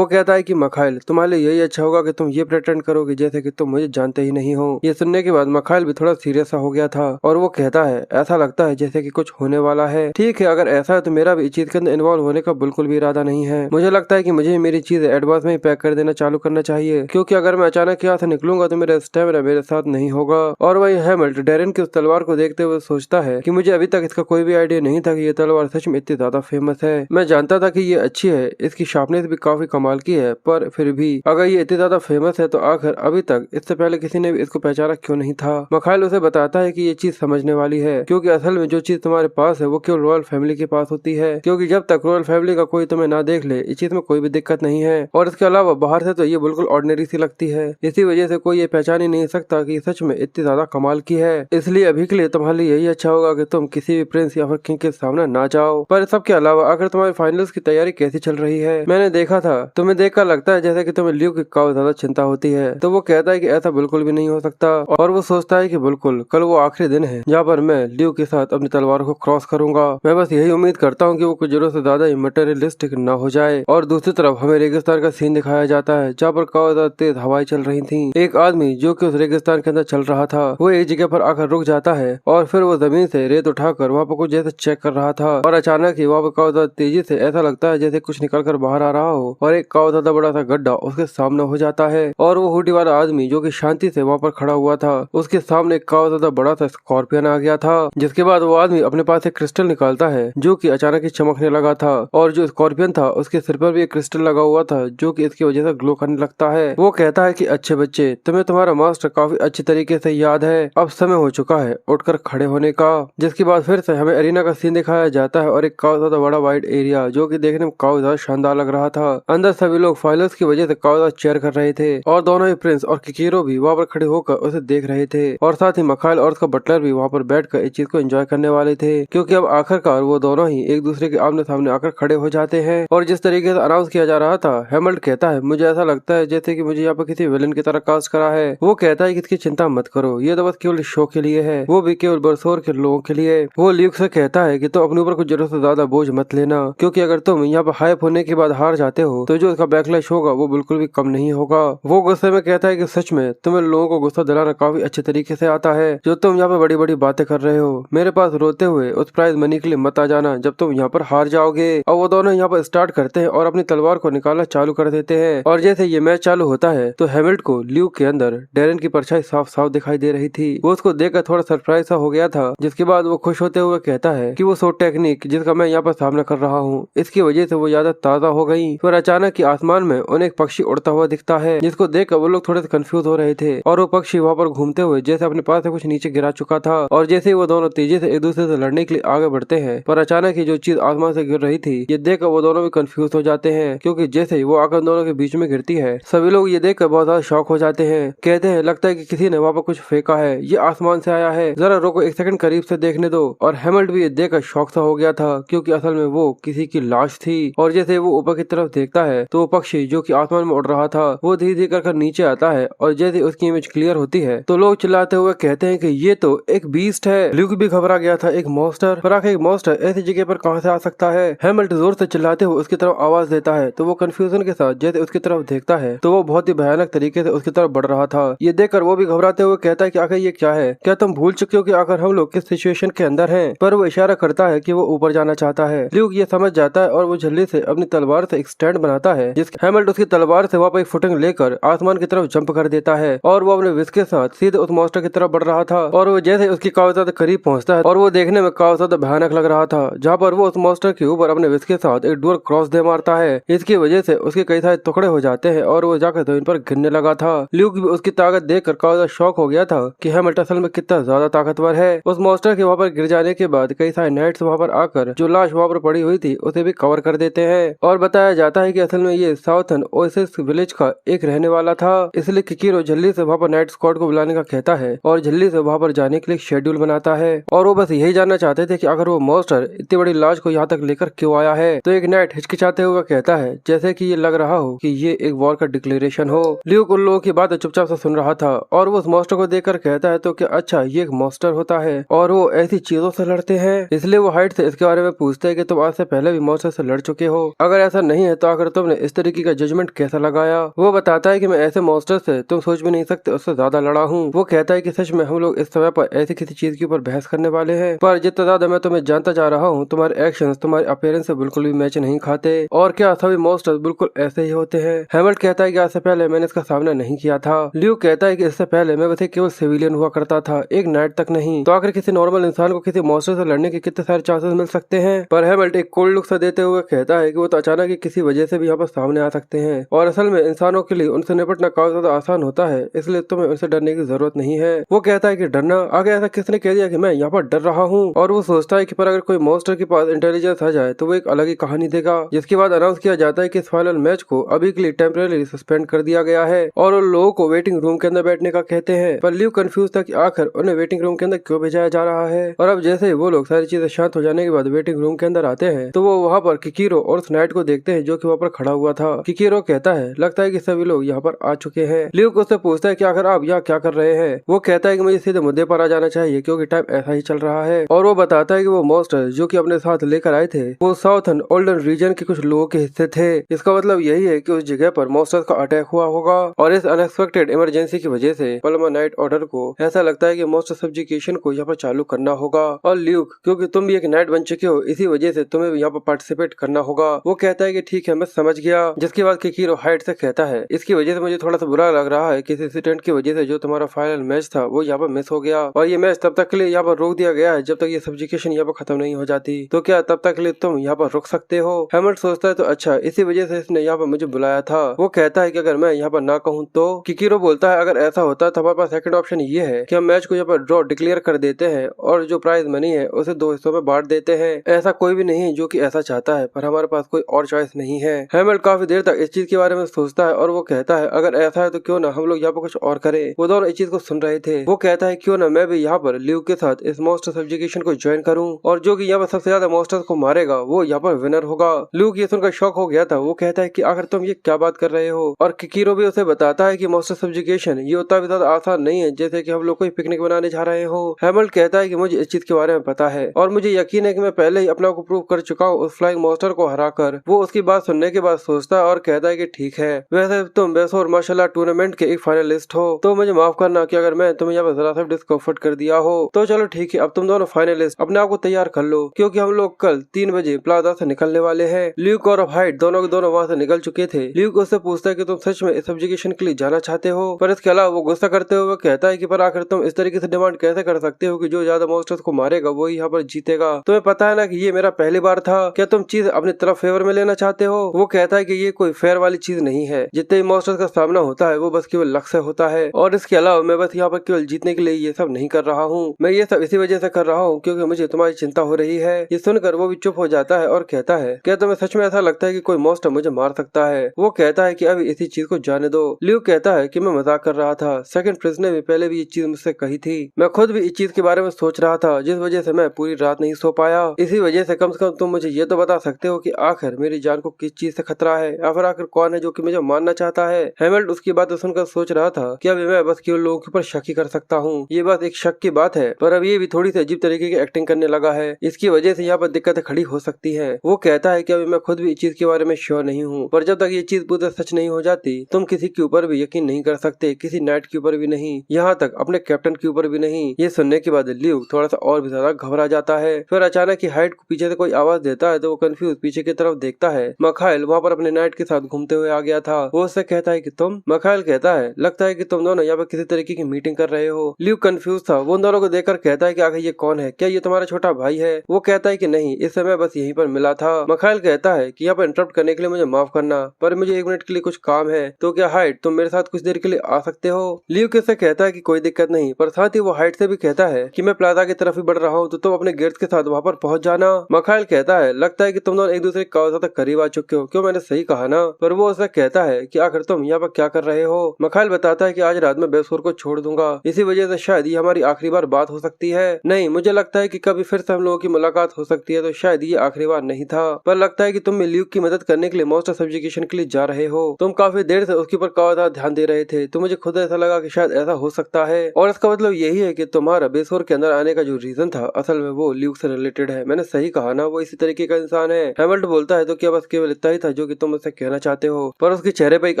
कहता है कि मिखाइल, तुम्हारे लिए यही अच्छा होगा कि तुम ये प्रेटेंड करोगे जैसे कि तुम मुझे जानते ही नहीं हो। ये सुनने के बाद मिखाइल भी थोड़ा सीरियस सा हो गया था, और वो कहता है ऐसा लगता है जैसे कि कुछ होने वाला है। ठीक है, अगर ऐसा है तो मेरा भी इस चीज के अंदर इन्वॉल्व होने का बिल्कुल भी इरादा नहीं है। मुझे लगता है कि मुझे मेरी चीजें एडवांस में ही पैक कर देना चालू करना चाहिए, क्योंकि अगर मैं अचानक यहाँ से निकलूंगा तो मेरा स्टेमिना मेरे साथ नहीं होगा। और वही हेमल्ट डेरेन की उस तलवार को देखते हुए सोचता है कि मुझे अभी तक इसका कोई भी आइडिया नहीं था कि ये तलवार सच में इतनी ज्यादा फेमस है। मैं जानता था कि ये अच्छी है, इसकी शार्पनेस भी काफी कमाल की है, पर फिर भी अगर ये इतनी ज्यादा फेमस है तो आखिर अभी तक इससे पहले किसी ने भी इसको पहचाना क्यों नहीं था? मिखाइल उसे बताता है कि ये चीज समझने वाली है, क्योंकि असल में जो चीज तुम्हारे पास है वो केवल रॉयल फैमिली के पास होती है, क्योंकि जब तक रॉयल फैमिली का कोई तुम्हें ना देख ले इस चीज में कोई भी दिक्कत नहीं है। और इसके अलावा बाहर से तो ये बिल्कुल ऑर्डिनरी सी लगती है, इसी वजह से कोई ये पहचान ही नहीं सकता कि सच में इतनी ज्यादा कमाल की है। इसलिए अभी के लिए तुम्हारे लिए यही अच्छा होगा कि तुम किसी भी प्रिंस या फिर किंग के सामने ना जाओ। पर सबके अलावा अगर तुम्हारे फाइनल्स की तैयारी कैसी चल रही है? मैंने देखा था, तुम्हें देखकर लगता है जैसे कि तुम्हें ल्यू की काफी ज्यादा चिंता होती है। तो वो कहता है कि ऐसा बिल्कुल भी नहीं हो सकता, और वो सोचता है कि बिल्कुल कल वो आखिरी दिन है जहाँ पर मैं ल्यू के साथ अपनी तलवार को क्रॉस करूंगा। मैं बस यही उम्मीद करता हूँ कि वो कुछ जरूरत से ज्यादा ही मटेरियलिस्टिक न हो जाए। और दूसरी तरफ हमें रेगिस्तान का सीन दिखाया जाता है जहाँ पर काफी ज्यादा तेज हवाएं चल रही थी। एक आदमी जो कि उस रेगिस्तान के अंदर चल रहा था वो एक जगह पर आकर रुक जाता है, और फिर वो जमीन से रेत उठाकर वहाँ पर कुछ जैसे चेक कर रहा था। था और अचानक ही वहाँ पर काफी ज्यादा तेजी से ऐसा लगता है जैसे कुछ निकल कर बाहर आ रहा हो और एक काफी ज्यादा बड़ा सा गड्ढा उसके सामने हो जाता है और वो हुडी वाला आदमी जो कि शांति से वहाँ पर खड़ा हुआ था उसके सामने एक काफी ज्यादा बड़ा सा स्कॉर्पियन आ गया था। जिसके बाद वो आदमी अपने पास एक क्रिस्टल निकालता है जो कि अचानक ही चमकने लगा था और जो स्कॉर्पियन था उसके सिर पर भी एक क्रिस्टल लगा हुआ था जो कि इसकी वजह से ग्लो करने लगता है। वो कहता है कि अच्छे बच्चे, तुम्हें तुम्हारा मास्टर काफी अच्छी तरीके से याद है, अब समय हो चुका है उठकर खड़े होने का। जिसके बाद फिर से हमें एरिना का सीन दिखाया जाता है और एक काफी ज्यादा बड़ा वाइड एरिया जो कि देखने में काफी ज्यादा शानदार लग रहा था। अंदर सभी लोग फाइलर्स की वजह से काफी ज्यादा चेयर कर रहे थे और दोनों ही प्रिंस और किकीरो भी वहाँ पर खड़े होकर उसे देख रहे थे और साथ ही मखाइल और उसका बटलर भी वहाँ पर बैठकर इस चीज को एंजॉय करने वाले थे क्योंकि अब आखिरकार वो दोनों ही एक दूसरे के आमने सामने आकर खड़े हो जाते हैं। और जिस तरीके से अनाउंस किया जा रहा था, हेमल्ड कहता है मुझे ऐसा लगता है जैसे कि मुझे यहाँ पर किसी विलन की तरह कास्ट करा है। वो कहता है कि इसकी चिंता मत करो, ये तो बस केवल शो के लिए है, वो भी केवल बरसोर के लोगों के लिए। वो ल्यूक से कहता है कि तुम अपने ऊपर कुछ जरूरत से ज्यादा बोझ मत लेना क्योंकि अगर तुम यहाँ पर हाइप होने के बाद हार जाते हो तो जो उसका बैकलैश होगा वो बिल्कुल भी कम नहीं होगा। वो गुस्से में कहता है कि सच में तुम्हें लोगों को गुस्सा दिलाना काफी अच्छे तरीके से आता है, जो तुम यहाँ पे बड़ी बड़ी बातें कर रहे हो। मेरे पास रोते हुए उस प्राइज मनी के लिए मत आ जाना जब तुम यहाँ पर हार जाओगे। और वो दोनों यहाँ पर स्टार्ट करते हैं और अपनी तलवार को निकालना चालू कर देते हैं और जैसे ये मैच चालू होता है तो हेमिल्ट को ल्यूक के अंदर डैरेन की परछाई साफ साफ दिखाई दे रही थी। वो उसको देखकर थोड़ा सरप्राइज सा हो गया था। जिसके बाद वो खुश होते हुए कहता है कि वो सो टेक्निक जिसका मैं यहाँ पर सामना कर रहा हूँ इसकी वजह से वो ज्यादा ताजा हो गई। फिर अचानक की आसमान में उन्हें एक पक्षी उड़ता हुआ दिखता है जिसको देखकर वो लोग थोड़े से कंफ्यूज हो रहे थे और वो पक्षी वहाँ पर घूमते हुए जैसे अपने पास से कुछ नीचे गिरा चुका था और जैसे ही वो दोनों तेजी से एक दूसरे से लड़ने के लिए आगे बढ़ते हैं पर अचानक ही जो चीज आसमान से गिर रही थी ये देखकर वो दोनों भी कंफ्यूज हो जाते हैं क्योंकि जैसे ही वो आकर दोनों के बीच में गिरती है सभी लोग ये देखकर बहुत ज्यादा शॉक हो जाते हैं। कहते हैं लगता है कि किसी ने वहाँ पर कुछ फेंका है, ये आसमान से आया है, जरा रोको एक सेकंड करीब से देखने दो। और हेमल्ड भी ये देखकर शॉक सा हो गया था क्योंकि असल में वो किसी की लाश थी और जैसे वो ऊपर की तरफ देखता है तो वो पक्षी जो कि आसमान में उड़ रहा था वो धीरे धीरे कर नीचे आता है और जैसे उसकी इमेज क्लियर होती है तो लोग चिल्लाते हुए कहते हैं कि ये तो एक बीस्ट है। ल्यूक भी घबरा गया था, एक मॉन्स्टर, पर आखिर एक मॉन्स्टर ऐसी जगह पर कहां से आ सकता है। हेमल्ट जोर से चिल्लाते हुए उसकी तरफ आवाज देता है तो वो कंफ्यूजन के साथ जैसे उसकी तरफ देखता है तो वो बहुत ही भयानक तरीके से उसकी तरफ बढ़ रहा था। ये देखकर वो भी घबराते हुए कहता है कि आखिर ये क्या है, क्या तुम भूल चुके हो कि आखिर हम लोग किस सिचुएशन के अंदर हैं। पर वो इशारा करता है कि वो ऊपर जाना चाहता है। ल्यूक ये समझ जाता है और वो जल्दी से अपनी तलवार से एक स्टैंड बनाता है जिसके हेमल्ट उसकी तलवार से वहाँ पर एक फुटिंग लेकर आसमान की तरफ जंप कर देता है और वो अपने विस्क के साथ सीधे उस मॉन्स्टर की तरफ बढ़ रहा था। और वो जैसे उसकी काफी ज्यादा करीब पहुंचता है और वो देखने में काफी ज्यादा भयानक लग रहा था, जहाँ पर वो उस मॉन्स्टर के ऊपर अपने विस्क के साथ एक डुअल क्रॉस दे मारता है। इसकी वजह से उसके कई सारे टुकड़े हो जाते हैं और वो जाकर जमीन पर गिरने लगा था। ल्यूक भी उसकी ताकत देखकर काफी ज्यादा शॉक हो गया था कि हेमल्ट असल में कितना ज्यादा ताकतवर है। उस मॉन्स्टर के वहाँ पर गिर जाने के बाद कई सारे नाइट्स वहाँ पर आकर जो लाश वहाँ पर पड़ी हुई थी उसे भी कवर कर देते हैं और बताया जाता है कि असल में ये साउथर्न ओएसिस विलेज का एक रहने वाला था। इसलिए किकीरो जल्दी से वहाँ पर नाइट स्क्वाड को बुलाने का कहता है और जल्दी से वहाँ पर जाने के लिए शेड्यूल बनाता है और वो बस यही जानना चाहते थे कि अगर वो मॉन्स्टर इतनी बड़ी लाश को यहाँ तक लेकर क्यों आया है। तो एक नाइट हिचकिचाते हुए कहता है जैसे कि ये लग रहा हो कि ये एक वॉर का डिक्लेरेशन हो। ल्यूक उन लोगों की बातें चुपचाप से सुन रहा था और वो उस मॉन्स्टर को देखकर कहता है तो क्या अच्छा ये एक मॉन्स्टर होता है और वो ऐसी चीजों से लड़ते हैं। इसलिए वो हाइट से इसके बारे में पूछते हैं कि तुम आज से पहले भी मॉन्स्टर से लड़ चुके हो, अगर ऐसा नहीं है तो आखिर तुमने इस तरीके का जजमेंट कैसा लगाया। वो बताता है कि मैं ऐसे मॉन्स्टर से तुम सोच भी नहीं सकते उससे ज्यादा लड़ा हूँ। वो कहता है कि सच में हम लोग इस समय पर ऐसी किसी चीज के ऊपर बहस करने वाले हैं, पर जितना ज्यादा मैं तुम्हें जानता जा रहा हूँ तुम्हारे एक्शंस तुम्हारे अपीयरेंस से बिल्कुल भी मैच नहीं खाते और क्या सभी मॉन्स्टर्स बिल्कुल ऐसे ही होते हैं। हेमल्ट कहता है कि आज से पहले मैंने इसका सामना नहीं किया था। ल्यूक कहता है कि इससे पहले मैं वैसे केवल सिविलियन हुआ करता था, एक नाइट तक नहीं। तो आखिर किसी नॉर्मल इंसान को किसी मॉन्स्टर से लड़ने के कितने सारे चांसेस मिल सकते हैं। पर हेमल्ट एक कोल्ड लुक सा देते हुए कहता है कि वो तो अचानक ही किसी वजह से भी यहाँ पर सामने आ सकते हैं और असल में इंसानों के लिए उनसे निपटना काफी ज्यादा आसान होता है, इसलिए तुम्हें उनसे डरने की जरूरत नहीं है। वो कहता है कि डरना, आगे ऐसा किसने कह दिया कि मैं यहाँ पर डर रहा हूँ। और वो सोचता है कि पर अगर कोई मॉन्स्टर के पास इंटेलिजेंस आ जाए तो वो एक अलग ही कहानी देगा। जिसके बाद अनाउंस किया जाता है कि इस फाइनल मैच को अभी के लिए टेम्परेरी सस्पेंड कर दिया गया है और उन लोगों को वेटिंग रूम के अंदर बैठने का कहते हैं। पर ल्यूक कंफ्यूज था कि आखिर उन्हें वेटिंग रूम के अंदर क्यों भेजाया जा रहा है। और अब जैसे ही वो लोग सारी चीजें शांत हो जाने के बाद वेटिंग रूम के अंदर आते हैं तो वो वहाँ पर किकीरो और उस नाइट को देखते हैं जो कि वहाँ पर खड़ा हुआ था। किकीरो कहता है लगता है कि सभी लोग यहाँ पर आ चुके हैं। ल्यूक उससे पूछता है कि आखिर आप यहाँ क्या कर रहे हैं। वो कहता है कि मुझे सीधे मुद्दे पर आ जाना चाहिए क्योंकि टाइम ऐसा ही चल रहा है। और वो बताता है कि वो मॉन्स्टर जो कि अपने साथ लेकर आए थे वो साउथर्न ओल्डन रीजन के कुछ लोगों के हिस्से थे। इसका मतलब यही है कि उस जगह पर मॉन्स्टर्स का अटैक हुआ होगा और इस अनएक्सपेक्टेड इमरजेंसी की वजह से पल्मा नाइट ऑर्डर को ऐसा लगता है कि मॉन्स्टर सब्जुकेशन को यहाँ पर चालू करना होगा। और ल्यूक क्योंकि तुम भी एक नाइट बन चुके हो, इसी वजह से तुम्हें भी यहाँ पर पार्टिसिपेट करना होगा। वो कहता है कि ठीक है, मैं समझ गया। जिसके बाद किकीरो हाइड से कहता है, इसकी वजह से मुझे थोड़ा सा बुरा लग रहा है कि इस इंसिडेंट की वजह से जो तुम्हारा फाइनल मैच था वो यहाँ पर मिस हो गया, और ये मैच तब तक के लिए यहाँ पर रोक दिया गया है जब तक ये सब्जुकेशन यहाँ पर खत्म नहीं हो जाती। तो क्या तब तक के लिए तुम यहाँ पर रुक सकते हो? हेमल्ट सोचता है तो अच्छा, इसी वजह से इसने यहाँ पर मुझे बुलाया था। वो कहता है कि अगर मैं यहाँ पर ना कहूँ तो? किकीरो बोलता है, अगर ऐसा होता तो हमारे पास सेकंड ऑप्शन ये है कि हम मैच को यहाँ पर ड्रॉ डिक्लेयर कर देते हैं और जो प्राइज मनी है उसे 2 हिस्सों में बांट देते हैं। ऐसा कोई भी नहीं जो कि ऐसा चाहता है, पर हमारे पास कोई और चॉइस नहीं है। हेमल्ट काफी देर तक इस चीज के बारे में सोचता है और वो कहता है, अगर ऐसा है तो क्यों ना हम लोग यहाँ पर कुछ और करें। वो दोनों इस चीज को सुन रहे थे। वो कहता है, क्यों ना मैं भी यहाँ पर ल्यूक के साथ इस मॉन्स्टर सब्जुकेशन को ज्वाइन करूं, और जो कि यहाँ पर सबसे ज्यादा मॉन्स्टर्स को मारेगा वो यहाँ पर विनर होगा। ल्यूक ये सुनकर शॉक हो गया था। वो कहता है कि आखिर तुम ये क्या बात कर रहे हो? और किकीरो भी उसे बताता है कि मॉन्स्टर सब्जुकेशन ये उतना भी ज्यादा आसान नहीं है जैसे कि हम लोग कोई पिकनिक बनाने जा रहे हो। हेमल्ट कहता है कि मुझे इस चीज के बारे में पता है और मुझे यकीन है कि मैं पहले ही अपना को प्रूव कर चुका हूँ उस फ्लाइंग मॉन्स्टर को हराकर। वो उसकी बात सुनने के बाद सोचता है और कहता है कि ठीक है, वैसे तुम बेसोर मार्शल आर्ट टूर्नामेंट के एक फाइनलिस्ट हो, तो मुझे माफ करना कि अगर मैं तुम्हें यहाँ पर जरा सा डिस्कम्फर्ट कर दिया हो। तो चलो ठीक है, अब तुम दोनों फाइनलिस्ट अपने आप को तैयार कर लो, क्योंकि हम लोग कल 3 बजे प्लाजा से निकलने वाले हैं। ल्यूक और हाइड दोनों के दोनों वहाँ से निकल चुके थे। ल्यूक उससे पूछता है कि तुम सच में इस सब्जुकेशन के लिए जाना चाहते हो? पर इसके अलावा वो गुस्सा करते हुए कहता है कि पर आखिर तुम इस तरीके से डिमांड कैसे कर सकते हो कि जो ज्यादा मॉन्स्टर्स को मारेगा वो यहाँ पर जीतेगा? तुम्हें पता है ना कि ये मेरा पहली बार था, क्या तुम चीज अपनी तरफ फेवर में लेना चाहते हो? वो कहता है कि ये कोई फेयर वाली चीज नहीं है। जितने मॉन्स्टर्स का सामना होता है वो बस केवल लक से होता है, और इसके अलावा मैं बस यहाँ पर केवल जीतने के लिए ये सब नहीं कर रहा हूँ। मैं ये सब इसी वजह से कर रहा हूँ क्योंकि मुझे तुम्हारी चिंता हो रही है। ये सुनकर वो भी चुप हो जाता है और कहता है, क्या तुम्हें सच में ऐसा लगता है कि कोई मॉन्स्टर मुझे मार सकता है? वो कहता है कि अभी इसी चीज को जाने दो। ल्यूक कहता है कि मैं मजाक कर रहा था। सेकंड प्रिंस ने भी पहले भी ये चीज मुझसे कही थी। मैं खुद भी इस चीज के बारे में सोच रहा था, जिस वजह से मैं पूरी रात नहीं सो पाया। इसी वजह से कम तुम मुझे ये तो बता सकते हो कि आखिर मेरी जान को किस चीज से खतरा है, या फिर आखिर कौन है जो कि मुझे मारना चाहता है? हेमल्ट उसकी बात सुनकर सोच रहा था कि अभी मैं बस केवल लोगों के ऊपर शक ही कर सकता हूँ। ये बात एक शक की बात है, पर अब ये भी थोड़ी सी अजीब तरीके की एक्टिंग करने लगा है। इसकी वजह से यहाँ पर दिक्कतें खड़ी हो सकती है। वो कहता है कि अभी मैं खुद भी इस चीज के बारे में श्योर नहीं हूँ, पर जब तक ये चीज पूरी सच नहीं हो जाती तुम किसी के ऊपर भी यकीन नहीं कर सकते, किसी नाइट के ऊपर भी नहीं, यहाँ तक अपने कैप्टन के ऊपर भी नहीं। ये सुनने के बाद ल्यूक थोड़ा सा और भी ज्यादा घबरा जाता है। फिर अचानक ही हाइड को पीछे से कोई आवाज देता है तो वो कंफ्यूज पीछे की तरफ देखता है। मखाइल वहाँ पर अपने नाइट के साथ घूमते हुए आ गया था। वो उससे कहता है कि तुम? मखाइल कहता है, लगता है कि तुम दोनों यहाँ पर किसी तरीके की मीटिंग कर रहे हो। ल्यूक कंफ्यूज था। वो उन दोनों को देखकर कहता है कि आखिर ये कौन है? क्या ये तुम्हारा छोटा भाई है? वो कहता है कि नहीं, इस समय बस यहीं पर मिला था। मखाइल कहता है कि यहाँ पर इंटरप्ट करने के लिए मुझे माफ करना, पर मुझे 1 मिनट के लिए कुछ काम है। तो क्या हाइड तुम मेरे साथ कुछ देर के लिए आ सकते हो? ल्यूक इससे कहता है कि कोई दिक्कत नहीं, पर साथ ही वो हाइड से भी कहता है कि मैं प्लाजा की तरफ ही बढ़ रहा हूँ, तो तुम अपने गेट्स के साथ वहाँ पर पहुँच जाना। मखाइल कहता है, लगता है कि तुम दोनों एक दूसरे के काफी ज्यादा करीब आ चुके हो, क्यों मैंने सही कहा ना? पर वो उससे कहता है कि आखिर तुम यहाँ पर क्या कर रहे हो? मखाइल बताता है कि आज रात में बेसोर को छोड़ दूंगा, इसी वजह से शायद ये हमारी आखिरी बार बात हो सकती है। नहीं, मुझे लगता है कि कभी फिर से हम लोगों की मुलाकात हो सकती है, तो शायद ये आखिरी बार नहीं था। पर लगता है कि तुम ल्यूक की मदद करने के लिए मॉन्स्टर सब्जुकेशन के लिए जा रहे हो। तुम काफी देर से उसके ऊपर काफी ज्यादा ध्यान दे रहे थे, तो मुझे खुद ऐसा लगा कि शायद ऐसा हो सकता है, और इसका मतलब यही है कि तुम्हारा बेसोर के अंदर आने का जो रीजन था असल में वो ल्यूक से रिलेटेड है। मैंने सही कहा ना, वो इसी तरीके का इंसान है। हेमल्ट बोलता है, तो क्या बस केवल इतना ही था जो कि तुम मुझसे कहना चाहते हो? पर उसके चेहरे पर एक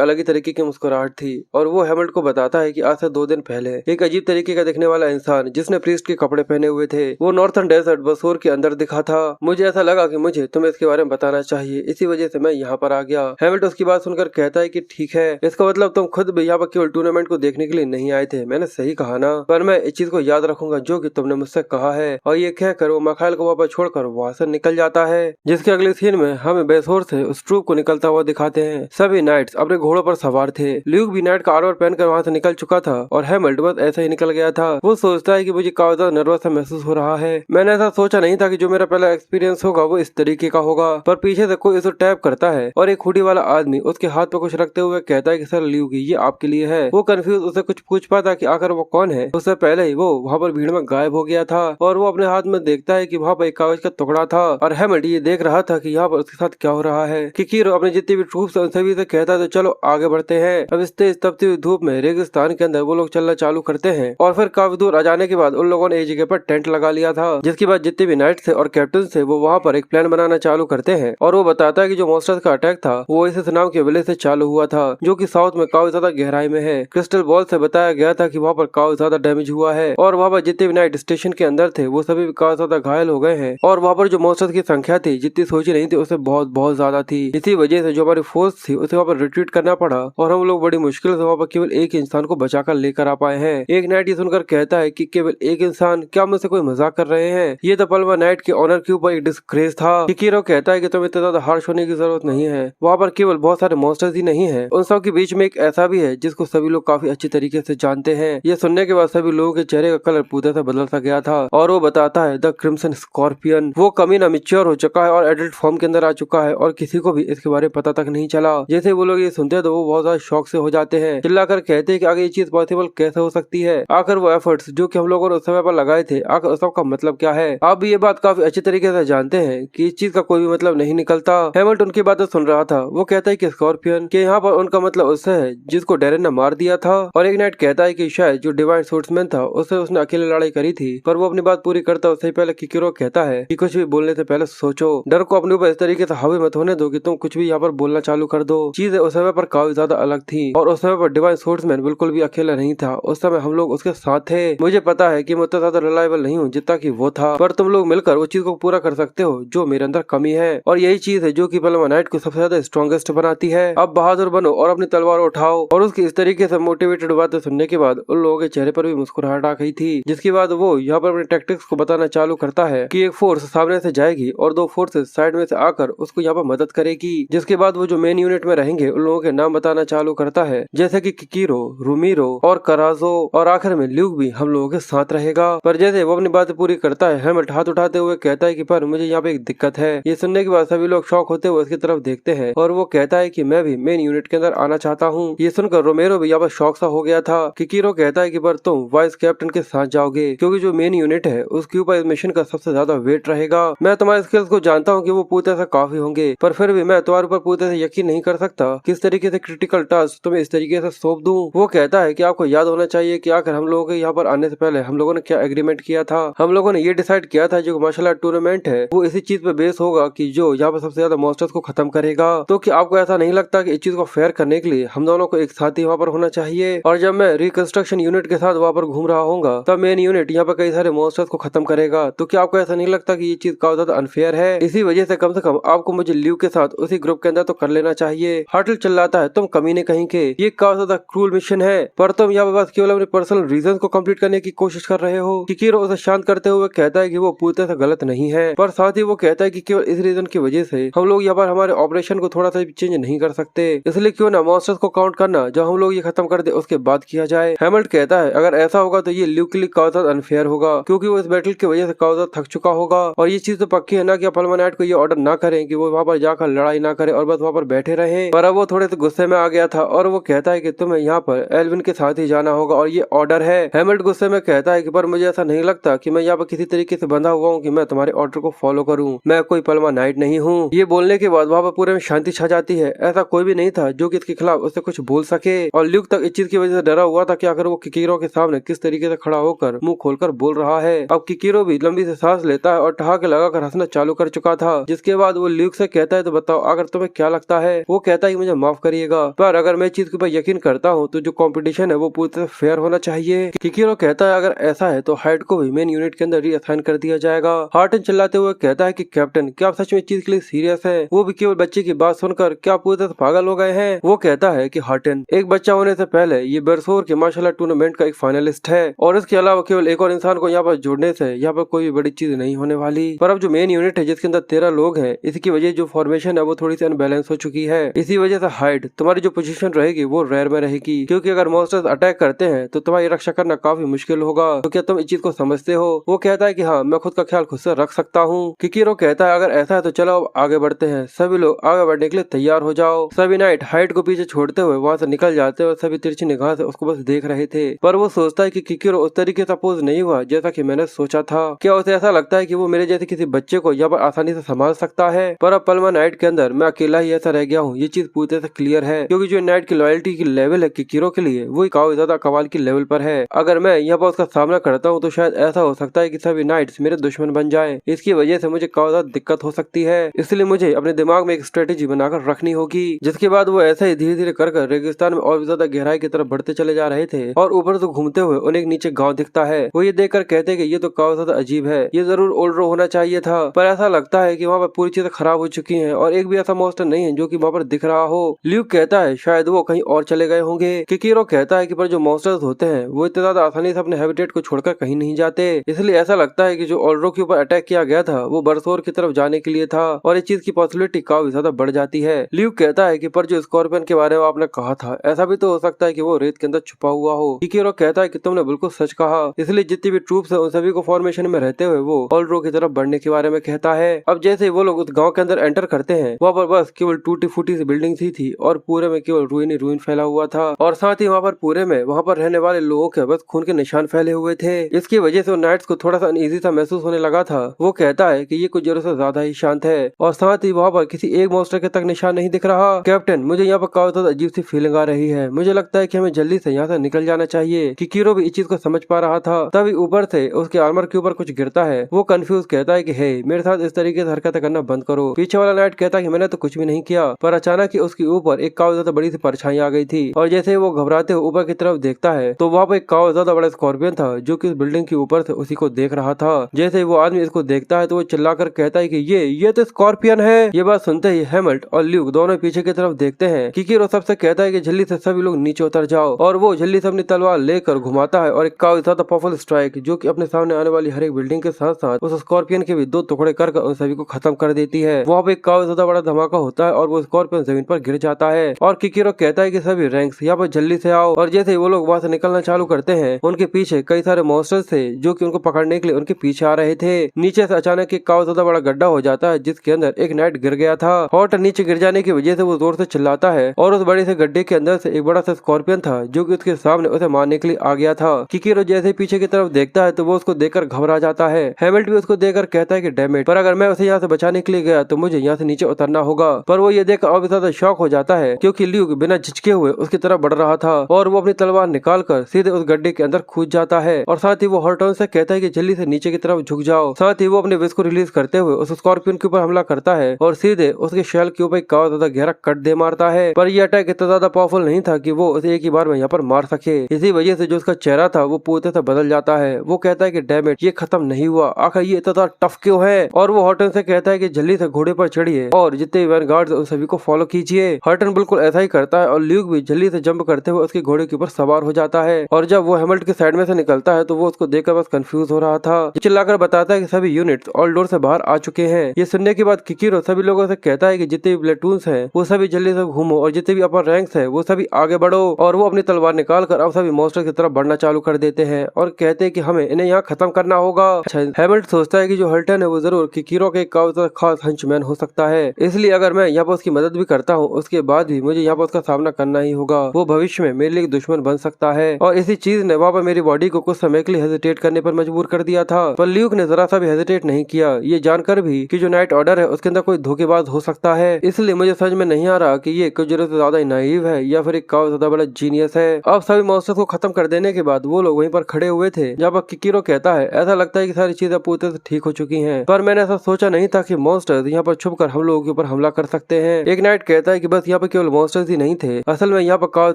अलग ही तरीके की मुस्कुराहट थी, और वो हेमल्ट को बताता है कि आज से 2 दिन पहले एक अजीब तरीके का दिखने वाला इंसान जिसने प्रीस्ट के कपड़े पहने हुए थे वो नॉर्थर्न डेजर्ट बसोर के अंदर दिखा था। मुझे ऐसा लगा कि मुझे तुम्हें इसके बारे में बताना चाहिए, इसी वजह से मैं यहाँ पर आ गया। हेमल्ट उसकी बात सुनकर कहता है कि ठीक है, इसका मतलब तुम खुद भी यहाँ पर केवल टूर्नामेंट को देखने के लिए नहीं आए थे। मैंने सही कहा ना? पर मैं इस चीज को याद रखूंगा जो कि तुमने मुझसे कहा है। और ये कहकर वो मखाइल को वहाँ पर छोड़कर वहाँ से निकल जाता है। जिसके अगले सीन में हमें बेसोर से उस ट्रूप को निकलता हुआ दिखाते हैं। सभी नाइट्स अपने घोड़ों पर सवार थे। ल्यूक भी नाइट का आर्मर पहनकर वहाँ से निकल चुका था, और हेमल्ट बस ऐसे ही निकल गया था। वो सोचता है कि मुझे काफी ज्यादा नर्वस महसूस हो रहा है। मैंने ऐसा सोचा नहीं था कि जो मेरा पहला एक्सपीरियंस होगा वो इस तरीके का होगा। पर पीछे से कोई उसे टैप करता है और एक हुडी वाला आदमी उसके हाथ पर कुछ रखते हुए कहता है कि सर ल्यूक ये आपके लिए है। वो कंफ्यूज उसे कुछ पूछ पाता कि आखिर वो कौन है। उससे पहले ही वो वहाँ पर भीड़ में गायब हो गया था, और वो अपने हाथ में देखता है कि वहाँ पर एक कागज का टुकड़ा था, और हेमल्ट ये देख रहा था कि यहाँ पर उसके साथ क्या हो रहा है। किकीरो अपने जितने भी ट्रूप्स उन सभी से कहता है तो चलो आगे बढ़ते हैं। अब इस तेज तपती हुई धूप में रेगिस्तान के अंदर वो लोग चलना चालू करते हैं, और फिर काफी दूर आ जाने के बाद उन लोगों ने एक जगह पर टेंट लगा लिया था। जिसके बाद जितने भी नाइट थे और कैप्टन थे वो वहाँ पर एक प्लान बनाना चालू करते हैं, और वो बताता है कि जो मॉन्स्टर्स का अटैक था वो इस नाम के विलेज से चालू हुआ था, जो कि साउथ में काफी ज्यादा गहराई में है। क्रिस्टल बॉल से बताया गया था कि वहाँ पर काफी ज्यादा डैमेज हुआ है, और वहाँ पर जितने भी नाइट स्टेशन के अंदर थे वो सभी काफी ज्यादा घायल घायल हो गए हैं और वहाँ पर जो मॉन्स्टर्स की संख्या थी जितनी सोची नहीं थी उससे बहुत बहुत ज्यादा थी। इसी वजह से जो हमारी फोर्स थी उसे वहाँ पर रिट्रीट करना पड़ा और हम लोग बड़ी मुश्किल से वहाँ पर केवल एक इंसान को बचाकर लेकर आ पाए हैं। एक नाइट ये सुनकर कहता है कि केवल एक इंसान, क्या मुझसे कोई मजाक कर रहे हैं? ये तो पलमा नाइट के ऑनर के ऊपर एक डिस्ग्रेस था। किकीरो कहता है कि तुम्हें इतना ज्यादा हार्श होने की जरूरत नहीं है, वहाँ पर केवल बहुत सारे मॉन्स्टर्स ही नहीं है, उन सब के बीच में एक ऐसा भी है जिसको सभी लोग काफी अच्छी तरीके से जानते हैं। ये सुनने के बाद सभी लोगों के चेहरे का कलर पूरा से बदल सा गया था और वो बताता है द क्रिम्सन स्कॉर्पियन। वो कमीना मैच्योर हो चुका है और एडल्ट फॉर्म के अंदर आ चुका है और किसी को भी इसके बारे में पता तक नहीं चला। जैसे वो लोग ये सुनते हैं तो वो बहुत ज्यादा शौक से हो जाते हैं, चिल्लाकर कहते हैं कि आगे ये चीज पॉसिबल कैसे हो सकती है। आखिर वो एफर्ट्स जो कि हम लोगों ने उस समय पर लगाए थे, आखिर उस सबका मतलब क्या है? आप भी ये बात काफी अच्छी तरीके से जानते हैं कि इस चीज का कोई भी मतलब नहीं निकलता। हैमल्ट उनकी बातें सुन रहा था। वो कहता है कि स्कॉर्पियन के यहाँ पर उनका मतलब उससे है जिसको डेरेन ने मार दिया था। और एक नाइट कहता है कि शायद जो डिवाइन सोर्समैन था उससे उसने अकेले लड़ाई करी थी, पर वो अपनी बात पूरी करता उससे पहले किकीरो कहता है कि कुछ भी बोलने से पहले सोचो, डर को अपने ऊपर इस तरीके से हावी मत होने दो कि तुम कुछ भी यहाँ पर बोलना चालू कर दो। चीजें उस समय पर काफी ज्यादा अलग थी और उस समय पर डिवाइन सोर्समैन बिल्कुल भी अकेला नहीं था, उस समय हम लोग उसके साथ थे। मुझे पता है कि मैं उतना ज्यादा रिलायबल नहीं हूँ जितना कि वो था, पर तुम लोग मिलकर उस चीज को पूरा कर सकते हो जो मेरे अंदर कमी है और यही चीज है जो कि पलमा नाइट को सबसे ज्यादा स्ट्रॉन्गेस्ट बनाती है। अब बहादुर बनो और अपनी तलवार उठाओ। और उसकी इस तरीके से मोटिवेटेड बातें सुनने के बाद उन लोगों के चेहरे पर भी मुस्कुराहट आ गई थी, जिसके बाद वो यहाँ पर अपने टैक्टिक्स को बताना चालू करता है कि एक फोर्स सामने से जाएगी और दो फोर्सेस साइड में से आकर उसको यहाँ पर मदद करेगी। जिसके बाद वो जो मेन यूनिट में रहेंगे उन लोगों के नाम बताना चालू करता है, जैसे कि किकीरो, रूमीरो और कराजो और आखिर में ल्यूक भी हम लोगों के साथ रहेगा। पर जैसे वो अपनी बात पूरी करता है, हेमल्ट हाथ उठाते हुए कहता है कि पर मुझे यहाँ पे एक दिक्कत है। ये सुनने के बाद सभी लोग शॉक होते हुए उसकी तरफ देखते हैं और वो कहता है कि मैं भी मेन यूनिट के अंदर आना चाहता हूँ। ये सुनकर रोमेरो भी यहाँ पर शौक सा हो गया था। किकीरो कहता है कि पर तुम वाइस कैप्टन के साथ जाओगे क्योंकि जो मेन यूनिट है उसके ऊपर इस मिशन का सबसे ज्यादा वेट रहेगा। मैं तुम्हारे स्किल्स को जानता हूँ कि वो पूरे से काफी होंगे, पर फिर भी मैं तुम्हारे ऊपर पूरे से यकीन नहीं कर सकता किस तरीके से क्रिटिकल टास्क तुम्हें इस तरीके से सौंप दूं। वो कहता है कि आपको याद होना चाहिए कि आखिर हम लोगों के यहाँ पर आने से पहले हम लोगों ने क्या एग्रीमेंट किया था। हम लोगों ने ये डिसाइड किया था जो मार्शल आर्ट टूर्नामेंट है वो इसी चीज पे बेस होगा कि जो यहाँ पर सबसे ज्यादा मॉन्स्टर्स को खत्म करेगा। तो क्या आपको ऐसा नहीं लगता कि इस चीज को फेयर करने के लिए हम दोनों को एक साथ ही वहाँ पर होना चाहिए? और जब मैं रिकंस्ट्रक्शन यूनिट के साथ वहाँ पर घूम रहा हूँ तब मेन यूनिट यहाँ पर कई सारे मॉन्स्टर्स को खत्म करेगा। तो क्या आपको ऐसा नहीं लगता कि ये चीज काफी ज्यादा अनफेयर है? इसी वजह से कम आपको मुझे ल्यू के साथ उसी ग्रुप के अंदर तो कर लेना चाहिए। हार्टल चिल्लाता है, तुम कमीने कहीं के, ये काफी ज्यादा क्रूल मिशन है, पर तुम यहाँ पर बस केवल अपने पर्सनल रीजन को कंप्लीट करने की कोशिश कर रहे हो। किकीरो उसे शांत करते हुए कहता है कि वो पूरी तरह से गलत नहीं है, पर साथ ही वो कहता है कि केवल इस रीजन की वजह से हम लोग यहाँ पर हमारे ऑपरेशन को थोड़ा सा भी चेंज नहीं कर सकते, इसलिए क्यों ना मॉन्स्टर्स को काउंट करना जब हम लोग ये खत्म कर दे उसके बाद किया जाए। हैमल्ट कहता है अगर ऐसा होगा तो ये ल्यू के लिए काफी ज्यादा अनफेयर होगा क्योंकि वो इस बैटल की वजह से काफी ज्यादा थक चुका होगा और ये चीज तो पक्की है ना कि पलमा नाइट को ये ऑर्डर ना करें कि वो वहाँ पर जाकर लड़ाई ना करे और बस वहाँ पर बैठे रहे। पर अब वो थोड़े से गुस्से में आ गया था और वो कहता है कि तुम्हें यहाँ पर एल्विन के साथ ही जाना होगा और ये ऑर्डर है। हैमल्ट गुस्से में कहता है कि पर मुझे ऐसा नहीं लगता कि मैं यहाँ पर किसी तरीके से बंधा हुआ हूँ कि मैं तुम्हारे ऑर्डर को फॉलो करूँ, मैं कोई पलमा नाइट नहीं हूँ। ये बोलने के बाद वहाँ पर पूरे में शांति छा जाती है। ऐसा कोई भी नहीं था जो कि इसके खिलाफ उससे कुछ बोल सके और ल्यूक तक इस चीज की वजह से डरा हुआ था कि आखिर वो किकीरो के सामने किस तरीके से खड़ा होकर मुंह खोलकर बोल रहा है। अब किकीरो भी लंबी से सांस लेता है और ठहाके लगाकर हंसना चालू कर चुका था, जिसके बाद वो ल्यूक से कहता है तो बताओ अगर तुम्हें क्या लगता है। वो कहता है कि मुझे माफ करिएगा पर अगर मैं चीज के ऊपर यकीन करता हूँ तो जो कंपटीशन है वो पूरी तरह फेयर होना चाहिए। किकीरो कहता है अगर ऐसा है तो हाइड को भी मेन यूनिट के अंदर रीअसाइन कर दिया जाएगा। हार्टन चिल्लाते हुए कहता है कि कैप्टन क्या आप सच में इस चीज के लिए सीरियस है? वो भी केवल बच्चे की बात सुनकर क्या पूरी तरह पागल हो गए हैं? वो कहता है कि हार्टन एक बच्चा होने से पहले ये बरसोर के मार्शल आर्ट टूर्नामेंट का एक फाइनलिस्ट है और इसके अलावा केवल एक और इंसान को यहाँ पर जोड़ने से यहाँ पर कोई भी बड़ी चीज नहीं होने वाली। पर अब जो मेन यूनिट है जिसके अंदर 13 लोग हैं, इसकी वजह जो फॉर्मेशन है वो थोड़ी सी अनबैलेंस हो चुकी है। इसी वजह से हाइड तुम्हारी जो पोजीशन रहेगी वो रेयर में रहेगी क्योंकि अगर मॉन्स्टर्स अटैक करते हैं तो तुम्हारी रक्षा करना काफी मुश्किल होगा। तो क्या तुम इस चीज को समझते हो? वो कहता है कि हाँ मैं खुद का ख्याल खुद से रख सकता हूँ। किकीरो कहता है अगर ऐसा है तो चलो अब आगे बढ़ते हैं, सभी लोग आगे बढ़ने के लिए तैयार हो जाओ। सभी नाइट हाइड को पीछे छोड़ते हुए वहाँ से निकल जाते और सभी तिरछी निगाह से उसको बस देख रहे थे। पर वो सोचता है कि किकीरो उस तरीके से अपोज नहीं हुआ जैसा कि मैंने सोचा था। क्या उसे ऐसा लगता है कि वो मेरे जैसे किसी बच्चे को यहाँ पर आसानी से संभाल सकता है? पर अब पलमा नाइट के अंदर मैं अकेला ही ऐसा रह गया हूँ, ये चीज पूरी तरह से क्लियर है क्योंकि जो नाइट की लॉयल्टी की लेवल है किकीरो के लिए वो काफी ज्यादा कमाल की लेवल पर है। अगर मैं यहाँ पर उसका सामना करता हूँ तो शायद ऐसा हो सकता है कि सभी नाइट्स मेरे दुश्मन बन जाए, इसकी वजह से मुझे काफी ज्यादा दिक्कत हो सकती है। इसलिए मुझे अपने दिमाग में एक स्ट्रेटेजी बनाकर रखनी होगी। जिसके बाद वो ऐसा ही धीरे धीरे कर रेगिस्तान में और भी ज्यादा गहराई की तरफ बढ़ते चले जा रहे थे और ऊपर से घूमते हुए उन्हें नीचे गाँव दिखता है। वो ये देखकर कहते हैं कि ये तो काफी ज्यादा अजीब है, ये जरूर ओल्ड्रो होना चाहिए था, पर ऐसा लगता है कि वहाँ पर पूरी चीजें खराब हो चुकी हैं और एक भी ऐसा मॉन्स्टर नहीं है जो कि वहाँ पर दिख रहा हो। ल्यूक कहता है शायद वो कहीं और चले गए होंगे। किकीरो कहता है कि पर जो मॉन्स्टर्स होते हैं वो इतने ज्यादा आसानी से अपने हैबिटेट को छोड़कर कहीं नहीं जाते, इसलिए ऐसा लगता है कि जो ओल्ड्रो के ऊपर अटैक किया गया था वो बरसोर की तरफ जाने के लिए था और इस चीज की पॉसिबिलिटी काफी ज्यादा बढ़ जाती है। ल्यूक कहता है कि पर जो स्कॉर्पियन के बारे में आपने कहा था ऐसा भी तो हो सकता है कि वो रेत के अंदर छुपा हुआ हो। किकीरो कहता है कि तुमने बिल्कुल सच कहा, इसलिए जितनी भी ट्रूप्स है उन सभी को फॉर्मेशन में रहते हुए वो ओल्ड्रो की तरफ बढ़ने के बारे में कहता है। अब जैसे वो लोग उस गाँव के अंदर एंटर करते हैं वहाँ पर बस केवल टूटी फूटी सी बिल्डिंग ही थी और पूरे में केवल रुइन ही रुइन फैला हुआ था और साथ ही वहाँ पर पूरे में वहाँ पर रहने वाले लोगों के बस खून के निशान फैले हुए थे। इसकी वजह से नाइट्स को थोड़ा सा अनईजी सा महसूस होने लगा था। वो कहता है कि ये कुछ जरूर से ज्यादा ही शांत है और साथ ही वहाँ पर किसी एक मॉन्स्टर के तक निशान नहीं दिख रहा। कैप्टन, मुझे यहाँ पर काफी ज्यादा अजीब सी फीलिंग आ रही है, मुझे लगता है कि हमें जल्दी से यहाँ से निकल जाना चाहिए। किकीरो भी इस चीज को समझ पा रहा था। तभी ऊपर से उसके आर्मर के ऊपर कुछ गिरता है। वो कंफ्यूज कहता है कि हे, मेरे साथ इस तरीके से हरकतें करना बंद करो। पीछे वाला नाइट कहता है कि मैंने तो कुछ भी नहीं किया, पर अचानक ही उसके ऊपर एक काफी ज्यादा बड़ी सी परछाई आ गई थी और जैसे वो घबराते हुए ऊपर की तरफ देखता है तो वहाँ पे एक काफी ज्यादा बड़ा स्कॉर्पियन था जो कि उस बिल्डिंग के ऊपर से उसी को देख रहा था। जैसे वो आदमी इसको देखता है तो वो चिल्लाकर कहता है कि ये तो स्कॉर्पियन है। ये बात सुनते ही हैमल्ट और ल्यूक दोनों पीछे की तरफ देखते हैं। किकीरो सबसे कहता है कि जल्दी से सभी लोग नीचे उतर जाओ और वो जल्दी से अपनी तलवार लेकर घुमाता है और एक काफी ज्यादा पावरफुल स्ट्राइक जो कि अपने सामने आने वाली हर एक बिल्डिंग के साथ साथ उस स्कॉर्पियन के भी दो टुकड़े कर उन सभी को खत्म कर देती है। वहाँ पे एक काफी ज्यादा बड़ा धमाका होता है और वो स्कॉर्पियन जमीन पर गिर जाता है और किकीरो कहता है कि सभी रैंक्स यहाँ पर जल्दी से आओ और जैसे वो लोग वहाँ से निकलना चालू करते हैं उनके पीछे कई सारे मॉन्स्टर्स थे जो कि उनको पकड़ने के लिए उनके पीछे आ रहे थे। नीचे से अचानक एक काफी ज्यादा बड़ा गड्ढा हो जाता है जिसके अंदर एक नाइट गिर गया था। हॉट नीचे गिर जाने की वजह से वो जोर से चिल्लाता है और उस बड़े से गड्ढे के अंदर से एक बड़ा सा स्कॉर्पियन था जो कि उसके सामने उसे मारने के लिए आ गया था। किकीरो जैसे पीछे की तरफ देखता है तो वो उसको देखकर घबरा जाता है। हैमल्ट भी उसको देखकर कहता है कि डैम इट, पर अगर मैं उसे यहाँ से बचाने के लिए गया तो मुझे यहाँ से नीचे उतरना होगा। पर वो ये देखकर और भी ज्यादा शॉक हो जाता है क्योंकि ल्यूक बिना झिझके हुए उसकी तरफ बढ़ रहा था और वो अपनी तलवार निकालकर सीधे उस गड्ढे के अंदर कूद जाता है और साथ ही वो हॉर्टन से कहता है कि जल्दी से नीचे की तरफ झुक जाओ। साथ ही वो अपने विश को रिलीज करते हुए उस स्कॉर्पियन के ऊपर हमला करता है और सीधे उसके शेल के ऊपर एक काफी ज्यादा गहरा कट दे मारता है। पर यह अटैक इतना ज्यादा पावरफुल नहीं था कि वो उसे एक ही बार में यहाँ पर मार सके। इसी वजह से जो उसका चेहरा था वो पूरे से बदल जाता है। वो कहता है कि डैम इट, ये खत्म नहीं हुआ, आखिर ये इतना टफ क्यों है। और वो हॉर्टन से कहता है कि जल्दी से घोड़े पर चढ़िए और जितने वैन गार्ड उन सभी को फॉलो कीजिए। हॉर्टन बिल्कुल ऐसा ही करता है और ल्यूक भी जल्दी से जंप करते हुए उसके घोड़े के ऊपर सवार हो जाता है और जब वो हेमल्ट के साइड में से निकलता है तो वो उसको देखकर बस कंफ्यूज हो रहा था। चिल्लाकर बताता है कि सभी यूनिट्स ऑल डोर से बाहर आ चुके हैं। ये सुनने के बाद किकीरो सभी लोगों से कहता है कि जितने भी प्लेटून्स हैं वो सभी जल्दी से घूमो और जितने भी अपर रैंक्स हैं वो सभी आगे बढ़ो और वो अपनी तलवार निकालकर अब सभी मॉन्स्टर की तरफ बढ़ना चालू कर देते हैं और कहते हैं कि हमें इन्हें यहाँ खत्म करना होगा। हेमल्ट सोचता है कि जो हल्टन है वो जरूर किकीरो के खास हंचमैन हो सकता है, इसलिए अगर मैं यहाँ पर उसकी मदद भी करता हूँ उसके बाद भी मुझे यहाँ पर उसका सामना करना ही होगा। वो भविष्य में मेरे लिए दुश्मन बन सकता है और इसी चीज ने वहाँ पर मेरी बॉडी को कुछ समय के लिए हेजिटेट करने पर मजबूर कर दिया था। पर ल्यूक ने जरा सा भी हेजिटेट नहीं किया, ये जानकर भी कि जो नाइट ऑर्डर है उसके अंदर कोई धोखेबाज हो सकता है। इसलिए मुझे समझ में नहीं आ रहा कि ये कुछ जरूरत से ज्यादा ही नाइव है या फिर एक काफी ज्यादा बड़ा जीनियस है। अब सभी मॉन्स्टर्स को खत्म कर देने के बाद वो लोग वहीं पर खड़े हुए थे जहाँ पर किकीरो कहता है ऐसा लगता है कि सारी चीजें पूरी तरह से ठीक हो चुकी हैं, पर मैंने ऐसा सोचा नहीं था कि मॉन्स्टर्स यहाँ पर छुपकर हम लोगों के ऊपर हमला कर सकते हैं। एक नाइट कहता है कि बस यहाँ पर केवल मॉन्स्टर्स ही नहीं थे, असल में यहाँ पर काफी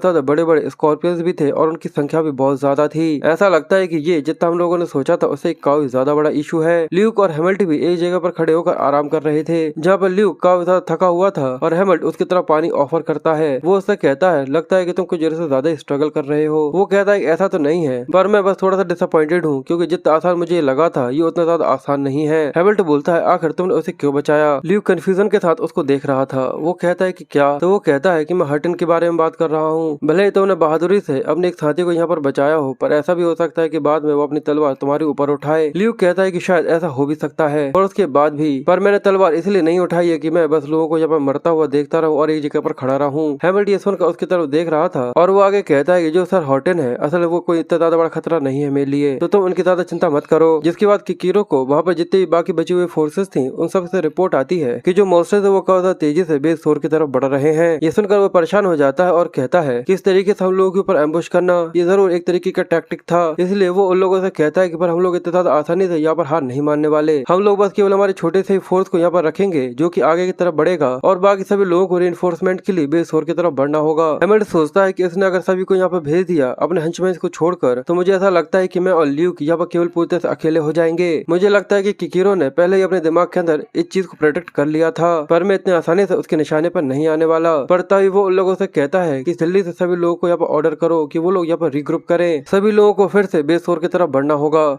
ज्यादा बड़े बड़े स्कॉर्पियंस भी थे और उनकी संख्या भी बहुत ज्यादा थी। ऐसा लगता है कि ये जितना हम लोगों ने सोचा था उससे काफी ज्यादा बड़ा इशू है। ल्यूक और हेमल्ट भी एक जगह पर खड़े होकर आराम कर रहे थे जहाँ पर ल्यूक काफी ज्यादा थका हुआ था और हेमल्ट उसकी तरफ पानी ऑफर करता है। वो उससे कहता है लगता है कि तुम कुछ देर से ज्यादा स्ट्रगल कर रहे हो। वो कहता है ऐसा तो नहीं है, पर मैं बस थोड़ा सा डिसअपॉइंटेड हूँ क्योंकि जितना आसान मुझे लगा था ये उतना ज्यादा आसान नहीं है। हेमल्ट बोलता है आखिर तुमने उसे क्यों बचाया। ल्यूक कंफ्यूजन के साथ उसको देख रहा था। वो कहता है कि क्या, तो वो कहता है कि मैं हर्टन के बारे में बात कर रहा हूँ। भले ही तुमने बहादुरी से अपने एक साथी को यहाँ पर बचाया हो, पर ऐसा भी हो सकता है कि बाद में वो अपनी तलवार तुम्हारे ऊपर उठाए। ल्यूक कहता है कि शायद ऐसा हो भी सकता है और उसके बाद भी, पर मैंने तलवार इसलिए नहीं उठाई है कि मैं बस लोगों को यहाँ पर मरता हुआ देखता रहूं और एक जगह पर खड़ा रहूं। हेमल्ट ये सुनकर उसकी तरफ देख रहा था और वो आगे कहता है कि जो सर हॉर्टन है असल में वो कोई इतना ज्यादा बड़ा खतरा नहीं है मेरे लिए, तो तुम उनकी ज्यादा चिंता मत करो। जिसके बाद किकीरो को वहाँ पर जितने भी बाकी बची हुई फोर्सेस थी उन सब से रिपोर्ट आती है कि जो मॉन्स्टर्स है वो काफी तेजी से बेस शोर की तरफ बढ़ रहे हैं। ये सुनकर वो परेशान हो जाता है और कहता है कि इस तरीके से हम लोगों के ऊपर एम्बुश करना ये जरूर एक तरीके का टैक्टिक था, इसलिए वो उन लोगों से कहता है कि पर हम लोग इतने ज्यादा आसानी से यहाँ पर हार नहीं मानने वाले। हम लोग बस केवल हमारे छोटे से फोर्स को यहाँ पर रखेंगे जो कि आगे की तरफ बढ़ेगा और बाकी सभी लोगों को रिइंफोर्समेंट के लिए बेस शोर की तरफ बढ़ना होगा। हेमल्ट सोचता है कि इसने अगर सभी को यहाँ पर भेज दिया अपने हंचमैन को छोड़कर, तो मुझे ऐसा लगता है कि मैं और ल्यूक यहाँ पर केवल पूरी तरह से अकेले हो जाएंगे। पाएंगे। मुझे लगता है कि किकिरो ने पहले ही अपने दिमाग के अंदर इस चीज को प्रोटेक्ट कर लिया था, पर मैं इतने आसानी से उसके निशाने पर नहीं आने वाला। पर तभी वो उन लोगों से कहता है कि जल्दी से सभी लोगों को यहाँ पर ऑर्डर करो कि वो लोग यहाँ पर रिग्रुप करें। सभी लोगों को फिर से बेस 4 की तरफ बढ़ना होगा।